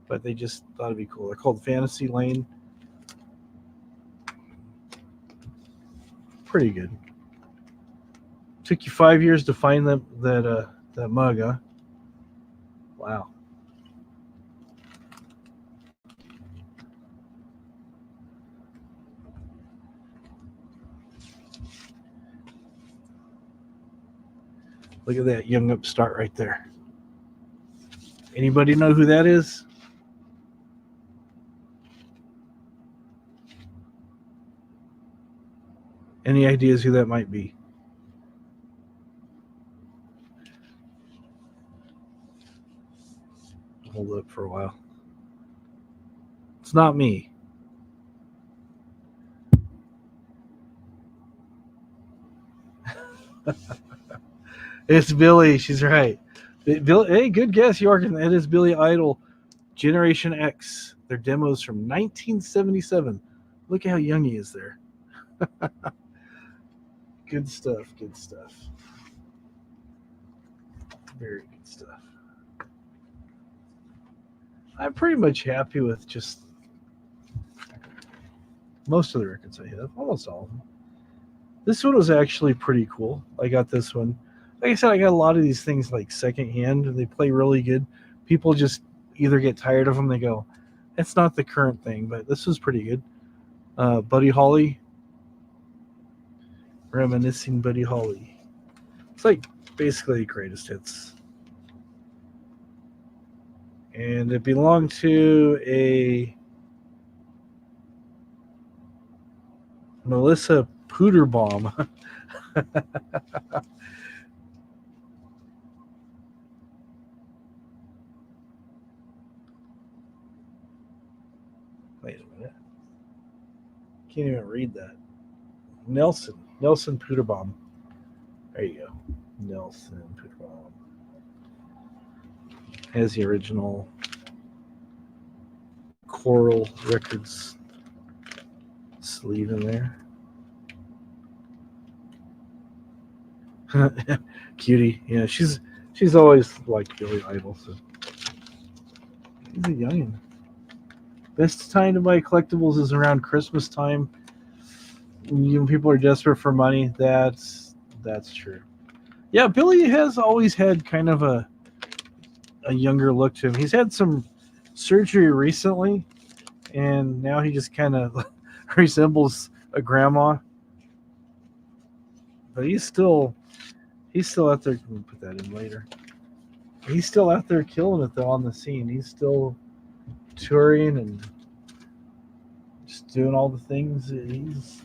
but they just thought it'd be cool. They're called Fantasy Lane. Pretty good. Took you 5 years to find that mug, huh? Wow. Look at that young upstart right there. Anybody know who that is? Any ideas who that might be? Hold up for a while. It's not me. It's Billy. She's right. Billy, hey, good guess, Yorkin. It is Billy Idol, Generation X. Their demos from 1977. Look at how young he is there. Good stuff. Good stuff. Very good stuff. I'm pretty much happy with just most of the records I have, almost all of them. This one was actually pretty cool. I got this one. Like I said, I got a lot of these things like secondhand. They play really good. People just either get tired of them. They go, "That's not the current thing," but this was pretty good. Buddy Holly, reminiscing Buddy Holly. It's like basically greatest hits. And it belonged to a Melissa Puderbaum. Wait a minute. Can't even read that. Nelson Puderbaum. There you go. Nelson Puderbaum. Has the original Coral Records sleeve in there. Cutie. Yeah, she's always liked Billy Idol. So he's a youngin'. Best time to buy collectibles is around Christmas time. When people are desperate for money. That's true. Yeah, Billy has always had kind of a younger look to him. He's had some surgery recently, and now he just kind of resembles a grandma. But he's still out there. We'll put that in later. He's still out there killing it though on the scene. He's still touring and just doing all the things that he's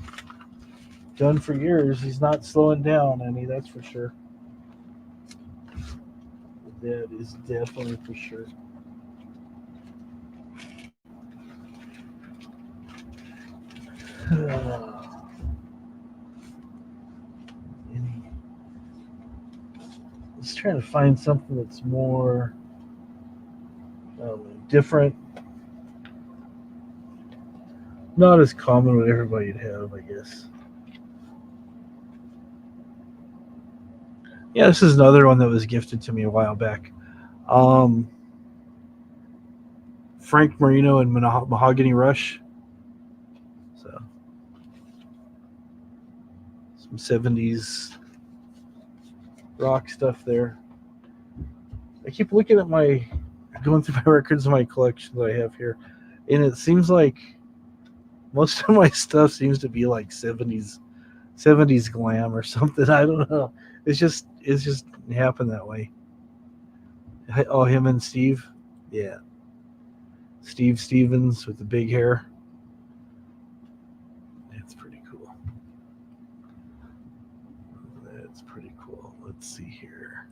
done for years. He's not slowing down any, that's for sure. That is definitely for sure. Let's try to find something that's more different. Not as common what everybody'd have, I guess. Yeah, this is another one that was gifted to me a while back. Frank Marino and Mahogany Rush. So, some 70s rock stuff there. I keep looking at going through my records in my collection that I have here, and it seems like most of my stuff seems to be like 70s glam or something. I don't know. It's just happened that way. Oh, him and Steve. Yeah. Steve Stevens with the big hair. That's pretty cool. That's pretty cool. Let's see here.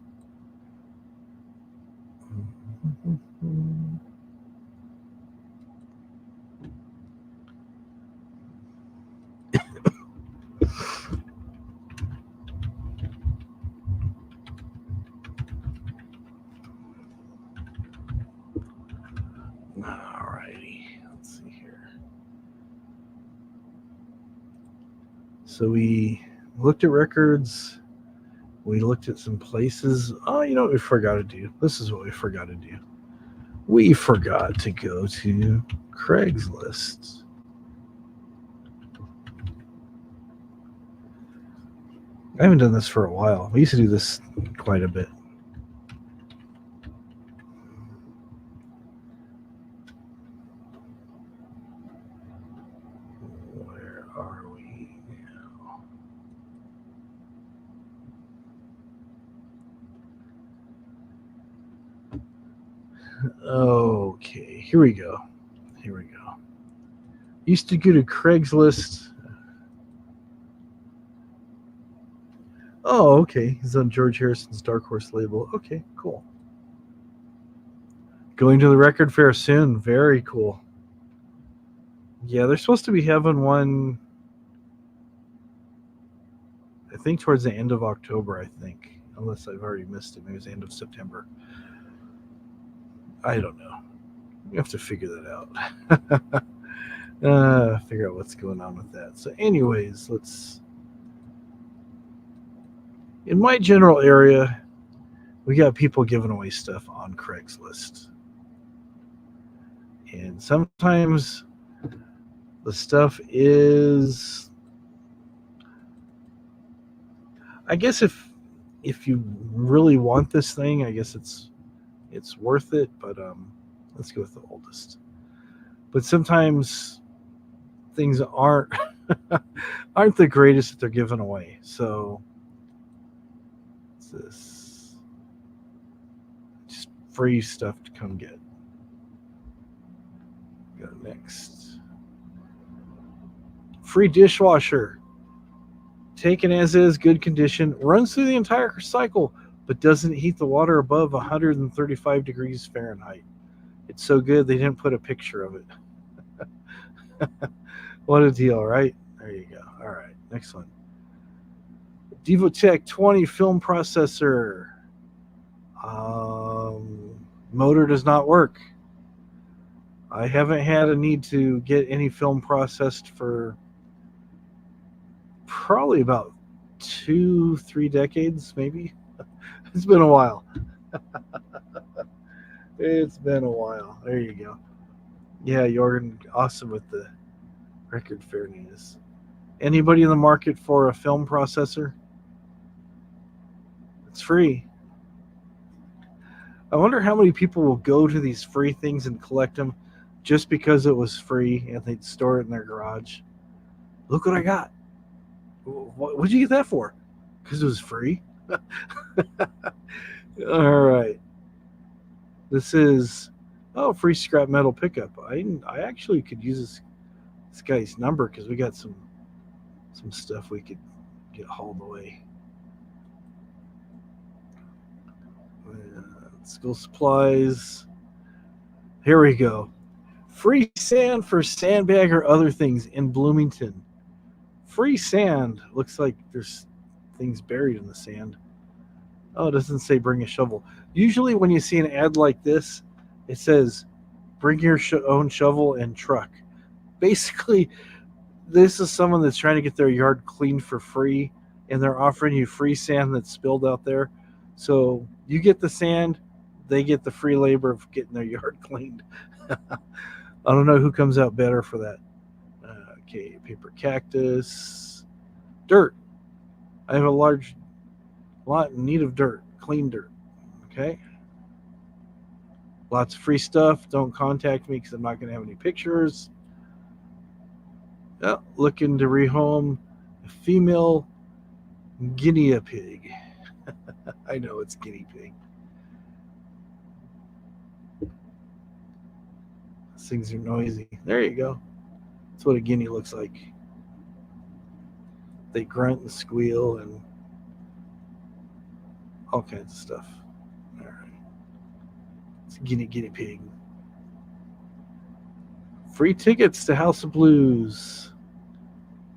Alrighty, let's see here. So we looked at records. We looked at some places. Oh, you know what we forgot to do? This is what we forgot to do. We forgot to go to Craigslist. I haven't done this for a while. We used to do this quite a bit. Where are we now? Okay, here we go. Used to go to Craigslist. Oh, okay. He's on George Harrison's Dark Horse label. Okay, cool. Going to the record fair soon. Very cool. Yeah, they're supposed to be having one, I think, towards the end of October, I think. Unless I've already missed it. Maybe it's the end of September. I don't know. We have to figure that out. Figure out what's going on with that. So anyways, in my general area, we got people giving away stuff on Craigslist. And sometimes the stuff is, I guess if you really want this thing, I guess it's worth it, but let's go with the oldest. But sometimes things aren't the greatest that they're giving away. So what's this? Just free stuff to come get. Go next. Free dishwasher. Taken as is, good condition, runs through the entire cycle, but doesn't heat the water above 135 degrees Fahrenheit. It's so good they didn't put a picture of it. What a deal, right? There you go. All right, next one. Devotech 20 film processor. Motor does not work. I haven't had a need to get any film processed for probably about 2-3 decades, maybe. It's been a while. It's been a while. There you go. Yeah, Jorgen, awesome with the record fair news. Anybody in the market for a film processor? It's free. I wonder how many people will go to these free things and collect them just because it was free and they'd store it in their garage. Look what I got. What'd you get that for? Because it was free? All right. This is, free scrap metal pickup. I actually could use this guy's number because we got some stuff we could get hauled away. School supplies. Here we go. Free sand for sandbag or other things in Bloomington. Free sand. Looks like there's things buried in the sand. Oh, it doesn't say bring a shovel. Usually when you see an ad like this, it says bring your own shovel and truck. Basically, this is someone that's trying to get their yard cleaned for free, and they're offering you free sand that's spilled out there. So you get the sand, they get the free labor of getting their yard cleaned. I don't know who comes out better for that. Okay, paper cactus. Dirt. I have a large lot in need of dirt. Clean dirt. Okay. Lots of free stuff. Don't contact me because I'm not going to have any pictures. Oh, looking to rehome a female guinea pig. I know it's guinea pig. These things are noisy. There you go. That's what a guinea looks like. They grunt and squeal and all kinds of stuff. All right. It's a guinea pig. Free tickets to House of Blues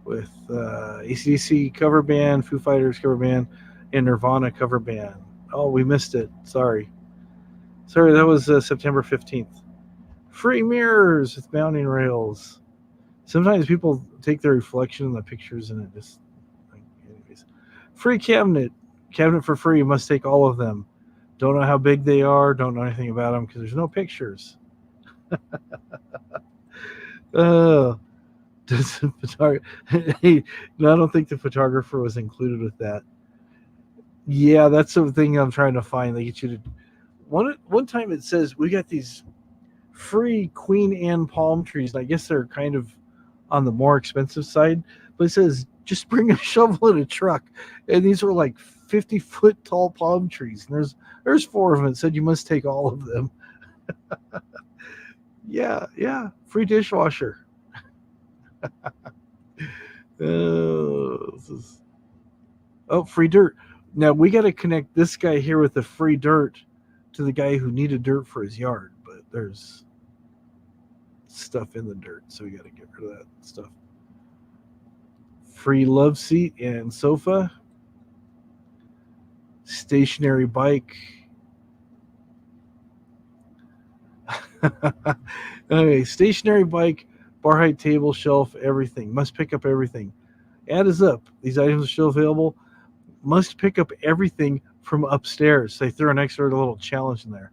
with AC/DC cover band, Foo Fighters cover band, and Nirvana cover band. Oh, we missed it. Sorry, that was September 15th. Free mirrors with mounting rails. Sometimes people take their reflection in the pictures and it just... Anyways. Free cabinet for free. You must take all of them. Don't know how big they are. Don't know anything about them because there's no pictures. Does the photographer? Hey, no, I don't think the photographer was included with that. Yeah, that's the thing I'm trying to find. They get you to one time it says we got these free Queen Anne palm trees, and I guess they're kind of on the more expensive side. But it says just bring a shovel and a truck, and these were like 50-foot tall palm trees. And there's 4 of them. It said you must take all of them. Yeah, free dishwasher. Free dirt. Now we got to connect this guy here with the free dirt to the guy who needed dirt for his yard, but there's stuff in the dirt, so we got to get rid of that stuff. Free love seat and sofa. Stationary bike. Okay, stationary bike, bar height, table, shelf, everything. Must pick up everything. Add is up. These items are still available. Must pick up everything from upstairs. They threw an extra little challenge in there.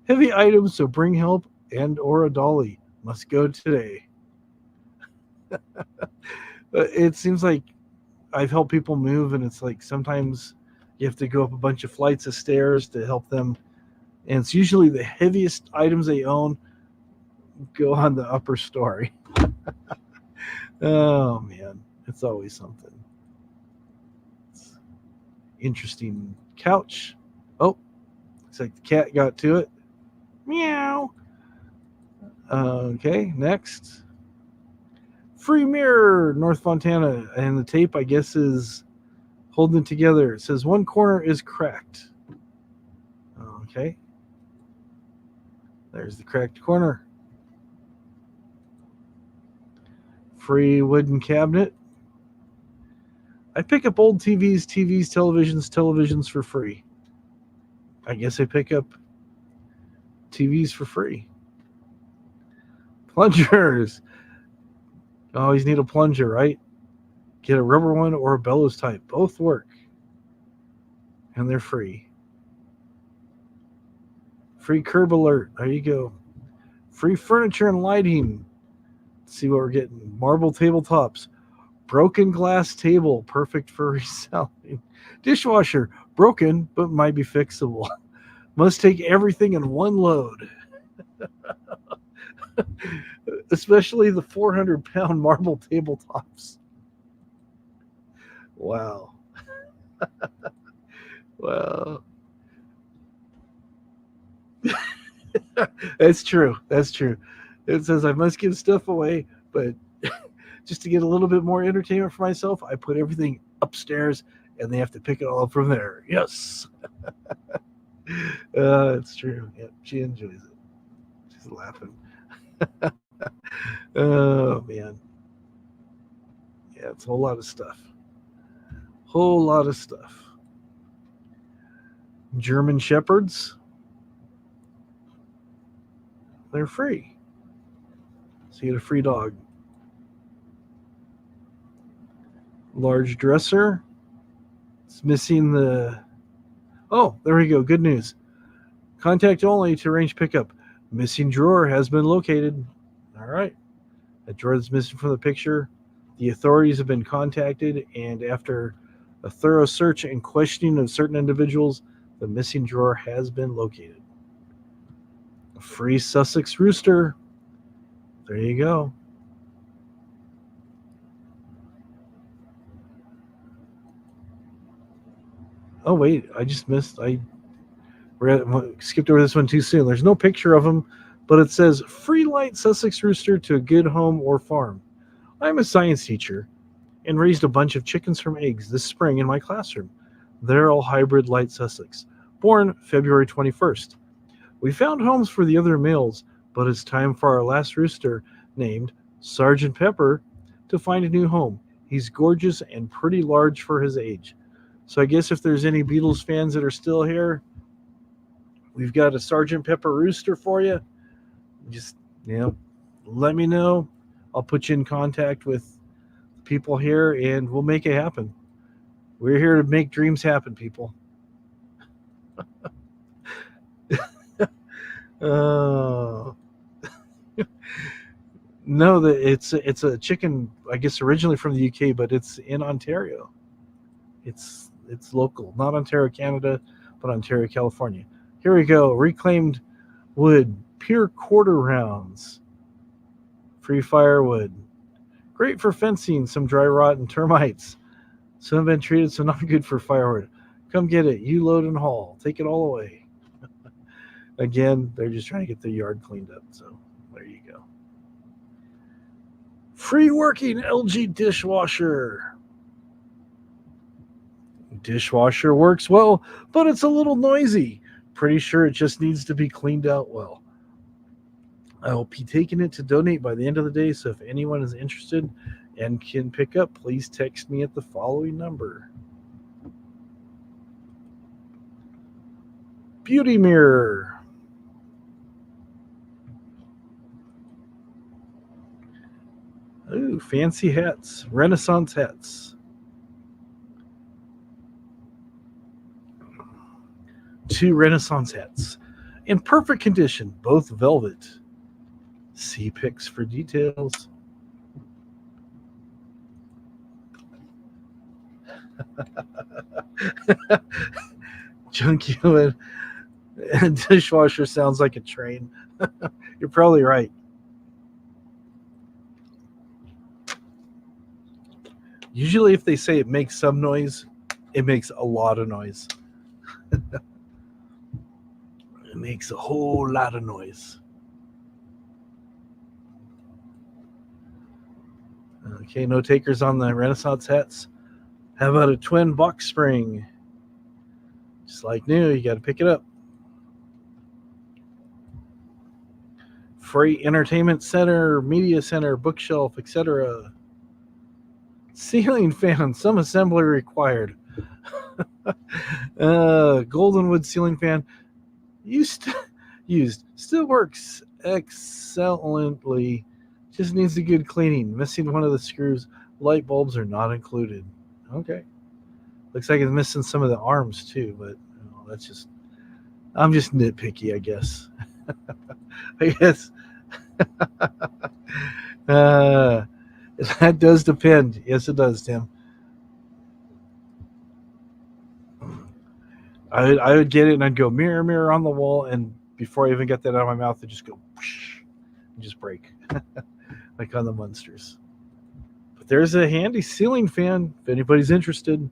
Heavy items, so bring help and or a dolly. Must go today. It seems like I've helped people move, and it's like sometimes you have to go up a bunch of flights of stairs to help them. And it's usually the heaviest items they own go on the upper story. Oh, man. It's always something. It's interesting couch. Oh, looks like the cat got to it. Meow. Okay, next. Free mirror, North Fontana. And the tape, I guess, is holding it together. It says one corner is cracked. Okay. There's the cracked corner. Free wooden cabinet. I pick up old TVs, televisions for free. I guess I pick up TVs for free. Plungers. Always need a plunger, right? Get a rubber one or a bellows type. Both work. And they're free. Free curb alert. There you go. Free furniture and lighting. Let's see what we're getting. Marble tabletops. Broken glass table. Perfect for reselling. Dishwasher. Broken, but might be fixable. Must take everything in one load. Especially the 400-pound marble tabletops. Wow. Wow. That's true. It says I must give stuff away, but just to get a little bit more entertainment for myself, I put everything upstairs and they have to pick it all up from there. Yes. It's true. Yep, she enjoys it. She's laughing. Oh, man. Yeah, it's a whole lot of stuff. German Shepherds. They're free. So you get a free dog. Large dresser. It's missing the... Oh, there we go. Good news. Contact only to arrange pickup. Missing drawer has been located. All right. A drawer that's missing from the picture. The authorities have been contacted, and after a thorough search and questioning of certain individuals, the missing drawer has been located. A free Sussex rooster. There you go. Oh, wait. I just missed. I skipped over this one too soon. There's no picture of him, but it says free light Sussex rooster to a good home or farm. I'm a science teacher and raised a bunch of chickens from eggs this spring in my classroom. They're all hybrid light Sussex, born February 21st. We found homes for the other males, but it's time for our last rooster, named Sergeant Pepper, to find a new home. He's gorgeous and pretty large for his age. So I guess if there's any Beatles fans that are still here, we've got a Sergeant Pepper rooster for you. Just, let me know. I'll put you in contact with people here, and we'll make it happen. We're here to make dreams happen, people. Oh. No, it's a chicken, I guess originally from the UK, but it's in Ontario. It's local, not Ontario, Canada, but Ontario, California. Here we go. Reclaimed wood, pure quarter rounds, free firewood, great for fencing. Some dry rot and termites. Some have been treated, so not good for firewood. Come get it. You load and haul. Take it all away. Again, they're just trying to get their yard cleaned up. So there you go. Free working LG dishwasher. Dishwasher works well, but it's a little noisy. Pretty sure it just needs to be cleaned out well. I will be taking it to donate by the end of the day, so if anyone is interested and can pick up, please text me at the following number. Beauty mirror. Ooh, fancy hats. Renaissance hats. 2 Renaissance hats. In perfect condition, both velvet. See pics for details. Junkie and dishwasher sounds like a train. You're probably right. Usually, if they say it makes some noise, it makes a lot of noise. It makes a whole lot of noise. Okay, no takers on the Renaissance hats. How about a twin box spring? Just like new, you got to pick it up. Free entertainment center, media center, bookshelf, etc. Ceiling fan, some assembly required. Goldenwood ceiling fan used still works excellently. Just needs a good cleaning. Missing one of the screws. Light bulbs are not included. Okay. Looks like it's missing some of the arms too, but that's just, I'm just nitpicky, I guess. I guess. That does depend. Yes, it does, Tim. I would get it and I'd go mirror, mirror on the wall, and before I even get that out of my mouth, I'd just go whoosh, and just break, like on the Munsters. But there's a handy ceiling fan if anybody's interested.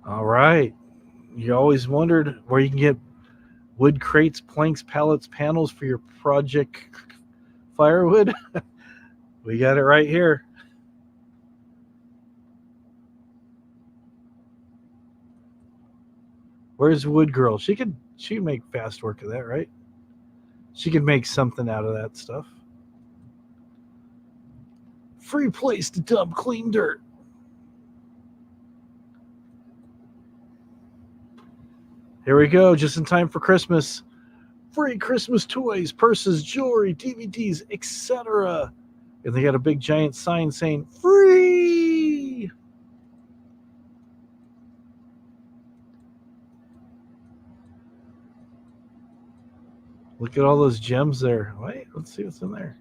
All right. You always wondered where you can get wood crates, planks, pallets, panels for your project firewood. We got it right here. Where's Wood Girl? She could make fast work of that, right? She could make something out of that stuff. Free place to dump clean dirt. Here we go, just in time for Christmas. Free Christmas toys, purses, jewelry, DVDs, etc. And they got a big giant sign saying free. Look at all those gems there. Wait, let's see what's in there.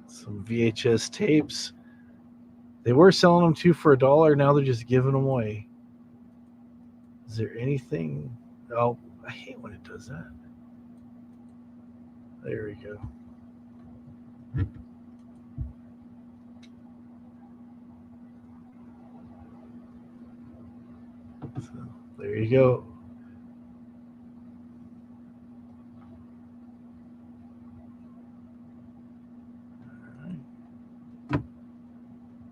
Some VHS tapes. They were selling them 2 for $1. Now they're just giving them away. Is there anything? Oh, I hate when it does that. There we go. So, there you go. All right.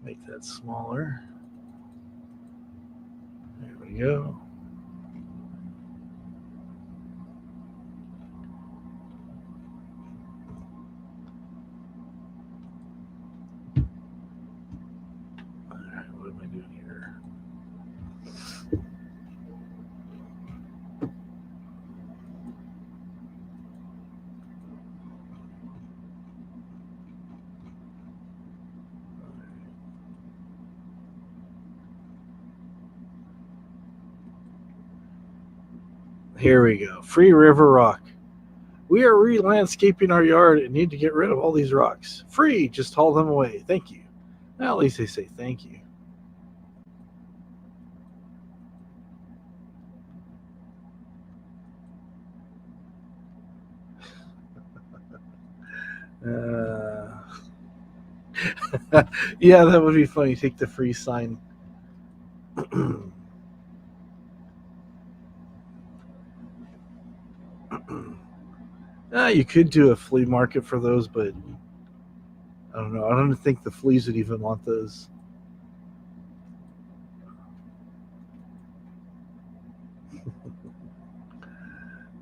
Make that smaller. There we go. All right, what am I doing here? Here we go. Free River Rock. We are re-landscaping our yard and need to get rid of all these rocks. Free, just haul them away. Thank you. Well, at least they say thank you. Yeah, that would be funny. Take the free sign. You could do a flea market for those, but I don't know. I don't think the fleas would even want those.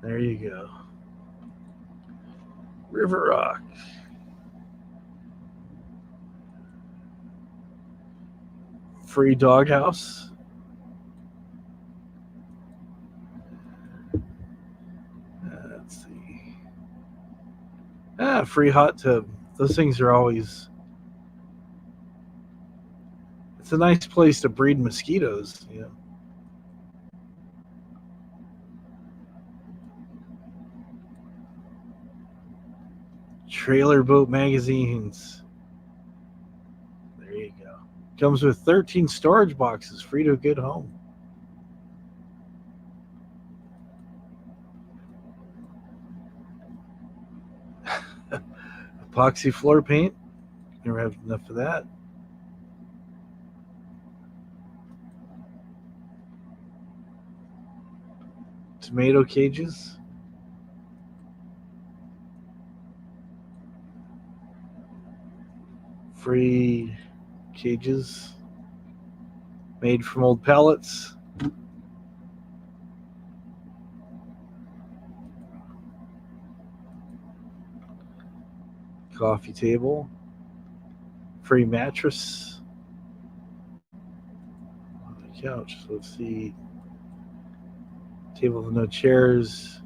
There you go. River Rock. Free doghouse. Let's see. Free hot tub. Those things are always. It's a nice place to breed mosquitoes. Yeah. Trailer Boat magazines. There you go. Comes with 13 storage boxes, free to a good home. Epoxy floor paint. Never have enough of that. Tomato cages. Free cages made from old pallets. Coffee table. Free mattress. On the couch. So let's see. Table with no chairs.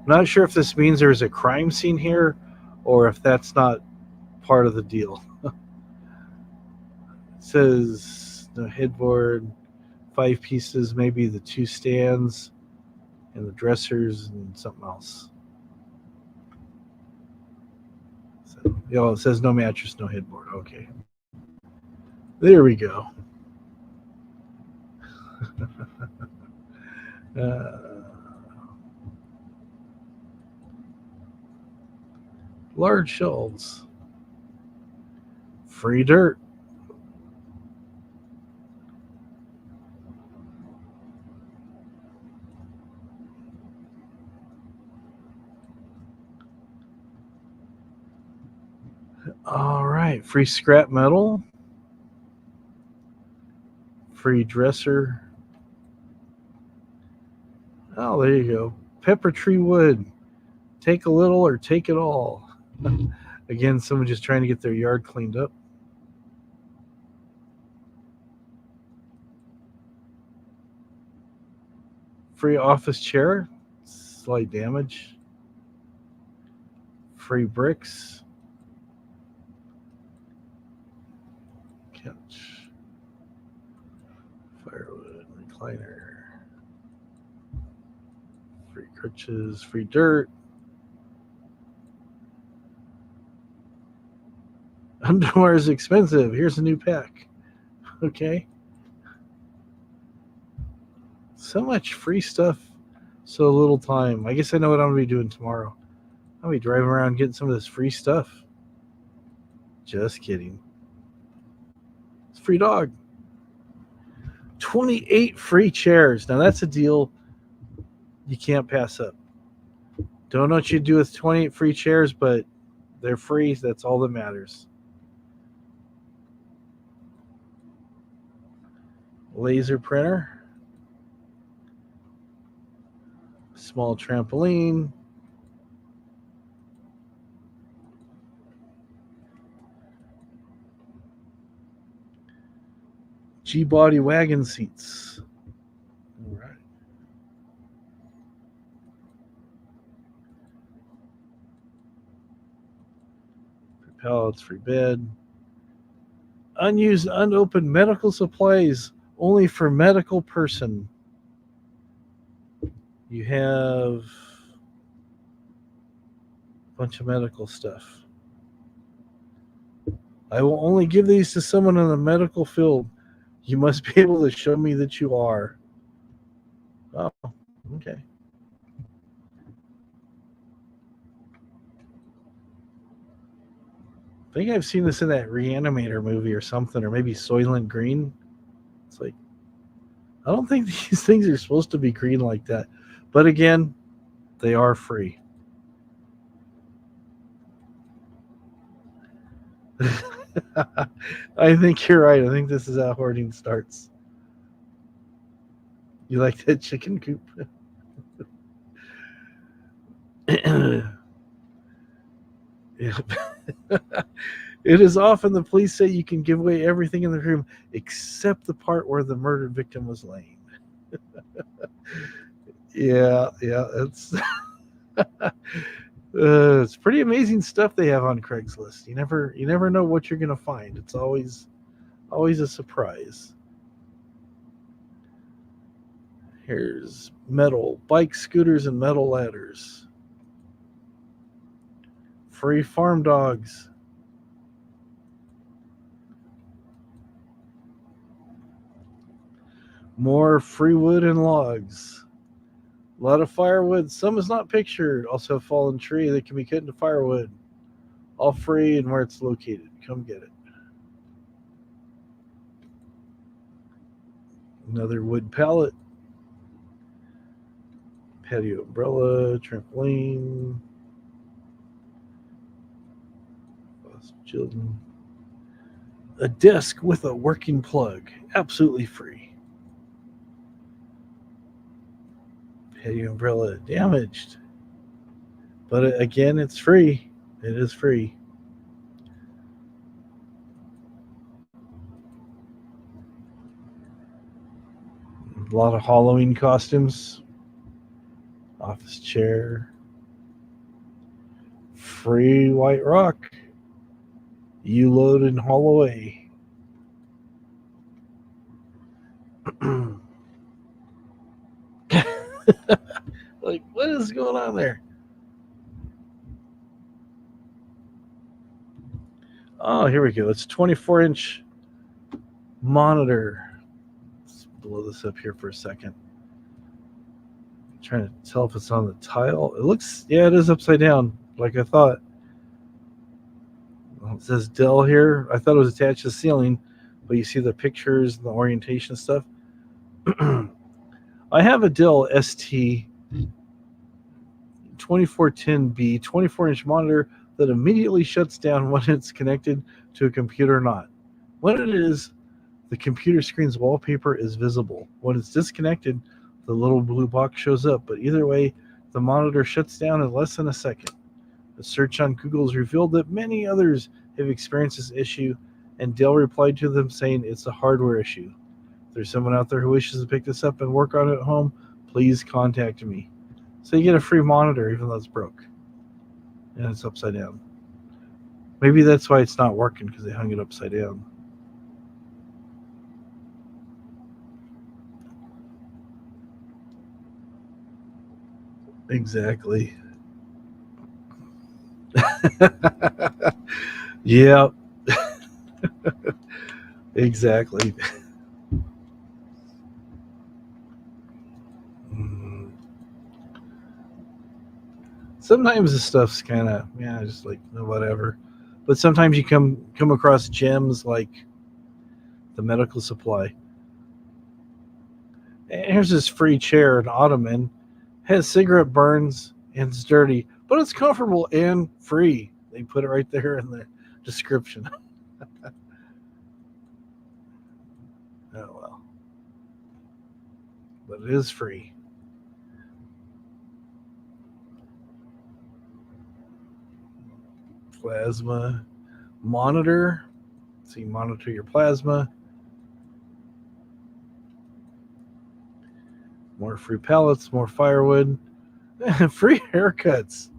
I'm not sure if this means there's a crime scene here or if that's not part of the deal. It says no headboard, 5 pieces, maybe the 2 stands and the dressers and something else. So, it says no mattress, no headboard. Okay. There we go. Large shelves. Free dirt. All right. Free scrap metal. Free dresser. Oh, there you go. Pepper tree wood. Take a little or take it all. Again, someone just trying to get their yard cleaned up. Free office chair. Slight damage. Free bricks. Couch. Firewood. Recliner. Free crutches. Free dirt. Underwear is expensive. Here's a new pack. Okay. So much free stuff, so little time. I guess I know what I'm going to be doing tomorrow. I'll be driving around getting some of this free stuff. Just kidding. It's free dog. 28 free chairs. Now that's a deal you can't pass up. Don't know what you do with 28 free chairs, but they're free. That's all that matters. Laser printer. Small trampoline. G-body wagon seats. All right. Free pallets, free bed. Unused, unopened medical supplies only for medical person. You have a bunch of medical stuff. I will only give these to someone in the medical field. You must be able to show me that you are. Oh, okay. I think I've seen this in that Reanimator movie or something, or maybe Soylent Green. It's like, I don't think these things are supposed to be green like that. But again, they are free. I think you're right. I think this is how hoarding starts. You like that chicken coop? Yeah. It is often the police say you can give away everything in the room except the part where the murdered victim was laying. Yeah, it's pretty amazing stuff they have on Craigslist. You never know what you're gonna find. It's always a surprise. Here's metal bikes, scooters, and metal ladders. Free farm dogs. More free wood and logs. A lot of firewood. Some is not pictured. Also a fallen tree that can be cut into firewood. All free and where it's located. Come get it. Another wood pallet. Patio umbrella. Trampoline. Children. A desk with a working plug. Absolutely free. Patio umbrella damaged. But again, it's free. It is free. A lot of Halloween costumes. Office chair. Free white rock. You load and haul away. Like, what is going on there? Oh, here we go. It's a 24-inch monitor. Let's blow this up here for a second. I'm trying to tell if it's on the tile. It looks, yeah, it is upside down, like I thought. Well, it says Dell here. I thought it was attached to the ceiling, but you see the pictures and the orientation stuff. I have a Dell ST 2410B 24-inch monitor that immediately shuts down when it's connected to a computer or not. When it is, the computer screen's wallpaper is visible. When it's disconnected, the little blue box shows up, but either way, the monitor shuts down in less than a second. A search on Google has revealed that many others have experienced this issue, and Dell replied to them saying it's a hardware issue. If there's someone out there who wishes to pick this up and work on it at home, please contact me. So you get a free monitor even though it's broke. And it's upside down. Maybe that's why it's not working, because they hung it upside down. Exactly. Yeah. Exactly. Sometimes the stuff's kind of, yeah, just like whatever. But sometimes you come across gems like the medical supply. And here's this free chair, an ottoman. Has cigarette burns and it's dirty, but it's comfortable and free. They put it right there in the description. Oh well. But it is free. Plasma monitor. So you monitor your plasma. More free pallets, more firewood, free haircuts.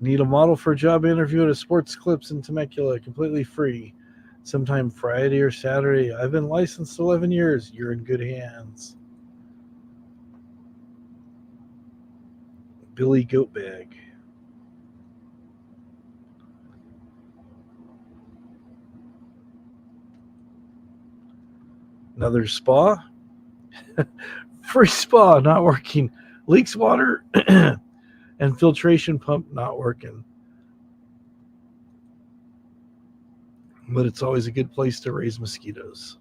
Need a model for a job interview at a Sports Clips in Temecula, completely free. Sometime Friday or Saturday. I've been licensed 11 years. You're in good hands. Billy Goat Bag. Another spa. Free spa not working. Leaks water and filtration pump not working. But it's always a good place to raise mosquitoes.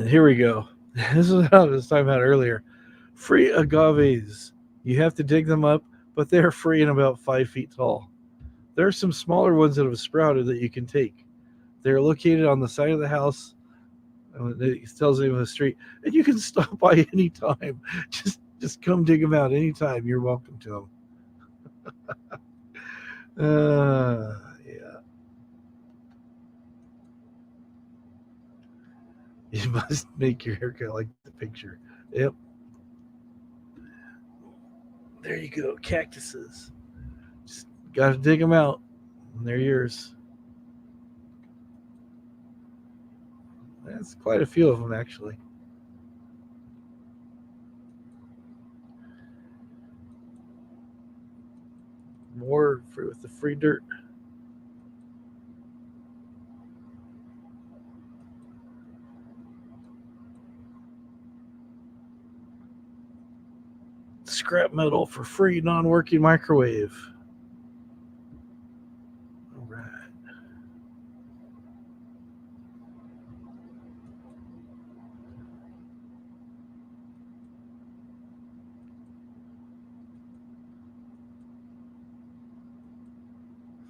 Here we go. This is what I was talking about earlier. Free agaves. You have to dig them up, but they're free and about 5 feet tall. There are some smaller ones that have sprouted that you can take. They're located on the side of the house. It tells the name of the street, and you can stop by anytime. Just come dig them out anytime. You're welcome to them. Yeah. You must make your haircut like the picture. Yep. There you go. Cactuses. Just got to dig them out. And they're yours. That's quite a few of them, actually. More with the free dirt. Scrap metal for free, non-working microwave. All right.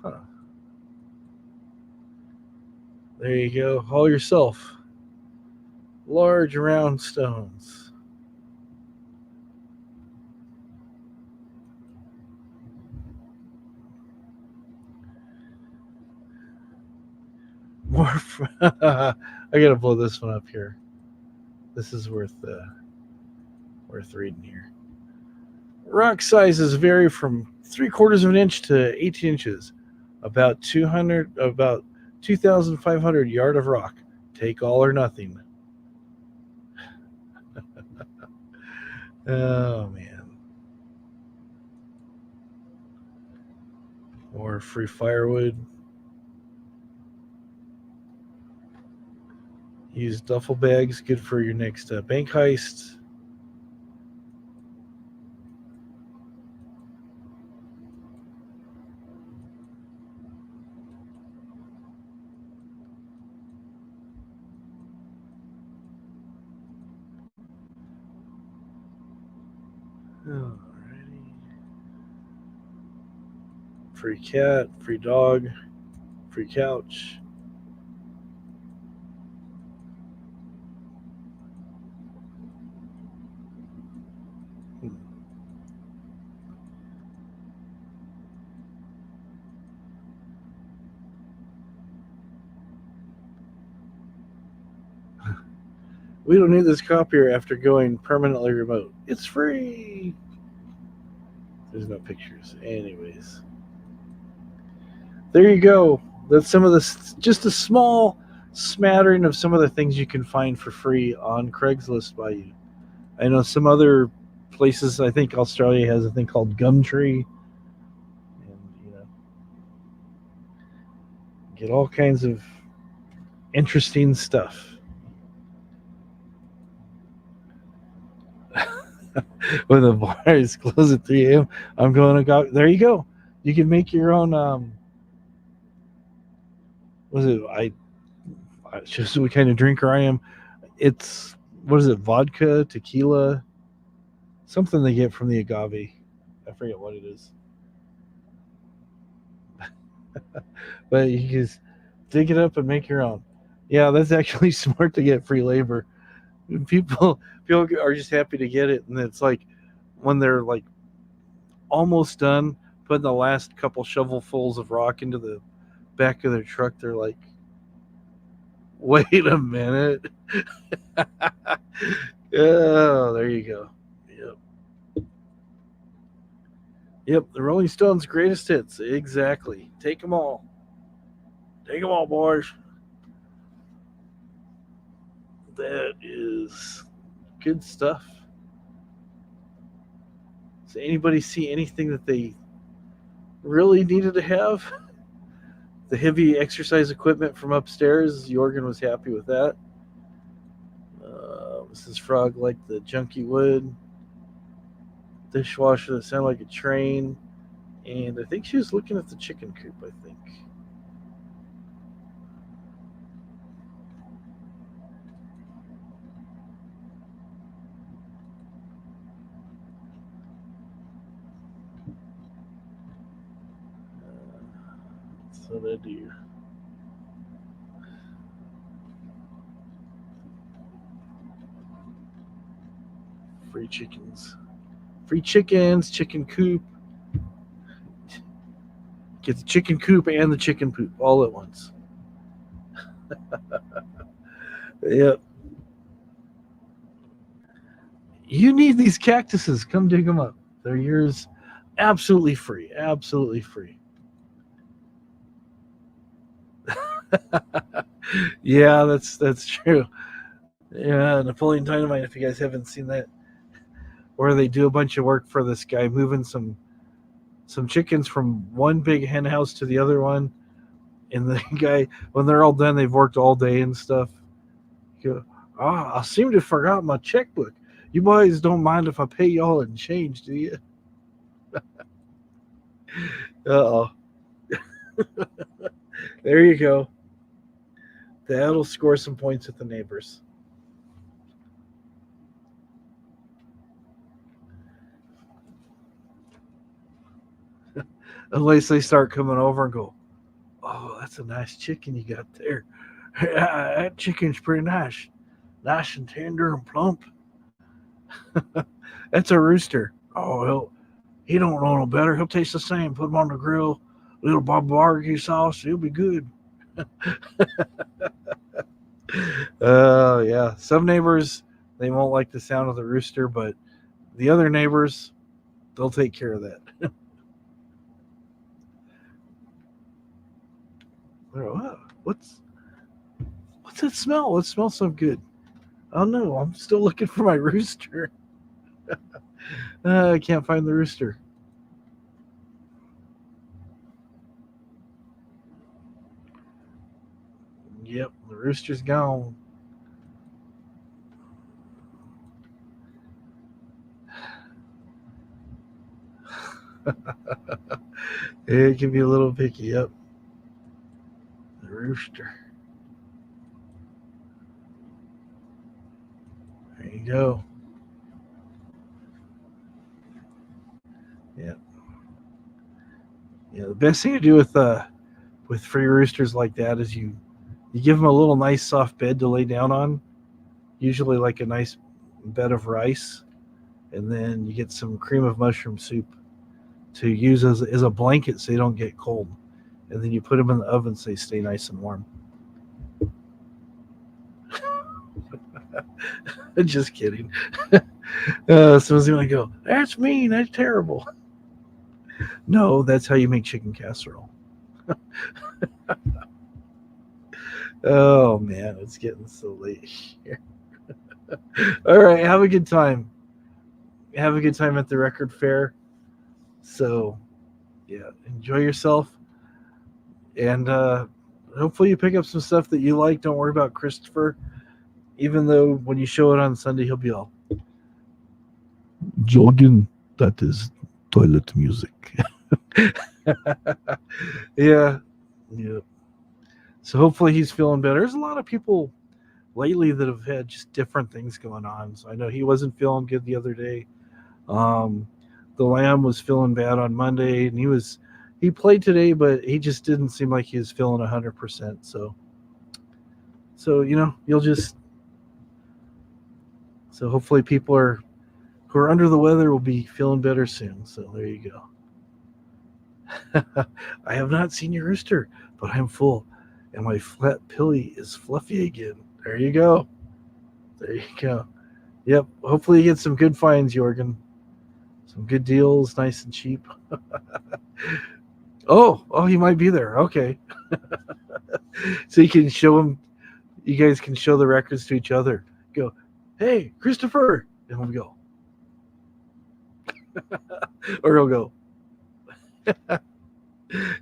Huh. There you go. All yourself. Large round stones. More. I gotta blow this one up here. This is worth reading here. Rock sizes vary from 3/4 of an inch to 18 inches. About 2,500 yard of rock. Take all or nothing. Oh man. More free firewood. Use duffel bags. Good for your next bank heist. Alrighty. Free cat, free dog, free couch. We don't need this copier after going permanently remote. It's free. There's no pictures. Anyways. There you go. That's some of this, just a small smattering of some of the things you can find for free on Craigslist by you. I know some other places, I think Australia has a thing called Gumtree. And, get all kinds of interesting stuff. When the bar is closed at 3 a.m., I'm going to go. There you go. You can make your own. Just what kind of drinker I am. It's, what is it? Vodka, tequila, something they get from the agave. I forget what it is. But you just dig it up and make your own. Yeah, that's actually smart to get free labor. People are just happy to get it, and it's like when they're like almost done putting the last couple shovelfuls of rock into the back of their truck, they're like, wait a minute. Oh, there you go. Yep. Yep, the Rolling Stones' greatest hits. Exactly. Take them all. Take them all, boys. That is good stuff. Does anybody see anything that they really needed to have? The heavy exercise equipment from upstairs, Jorgen was happy with that. Mrs. Frog liked the junky wood dishwasher that sounded like a train. And I think she was looking at the chicken coop, I think. That's what I do. Free chickens. Free chickens, chicken coop. Get the chicken coop and the chicken poop all at once. Yep. You need these cactuses. Come dig them up. They're yours absolutely free. Absolutely free. Yeah, that's true. Yeah, Napoleon Dynamite, if you guys haven't seen that, where they do a bunch of work for this guy moving some chickens from one big hen house to the other one, and the guy, when they're all done, they've worked all day and stuff. You go, I seem to have forgot my checkbook. You boys don't mind if I pay y'all in change, do you? Uh-oh. There you go. That'll score some points with the neighbors. Unless they start coming over and go, oh, that's a nice chicken you got there. That chicken's pretty nice. Nice and tender and plump. That's a rooster. Oh, he don't know no better. He'll taste the same. Put him on the grill, little barbecue sauce. He'll be good. Yeah. Some neighbors, they won't like the sound of the rooster, but the other neighbors, they'll take care of that. Oh, what's that smell? It smells so good. Oh no, I'm still looking for my rooster. I can't find the rooster. Yep, the rooster's gone. It can be a little picky. Yep, the rooster. There you go. Yeah, yeah. The best thing to do with free roosters like that is you give them a little nice soft bed to lay down on, usually like a nice bed of rice, and then you get some cream of mushroom soup to use as a blanket so they don't get cold. And then you put them in the oven so they stay nice and warm. Just kidding. Someone's going to go, that's mean, that's terrible. No, that's how you make chicken casserole. Oh, man, it's getting so late here. All right, have a good time. Have a good time at the record fair. So, yeah, enjoy yourself. And hopefully you pick up some stuff that you like. Don't worry about Christopher. Even though when you show it on Sunday, he'll be all, Jorgen, that is toilet music. Yeah. Yeah. So hopefully he's feeling better. There's a lot of people lately that have had just different things going on. So I know he wasn't feeling good the other day. The Lamb was feeling bad on Monday, and he played today, but he just didn't seem like he was feeling 100%. So you'll just. So hopefully people who are under the weather will be feeling better soon. So there you go. I have not seen your rooster, but I'm full, and my flat pilly is fluffy again. There you go. There you go. Yep. Hopefully you get some good finds, Jorgen. Some good deals, nice and cheap. Oh, he might be there. Okay. So you can show him, you guys can show the records to each other. Go, hey, Christopher. And we'll go. Or he'll go.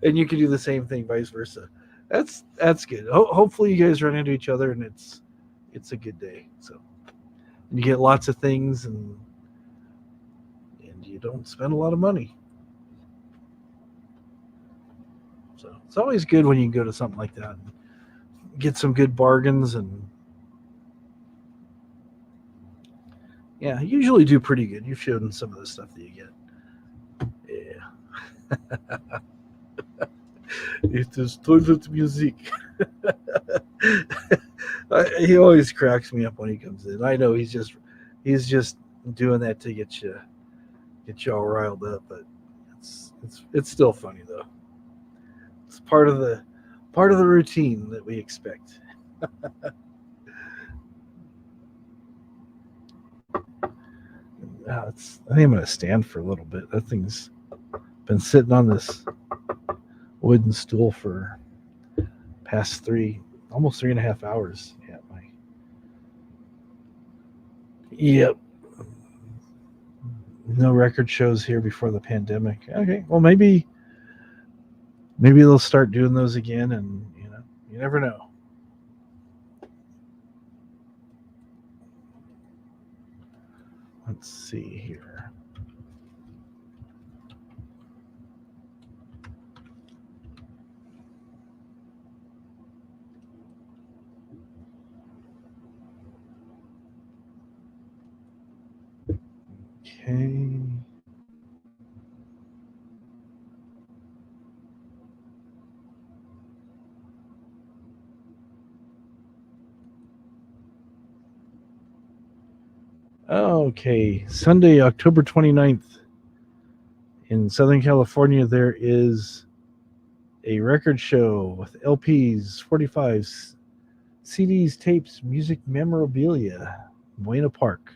And you can do the same thing, vice versa. That's good. Hopefully you guys run into each other and it's a good day. So and you get lots of things and you don't spend a lot of money. So it's always good when you can go to something like that and get some good bargains and yeah, you usually do pretty good. You've shown some of the stuff that you get. Yeah. It is toilet music. He always cracks me up when he comes in. I know he's just doing that to get you all riled up, but it's still funny though. It's part of the routine that we expect. I think I'm gonna stand for a little bit. That thing's been sitting on this wooden stool for past almost 3.5 hours. Yep. No record shows here before the pandemic. Okay, well maybe they'll start doing those again, and you never know. Let's see here. Okay. Okay, Sunday, October 29th in Southern California, there is a record show with LPs, 45s, CDs, tapes, music memorabilia, Buena Park.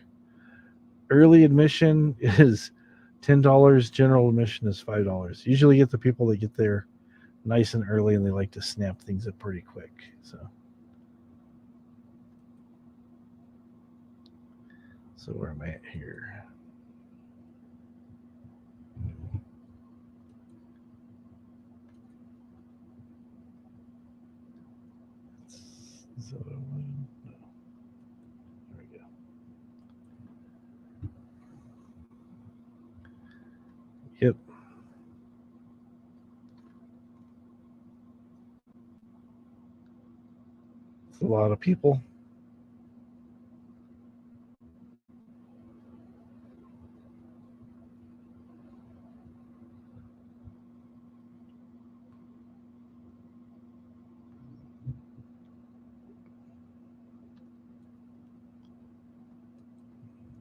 Early admission is $10. General admission is $5. Usually get the people that get there nice and early and they like to snap things up pretty quick. So where am I at here? Is that what I wanted? No. There we go. Yep. It's a lot of people.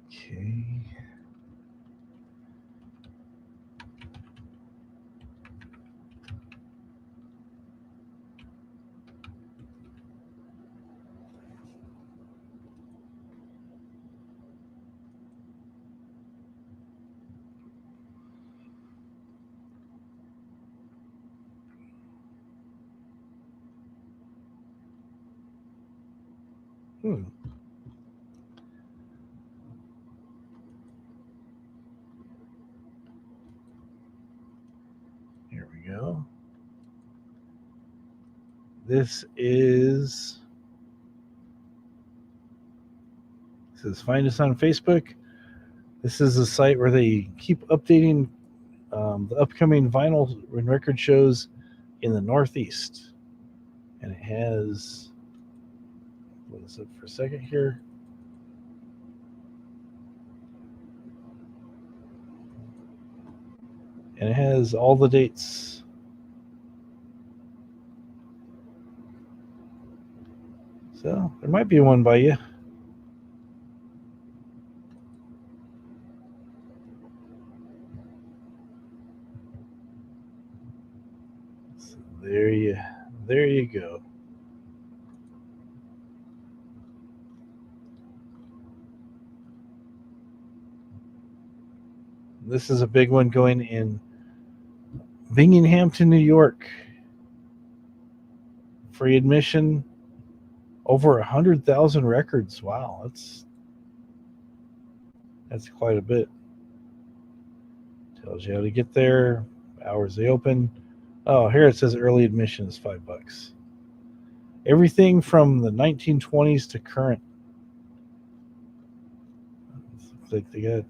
Okay. Here we go. This says find us on Facebook. This is a site where they keep updating the upcoming vinyl and record shows in the Northeast. And it has, hold this up for a second here. And it has all the dates. So there might be one by you. So there you go. This is a big one going in Binghamton, New York. Free admission, over 100,000 records. Wow, that's quite a bit. Tells you how to get there, hours they open. Oh, here it says early admission is $5. Everything from the 1920s to current. Looks like they got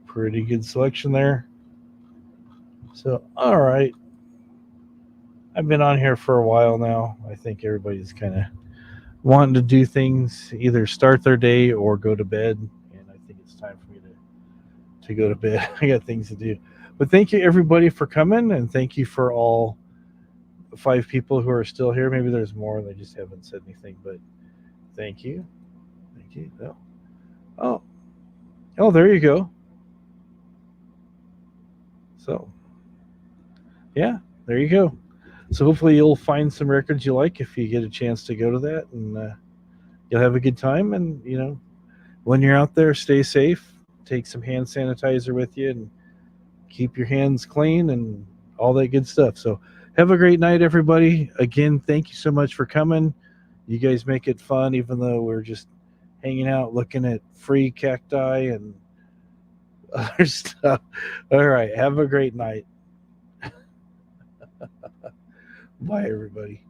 pretty good selection there. So, all right. I've been on here for a while now. I think everybody's kind of wanting to do things, either start their day or go to bed. And I think it's time for me to go to bed. I got things to do. But thank you, everybody, for coming. And thank you for all 5 people who are still here. Maybe there's more and they just haven't said anything. But thank you. Thank you. Oh, there you go. So, yeah, there you go. So hopefully you'll find some records you like if you get a chance to go to that, and you'll have a good time. And when you're out there, stay safe. Take some hand sanitizer with you, and keep your hands clean, and all that good stuff. So have a great night, everybody. Again, thank you so much for coming. You guys make it fun, even though we're just hanging out looking at free cacti and other stuff. All right, have a great night. Bye, everybody.